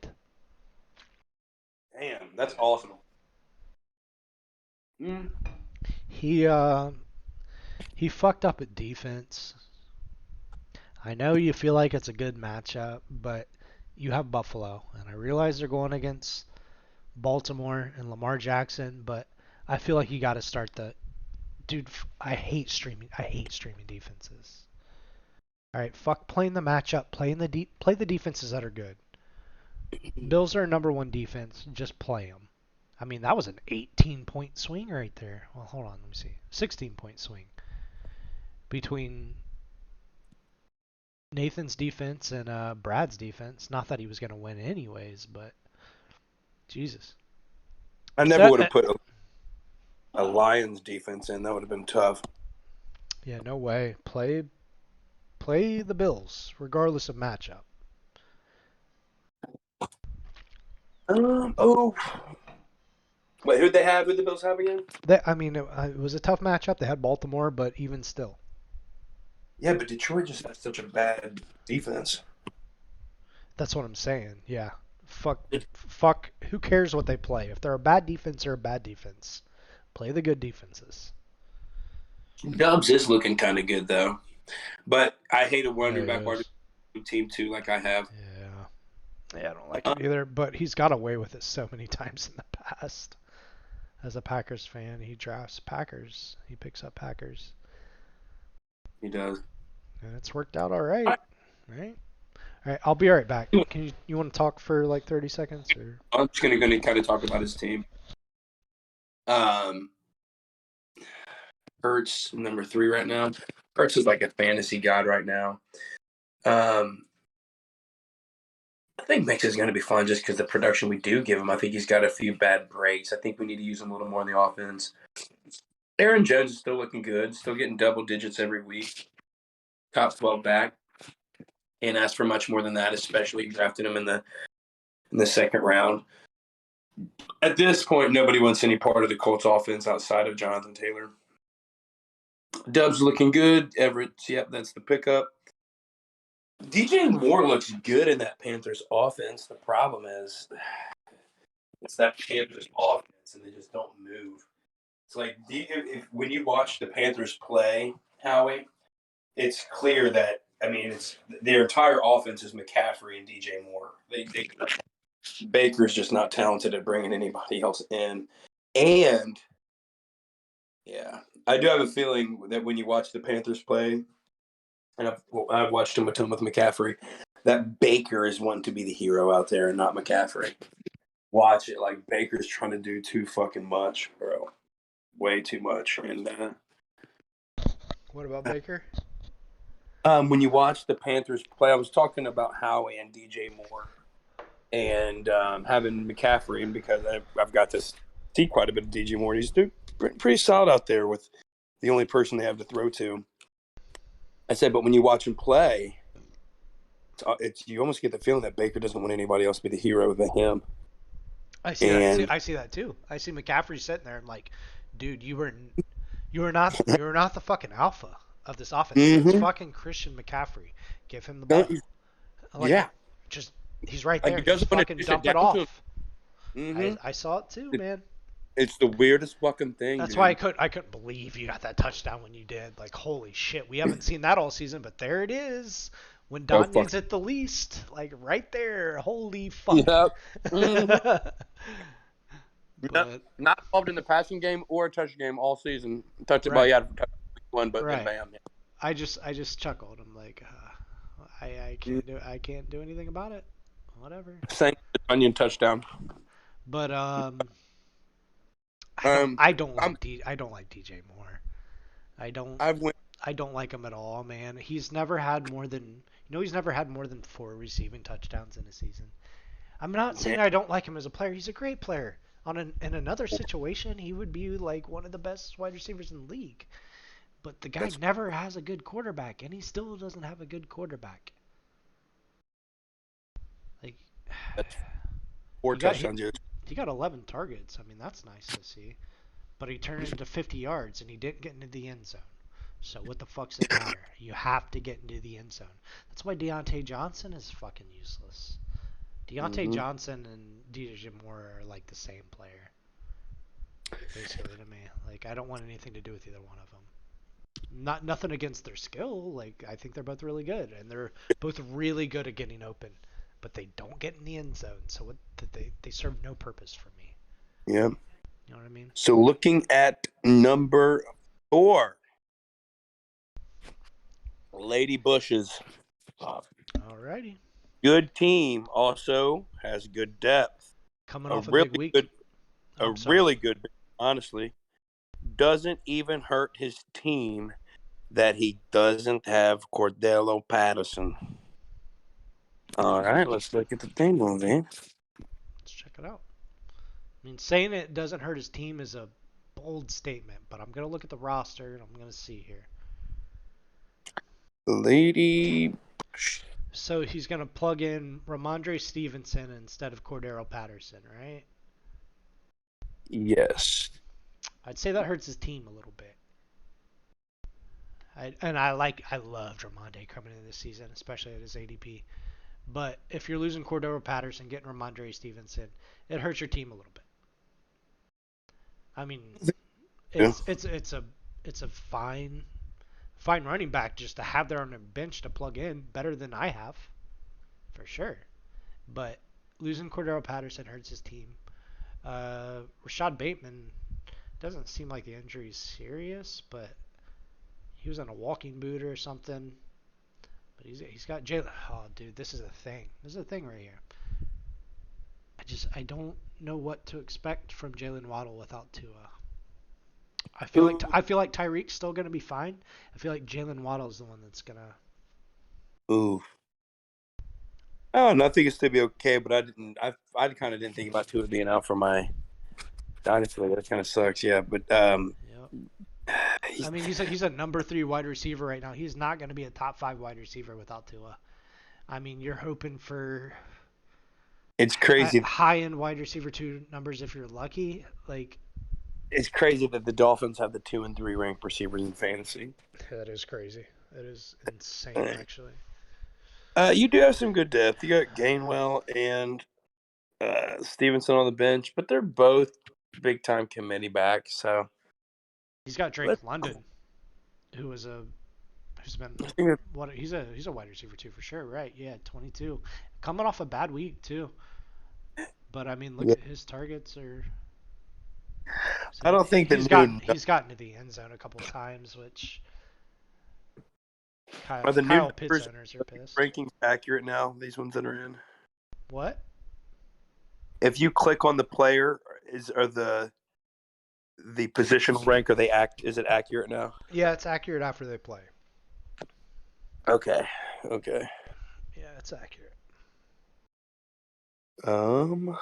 A: Damn, that's awesome. Mm.
B: He fucked up at defense. I know you feel like it's a good matchup, but you have Buffalo, and I realize they're going against Baltimore and Lamar Jackson, but I feel like you got to start the dude. I hate streaming. I hate streaming defenses. All right, fuck playing the matchup. Play the defenses that are good. Bills are number one defense. Just play them. I mean, that was an 18-point swing right there. Well, hold on, let me see. 16-point swing between Nathan's defense and Brad's defense. Not that he was going to win anyways, but Jesus.
A: I never
B: So,
A: would have put a Lions defense in. That would have been tough.
B: yeah, no way. Play the Bills, regardless of matchup.
A: Oh, wait, who'd they have? Who'd the Bills have again?
B: I mean, it was a tough matchup. They had Baltimore, but even still,
A: Yeah, but Detroit just has such a bad defense.
B: that's what I'm saying. Yeah, fuck. Who cares what they play? If they're a bad defense, they're a bad defense. Play the good defenses.
A: Dubs is looking kind of good though, but I hate a
B: Yeah,
A: running
B: he
A: back wide
B: is.
A: team too, like I have.
B: Yeah, I don't like
A: Uh,
B: him either. But he's got away with it so many times in the past. As a Packers fan, he drafts Packers. He picks up Packers,
A: he does.
B: and it's worked out all right. Right. All right. I'll be right back. You want to talk for like 30 seconds or?
A: I'm just gonna kind of talk about his team. Um, Hurts number 3 right now. Hurts is like a fantasy god right now. Um, I think Mix is going to be fun just because the production we do give him. I think he's got a few bad breaks. I think we need to use him a little more in the offense. Aaron Jones is still looking good, still getting double digits every week. Top 12 back. Can't ask for much more than that, especially drafting him in the second round. At this point, nobody wants any part of the Colts offense outside of Jonathan Taylor. Dub's looking good. Everett, yep, that's the pickup. DJ Moore looks good in that Panthers offense. The problem is it's that Panthers offense, and they just don't move. It's like if when you watch the Panthers play, Howie, it's clear that I mean it's their entire offense is McCaffrey and DJ Moore. Baker's just not talented at bringing anybody else in, and yeah, I do have a feeling that when you watch the Panthers play, and I've watched him a ton with McCaffrey, that Baker is wanting to be the hero out there and not McCaffrey. Watch it, like Baker's trying to do too fucking much, bro. Way too much. And
B: What about Baker?
A: when you watch the Panthers play, I was talking about Howie and DJ Moore and having McCaffrey, and because I've got to see quite a bit of DJ Moore. He's doing pretty solid out there with the only person they have to throw to. I said, but when you watch him play, it's you almost get the feeling that Baker doesn't want anybody else to be the hero than him.
B: I see that too.
A: And
B: I see that too. I see McCaffrey sitting there and like, dude, you were not the fucking alpha of this offense. It's
A: mm-hmm.
B: fucking Christian McCaffrey. Give him the ball. Like,
A: Yeah,
B: just he's right
A: like
B: there.
A: he
B: Just
A: doesn't want to
B: fucking
A: dish it
B: dump it
A: down to him.
B: off.
A: Mm-hmm.
B: I saw it too, man.
A: It's the weirdest fucking thing,
B: That's why
A: dude.
B: I couldn't believe you got that touchdown when you did. Like, holy shit, we haven't seen that all season, but there it is. When
A: Oh
B: Don
A: fuck.
B: needs it the least, like right there. Holy fuck.
A: Yep. Mm-hmm. Not,
B: But
A: not involved in the passing game or a touch game all season. Touch it, well,
B: right,
A: yeah, one, but then
B: right.
A: bam. Yeah.
B: I just chuckled. I'm like, I can't do anything about it. Whatever.
A: Same onion touchdown.
B: But
A: Um, I'm
B: I don't like DJ Moore. I don't
A: I've went.
B: I don't like him at all, man. He's never had more than 4 receiving touchdowns in a season. I'm not saying I don't like him as a player. He's a great player. In another situation, he would be like one of the best wide receivers in the league. But the guy
A: That's
B: never has a good quarterback, and he still doesn't have a good quarterback. Like
A: that's four
B: he got he,
A: touchdowns. Dude.
B: he got 11 targets. I mean, that's nice to see. But he turned into 50 yards, and he didn't get into the end zone. So what the fuck's it matter? You have to get into the end zone. That's why Deontay Johnson is fucking useless. Deontay
A: Mm-hmm.
B: Johnson and DJ Moore are like the same player, basically to me. Like I don't want anything to do with either one of them. Nothing against their skill. Like I think they're both really good, and they're both really good at getting open. but they don't get in the end zone. So they serve no purpose for me.
A: Yeah.
B: You know what I mean?
A: So looking at number 4, Lady Bushes.
B: Alrighty.
A: Good team, also has good depth.
B: Coming
A: A
B: off a big
A: really
B: week.
A: good,
B: Oh,
A: a
B: I'm sorry.
A: really good, honestly. Doesn't even hurt his team that he doesn't have Cordell Patterson. All right, let's look at the thing movie.
B: Let's check it out. I mean, saying it doesn't hurt his team is a bold statement, but I'm gonna look at the roster and I'm gonna see here.
A: Lady.
B: So he's gonna plug in Ramondre Stevenson instead of Cordero Patterson, right?
A: Yes.
B: I'd say that hurts his team a little bit. I loved Ramondre coming into this season, especially at his ADP. But if you're losing Cordero Patterson, getting Ramondre Stevenson, it hurts your team a little bit. I mean,
A: Yeah.
B: it's a fine running back just to have there on the bench to plug in, better than I have, for sure. But losing Cordero Patterson hurts his team. Rashad Bateman doesn't seem like the injury is serious, but he was in a walking boot or something. But he's got Jalen. Oh, dude, this is a thing. This is a thing right here. I don't know what to expect from Jalen Waddle without Tua.
A: Ooh.
B: I feel like Tyreek's still gonna be fine. I feel like Jalen Waddle is the one that's gonna.
A: Ooh. Oh, and I think it's to be okay, but I didn't. I kind of didn't think about Tua being out for my dynasty. That kind of sucks. Yeah, but
B: Yep. I
A: he's,
B: mean, he's a number 3 wide receiver right now. He's not gonna be a top 5 wide receiver without Tua. I mean, you're hoping for
A: it's crazy.
B: high end wide receiver 2 numbers if you're lucky. Like
A: It's crazy that the Dolphins have the 2 and 3 ranked receivers in fantasy.
B: that is crazy. That is insane, actually.
A: You do have some good depth. You got Gainwell and Stevenson on the bench, but they're both big time committee backs. So
B: He's got
A: let
B: Drake London, who is a who's been
A: I think
B: what he's a wide receiver too for sure, right? Yeah, 22, coming off a bad week too. But I mean, look
A: yeah.
B: at his targets are. So
A: I don't think the new
B: he's gotten to the end zone a couple times, which
A: are the new
B: Kyle Pitts
A: numbers
B: owners are pissed.
A: rankings accurate now. These ones that are in.
B: What?
A: If you click on the player, are the positional rank? Are they act? Is it accurate now?
B: Yeah, it's accurate after they play.
A: Okay. Okay.
B: Yeah, it's accurate.
A: Um,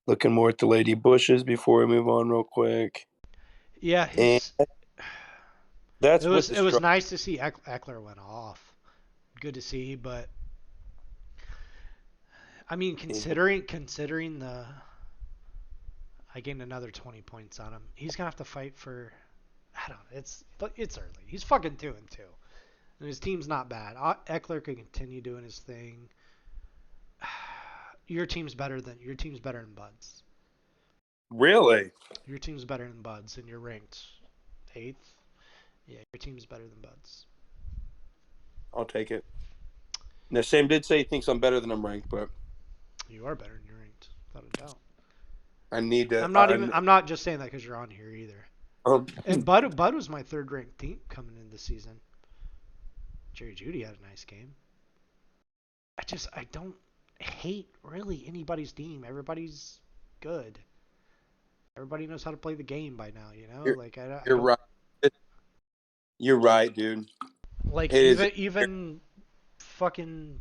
A: looking more at the Lady Bushes before we move on, real quick.
B: Yeah,
A: And
B: he's.
A: that's with the
B: It was
A: struggle.
B: nice to see Eckler went off. Good to see, but I mean, considering the, I gained another 20 points on him. He's gonna have to fight for. I don't know. It's early. He's fucking 2-2, and his team's not bad. Eckler could continue doing his thing. Your team's better than Bud's.
A: Really?
B: Your team's better than Bud's, and you're ranked 8th. Yeah, your team's better than Bud's.
A: I'll take it. Now, Sam did say he thinks I'm better than I'm ranked, but
B: You are better than you're ranked, without a doubt.
A: I need to.
B: I'm not just saying that because you're on here either.
A: Um,
B: And Bud was my 3rd ranked team coming into the season. Jerry Judy had a nice game. I don't hate really anybody's team. Everybody's good. Everybody knows how to play the game by now, you know?
A: you're,
B: Like I
A: you're
B: don't
A: right. You're right, dude.
B: like
A: It is.
B: even fucking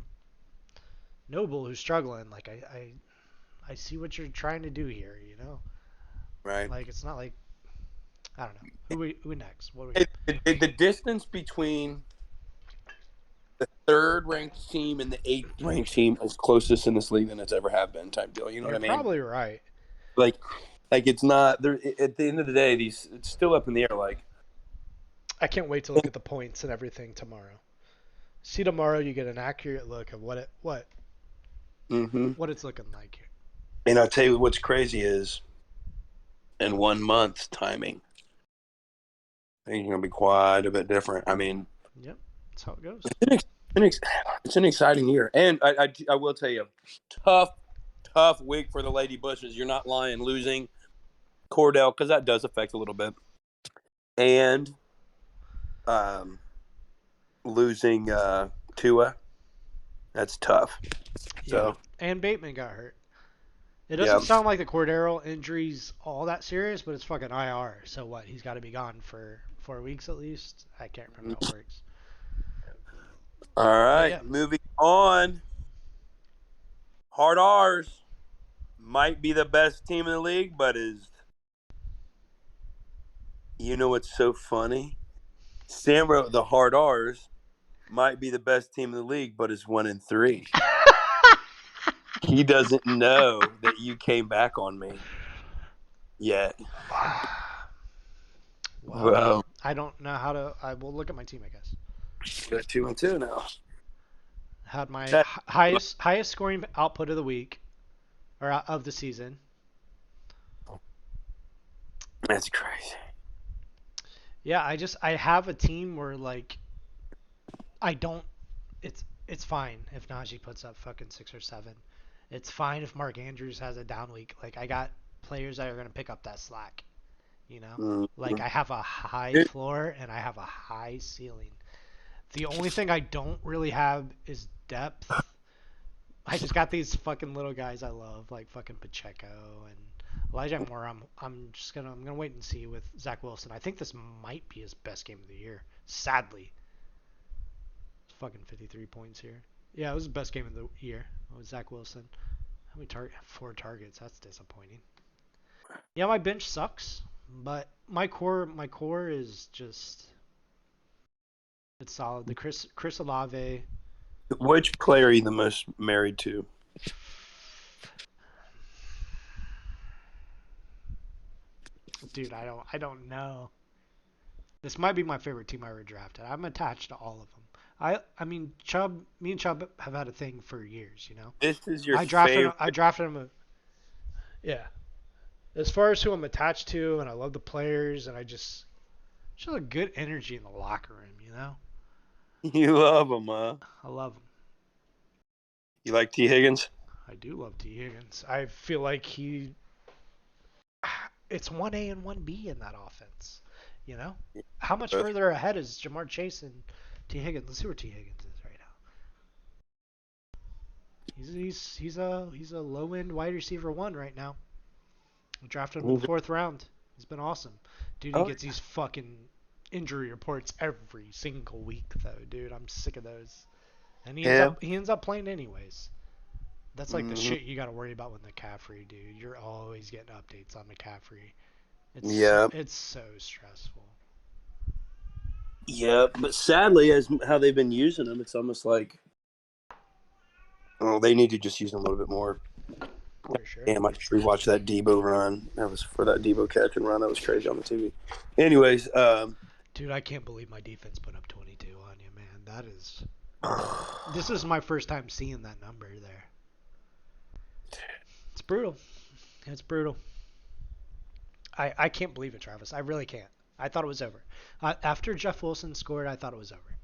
B: Noble who's struggling. Like I see what you're trying to do here, you know?
A: Right.
B: Like it's not like I don't know. Who next? What we
A: The distance between the 3rd ranked team and the 8th ranked team is closest in this league than it's ever have been. Type deal. You know what
B: You're
A: I mean?
B: probably right.
A: Like, it's not there. At the end of the day, it's still up in the air. Like,
B: I can't wait to look at the points and everything tomorrow. See tomorrow you get an accurate look of
A: mm-hmm.
B: what it's looking like.
A: And I'll tell you what's crazy is in 1 month's timing, I think it's gonna be quite a bit different. I mean,
B: Yep, that's how it goes.
A: An ex- it's an exciting year, and I will tell you, tough tough week for the Lady Bushes. You're not lying, losing Cordell because that does affect a little bit, and um, losing Tua. That's tough.
B: Yeah,
A: So
B: and Bateman got hurt. It doesn't
A: yeah,
B: sound like the Cordero injury's all that serious, but it's fucking IR. So what? He's got to be gone for 4 weeks at least. I can't remember how it works.
A: all
B: But
A: right.
B: yeah,
A: Moving on. Hard R's might be the best team in the league, but is you know what's so funny? Sam wrote the Hard R's might be the best team in the league, but is 1-3. He doesn't know that you came back on me yet.
B: well,
A: Well,
B: I don't know how to. I will look at my team, I guess.
A: we're 2-2 now.
B: Had my
A: That,
B: highest scoring output of the week or of the season.
A: that's crazy.
B: Yeah, I have a team where like I don't. It's fine if Najee puts up fucking 6 or 7. It's fine if Mark Andrews has a down week. Like I got players that are gonna pick up that slack. You know, like
A: Mhm.
B: I have a high floor and I have a high ceiling. The only thing I don't really have is depth. I just got these fucking little guys I love, like fucking Pacheco and Elijah Moore. I'm gonna wait and see with Zach Wilson. I think this might be his best game of the year. Sadly, it's fucking 53 points here. Yeah, it was the best game of the year with Zach Wilson. How many 4 targets? That's disappointing. Yeah, my bench sucks, but my core is just it's solid. The Chris Olave.
A: Which player are you the most married to?
B: Dude, I don't know. This might be my favorite team I ever drafted. I'm attached to all of them. I mean Chubb. Me and Chubb have had a thing for years. You know.
A: This is your
B: I drafted
A: favorite.
B: him. I drafted him. Yeah. As far as who I'm attached to, and I love the players, and I just a good energy in the locker room. You know.
A: You love him, huh?
B: I love him.
A: You like T. Higgins?
B: I do love T Higgins. I feel like it's 1A and 1B in that offense. You know. How much
A: Both.
B: further ahead is Jamar Chase and T Higgins? Let's see where T Higgins is right now. He's a low end wide receiver one right now. I drafted him in the fourth round. He's been awesome, dude. He
A: Oh,
B: gets these fucking injury reports every single week though, dude. I'm sick of those. And he ends
A: yeah.
B: up he ends up playing anyways. That's like the
A: Mm-hmm.
B: shit you got to worry about with McCaffrey, dude. You're always getting updates on McCaffrey.
A: Yeah.
B: It's so stressful.
A: Yeah. But sadly, as how they've been using him, it's almost like, oh, they need to just use him a little bit more.
B: For sure.
A: Damn, I just rewatched that Debo run. That was for that Debo catch and run. That was crazy on the TV. Anyways,
B: Dude, I can't believe my defense put up 22 on you, man. This is my first time seeing that number there. It's brutal. It's brutal. I can't believe it, Travis. I really can't. I thought it was over. After Jeff Wilson scored, I thought it was over.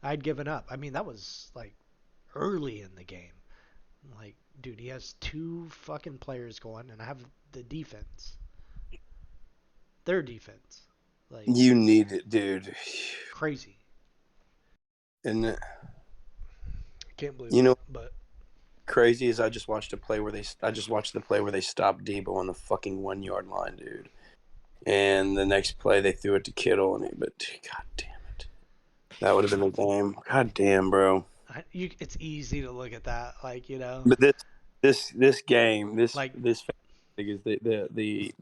B: I'd given up. I mean, that was like early in the game. Like, dude, he has two fucking players going, and I have the defense. Their defense. Like,
A: you need it, dude.
B: crazy.
A: And
B: Can't believe
A: you
B: it.
A: know,
B: But,
A: crazy is I just watched the play where they stopped Debo on the fucking 1 yard line, dude. And the next play they threw it to Kittle, but god damn it, that would have been the game. God damn, bro.
B: it's easy to look at that. Like,
A: But this game,
B: like,
A: this thing is the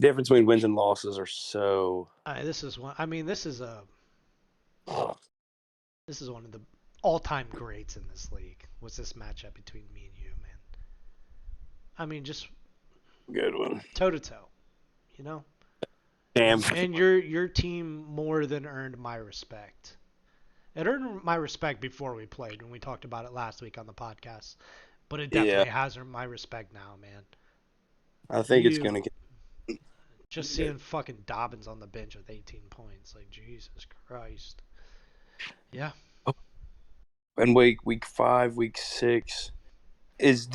A: difference between wins and losses are so.
B: this is one. I mean, this is one of the all-time greats in this league. Was this matchup between me and you, man? I mean, just
A: Good one.
B: toe to toe, you know.
A: Damn.
B: And your team more than earned my respect. It earned my respect before we played when we talked about it last week on the podcast, but it
A: Yeah,
B: definitely has earned my respect now, man.
A: I think it's
B: You
A: gonna get
B: just seeing fucking Dobbins on the bench with 18 points, like Jesus Christ. Yeah,
A: and week 5, week 6. Is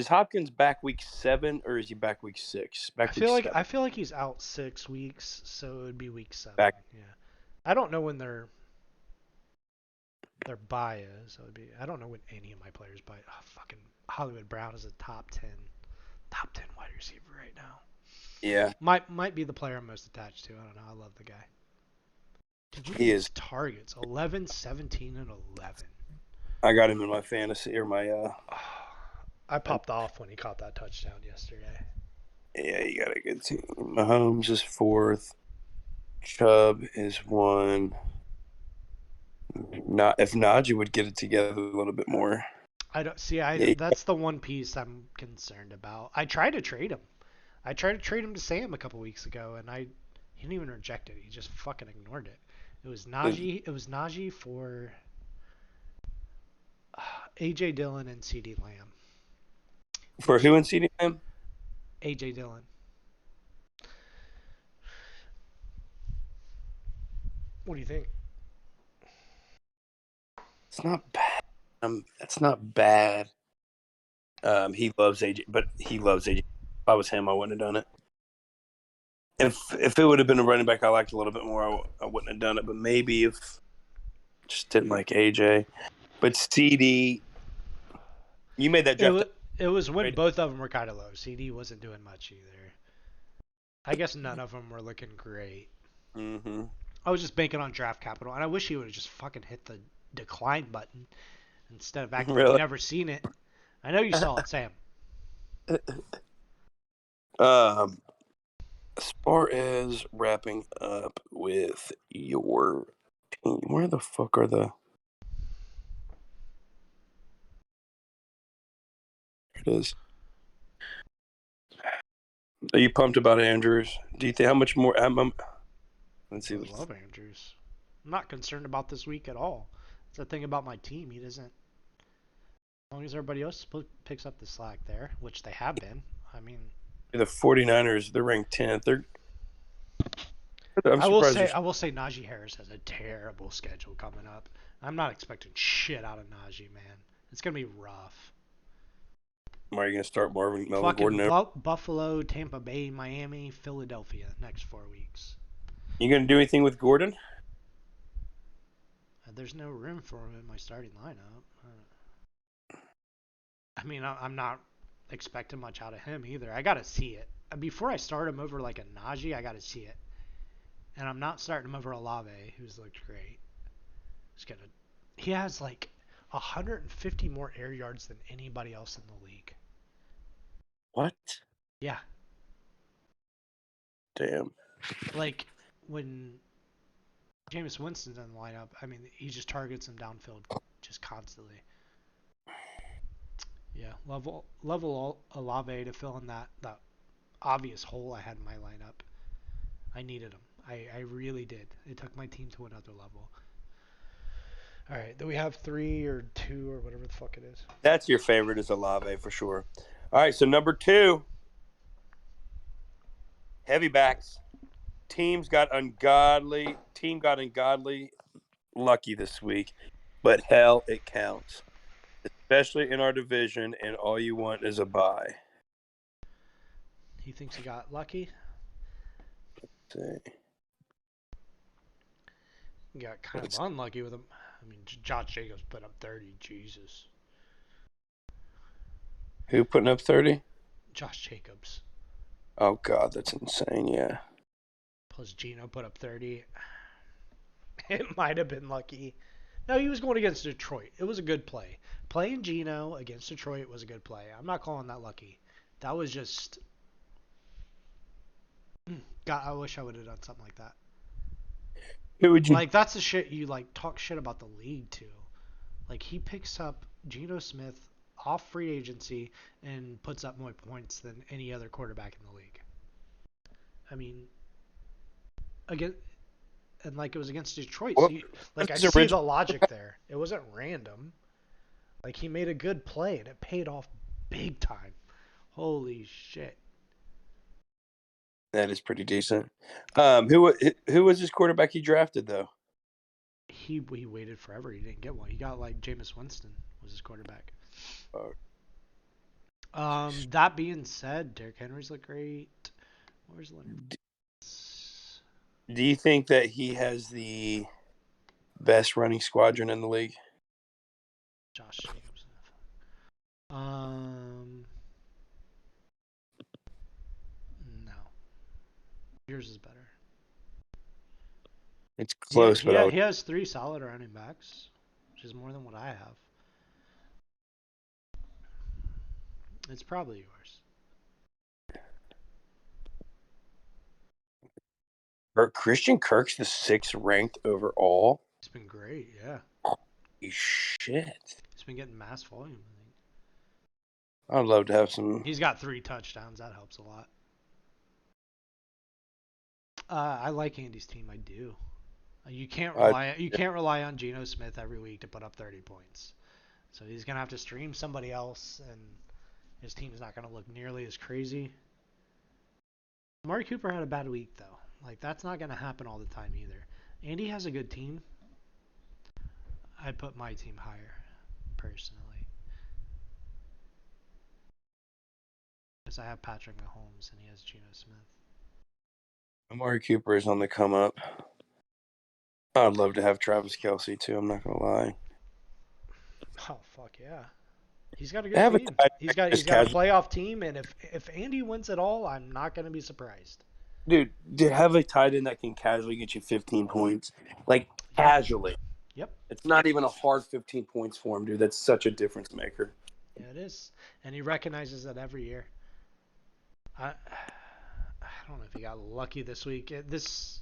A: Hopkins back week 7 or is he back week 6?
B: I
A: Back week
B: feel like
A: 7.
B: I feel like he's out 6 weeks, so it would be week 7.
A: Back.
B: Yeah, I don't know when their bye is. So it'd be I don't know when any of my players bye. Oh, fucking Hollywood Brown is a top ten wide receiver right now.
A: Yeah,
B: Might be the player I'm most attached to. I don't know. I love the guy. Dude, look at
A: he
B: these
A: is.
B: targets: 11, 17, and 11.
A: I got him in my fantasy or my
B: I popped off when he caught that touchdown yesterday.
A: yeah, you got a good team. Mahomes is 4th. Chubb is 1. Not if Najee would get it together a little bit more.
B: I don't see.
A: Yeah,
B: That's the one piece I'm concerned about. I tried to trade him. I tried to trade him to Sam a couple weeks ago, and he didn't even reject it. He just fucking ignored it. It was Najee. It was Najee for AJ Dillon and CD Lamb.
A: for
B: Which
A: who in CDM?
B: AJ Dillon. What do you think?
A: It's not bad. It's not bad. He loves AJ, but he loves AJ. If I was him, I wouldn't have done it. If it would have been a running back I liked a little bit more, I wouldn't have done it. But maybe if just didn't like AJ. But CD, you made that
B: It
A: draft
B: was it was when
A: right?
B: both of them were kind of low. CD wasn't doing much either. I guess none of them were looking great.
A: Mm-hmm.
B: I was just banking on draft capital, and I wish he would have just fucking hit the decline button instead of acting like he
A: Really?
B: never seen it. I know you saw it, Sam.
A: um, as far as wrapping up with your team, where the fuck are the? It is. Are you pumped about Andrews? Do you think how much more? Let's see.
B: I love Andrews. I'm not concerned about this week at all. It's the thing about my team. He doesn't. As long as everybody else picks up the slack there, which they have been. I mean,
A: The 49ers, they're ranked 10th. I'm
B: I will
A: surprised
B: say
A: you're.
B: I will say Najee Harris has a terrible schedule coming up. I'm not expecting shit out of Najee, man. It's gonna be rough.
A: Are you going to start Melvin
B: Fucking
A: Gordon over?
B: Buffalo, Tampa Bay, Miami, Philadelphia next 4 weeks.
A: You going to do anything with Gordon?
B: There's no room for him in my starting lineup. I mean, I'm not expecting much out of him either. I gotta see it before I start him over like a Najee. I gotta see it, and I'm not starting him over Olave, who's looked great. He has like 150 more air yards than anybody else in the league.
A: What?
B: Yeah,
A: Damn.
B: like when Jameis Winston's in the lineup, I mean, he just targets him downfield just constantly. Yeah, level Olave to fill in that obvious hole I had in my lineup. I needed him. I really did. It took my team to another level. All right, do we have 3 or 2 or whatever the fuck it is?
A: That's your favorite is Olave for sure. All right, so number 2, heavy backs. Team got ungodly lucky this week, but hell, it counts, especially in our division. And all you want is a bye.
B: He thinks he got lucky.
A: See.
B: He got kind of unlucky with him. I mean, Josh Jacobs put up 30. Jesus.
A: Who putting up 30?
B: Josh Jacobs.
A: Oh God, that's insane. Yeah.
B: Plus Gino put up 30. It might have been lucky. No, he was going against Detroit. It was a good play. Playing Gino against Detroit was a good play. I'm not calling that lucky. That was just. God, I wish I would have done something like that.
A: Who would you?
B: Like, that's the shit you, like, talk shit about the league, too. Like, he picks up Geno Smith off free agency and puts up more points than any other quarterback in the league. I mean, again, and like it was against Detroit. So,
A: What was
B: like, I
A: his
B: see
A: original?
B: the logic there. It wasn't random. Like, he made a good play and it paid off big time. Holy shit.
A: That is pretty decent. Who was his quarterback he drafted though?
B: he waited forever. He didn't get one. He got like Jameis Winston was his quarterback.
A: Uh,
B: That being said, Derrick Henry's look great. Where's Leonard?
A: do you think that he has the best running squadron in the league?
B: Josh Jacobs. Um, no. Yours is better.
A: It's
B: Yeah,
A: close, but I would.
B: he has 3 solid running backs, which is more than what I have. It's probably yours.
A: Christian Kirk's the 6th ranked overall.
B: He's been great, yeah.
A: Holy shit!
B: He's been getting mass volume, I think.
A: I'd love to have some.
B: He's got 3 touchdowns. That helps a lot. I like Andy's team. I do. You can't rely on Geno Smith every week to put up 30 points. So he's gonna have to stream somebody else, and his team's not gonna look nearly as crazy. Amari Cooper had a bad week though. Like that's not gonna happen all the time either. Andy has a good team. I'd put my team higher, personally, because I have Patrick Mahomes and he has Geno Smith.
A: Amari Cooper is on the come up. I'd love to have Travis Kelce too. I'm not gonna lie.
B: Oh fuck yeah. He's got a good team. He's got a
A: casual.
B: playoff team, and if Andy wins it all, I'm not gonna be surprised.
A: Dude, to have a tight end that can casually get you 15 points, like casually.
B: Yep.
A: It's not even a hard 15 points for him, dude. That's such a difference maker.
B: Yeah, it is, and he recognizes that every year. I don't know if he got lucky this week. This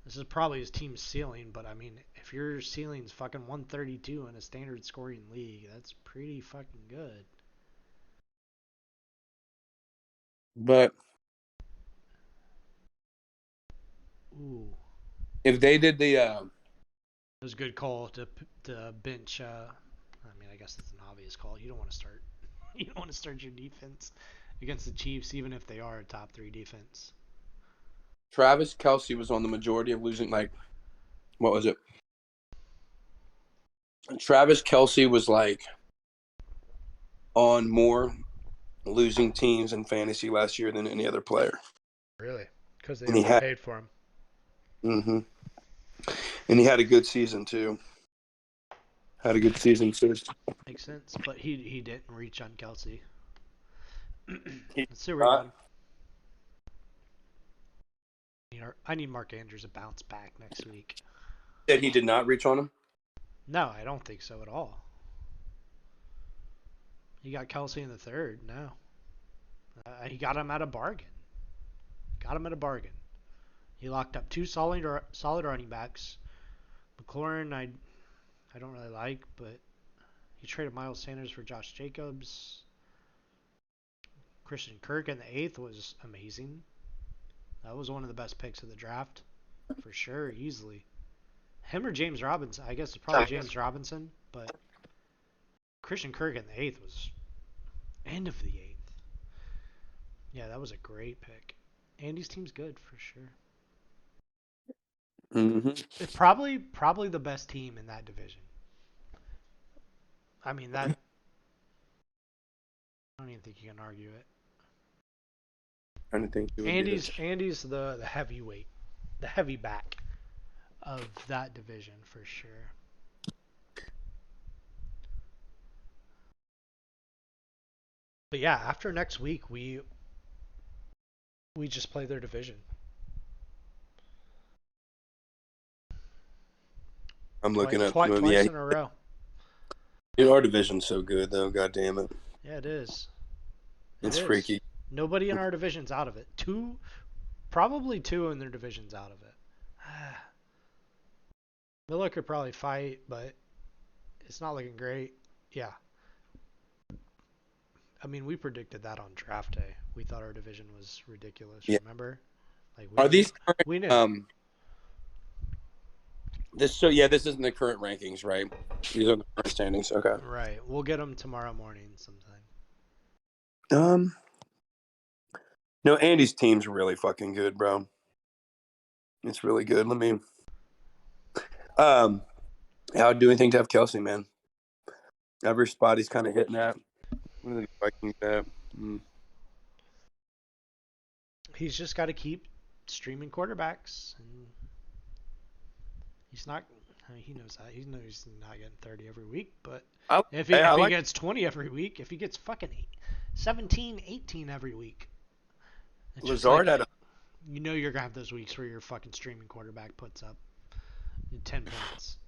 B: is probably his team's ceiling, but I mean, if your ceiling's fucking 132 in a standard scoring league, that's pretty fucking good.
A: But
B: Ooh,
A: if they did the
B: it was a good call to bench. I mean, I guess it's an obvious call. You don't want to start. You don't want to start your defense against the Chiefs, even if they are a top 3 defense.
A: Travis Kelce was on the majority of losing, like, what was it? Travis Kelce was like on more losing teams in fantasy last year than any other player.
B: Really? Because they
A: And he
B: overpaid for him.
A: Mm-hmm. And he had a good season too.
B: Makes sense, but he didn't reach on Kelsey. Let's see where we're going. I need Mark Andrews to bounce back next week.
A: That he did not reach on him?
B: No, I don't think so at all. He got Kelsey in the 3rd. No. He got him at a bargain. He locked up 2 solid running backs. McLaurin, I don't really like, but he traded Miles Sanders for Josh Jacobs. Christian Kirk in the 8th was amazing. That was one of the best picks of the draft, for sure, easily. Him or James Robinson? I guess it's probably James Robinson, but Christian Kirk in the 8th was end of the 8th. Yeah, that was a great pick. Andy's team's good for sure.
A: Mm-hmm.
B: It's probably the best team in that division. I mean that. I don't even think you can argue it.
A: I don't think
B: Andy's the heavyweight, the heavy back of that division for sure. But yeah, after next week we just play their division.
A: I'm looking at
B: twice in a row.
A: Dude, our division's so good though. God damn it.
B: Yeah, it is.
A: It's freaky.
B: Nobody in our division's out of it. Probably two in their division's out of it. Miller could probably fight, but it's not looking great. Yeah. I mean, we predicted that on draft day. We thought our division was ridiculous. Yeah. Remember? Like
A: Are these current,
B: we knew.
A: This isn't the current rankings, right? These are the current standings. Okay.
B: Right. We'll get them tomorrow morning sometime.
A: No, Andy's team's really fucking good, bro. It's really good. Um, how do anything to have Kelsey, man? Every spot he's kind of hitting at. What are the Vikings at? Mm.
B: He's just got to keep streaming quarterbacks, and he's not. I mean, he knows that. He knows he's not getting 30 every week, but
A: I,
B: if
A: I
B: he
A: like
B: gets 20 every week, if he gets fucking 17, 18 every week, it's just
A: Lazard
B: like
A: had a.
B: you're gonna have those weeks where your fucking streaming quarterback puts up 10 points.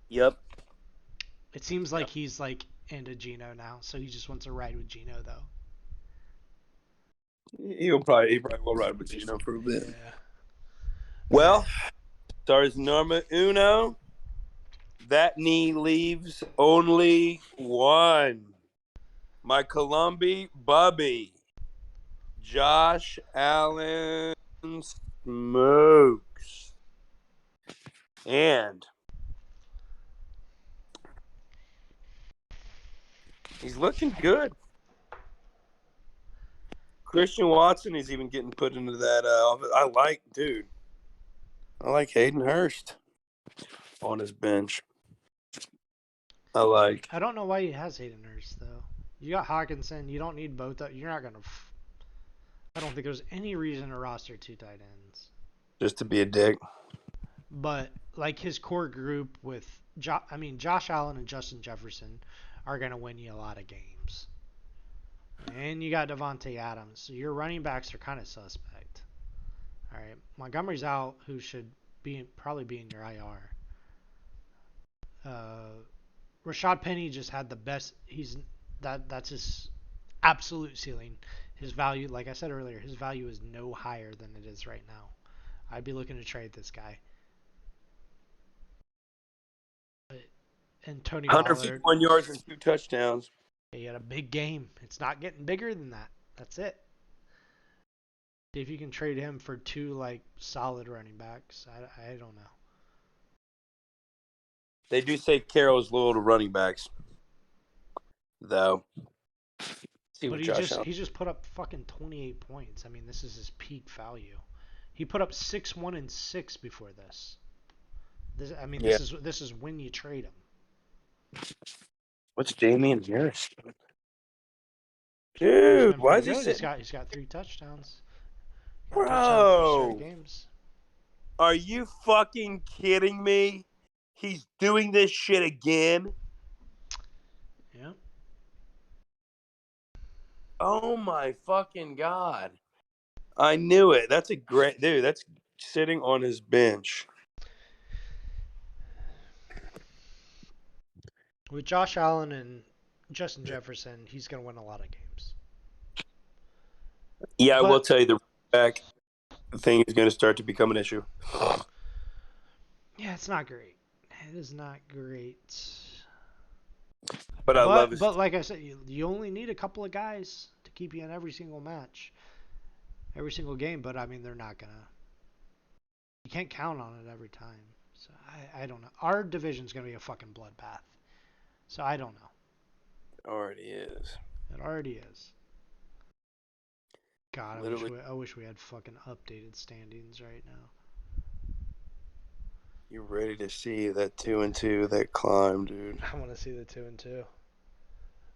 A: Yep.
B: It seems like
A: Yep.
B: he's like into Gino now, so he just wants to ride with Gino though.
A: He probably will ride with Gino for a bit.
B: Yeah. All right.
A: Well, stars Norma Uno. That knee leaves only one. My Columbi Bubby. Josh Allen smokes. And he's looking good. Christian Watson is even getting put into that. I like Hayden Hurst on his bench. I like.
B: I don't know why he has Hayden Hurst though. You got Hawkinson. You don't need both. You're not gonna. I don't think there's any reason to roster two tight ends.
A: Just to be a dick.
B: But like his core group with, Josh Allen and Justin Jefferson are gonna win you a lot of games. And you got Devontae Adams, so your running backs are kind of suspect. All right, Montgomery's out, who should probably be in your IR. Rashad Penny just had the best. That's his absolute ceiling. His value, like I said earlier, his value is no higher than it is right now. I'd be looking to trade this guy. And Tony Pollard,
A: 151 yards and 2 touchdowns.
B: he had a big game. It's not getting bigger than that. That's it. See if you can trade him for two like solid running backs. I don't know.
A: They do say Carroll's loyal to running backs, though. See
B: But
A: what Josh Allen.
B: he just put up fucking 28 points. I mean, this is his peak value. He put up 6-1 and 6 before this.
A: Yeah.
B: This is when you trade him.
A: What's Damian Harris?
B: He's
A: Dude,
B: been
A: why
B: pretty
A: is he
B: good.
A: sitting?
B: He's got 3 touchdowns. Got a touchdown 3 straight
A: Bro,
B: games.
A: are you fucking kidding me? He's doing this shit again?
B: Yeah.
A: Oh my fucking god. I knew it. That's a great dude. That's sitting on his bench.
B: With Josh Allen and Justin Jefferson, he's going to win a lot of games.
A: Yeah, I will
B: But
A: tell you the back thing is going to start to become an issue.
B: yeah, it's not great. It is not great.
A: But I love his.
B: But like I said, you only need a couple of guys to keep you in every single match, every single game. But I mean, they're not gonna. You can't count on it every time. So I don't know. Our division's gonna be a fucking bloodbath. So I don't know.
A: Already is.
B: It already is. God,
A: Literally,
B: I wish we had fucking updated standings right now.
A: you're ready to see that 2-2, that climb, dude.
B: I want to see the 2-2.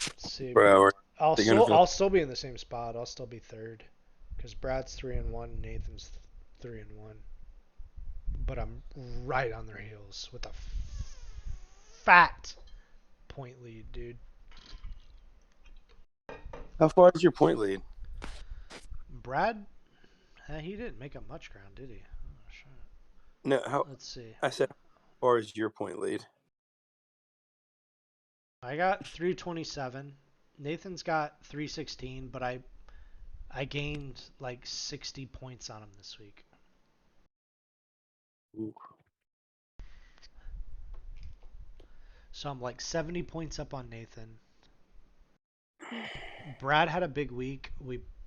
B: Let's see.
A: Bro, they're gonna feel.
B: I'll still be in the same spot. I'll still be third, because Brad's 3-1, Nathan's 3-1. But I'm right on their heels with a fat point lead, dude.
A: How far is your point lead?
B: Brad, he didn't make up much ground, did he? Oh, shit.
A: No, how?
B: Let's see.
A: I said, how far is your point lead?
B: I got 327. Nathan's got 316, but I gained like 60 points on him this week.
A: Ooh.
B: So I'm like 70 points up on Nathan. Brad had a big week.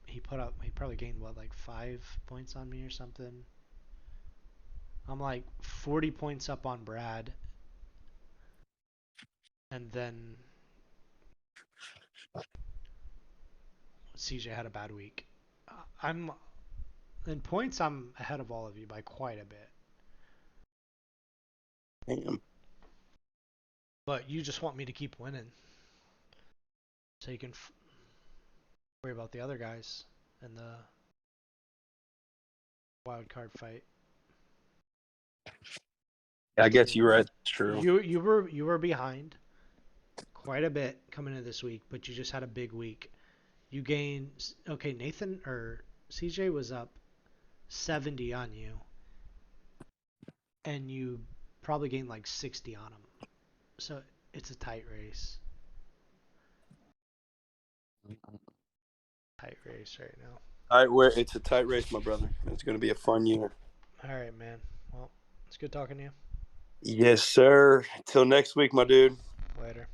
B: He probably gained what, like 5 points on me or something. I'm like 40 points up on Brad. And then CJ had a bad week. I'm in points, I'm ahead of all of you by quite a bit.
A: Damn.
B: But you just want me to keep winning, so you can worry about the other guys and the wild card fight.
A: I guess
B: You
A: you're right. That's true.
B: you were behind quite a bit coming into this week, but you just had a big week. You gained okay. Nathan or CJ was up 70 on you, and you probably gained like 60 on him. So it's a tight race. Tight race right now.
A: It's a tight race, my brother. It's going to be a fun year.
B: All right, man. Well, it's good talking to you.
A: Yes, sir. Till next week, my dude.
B: Later.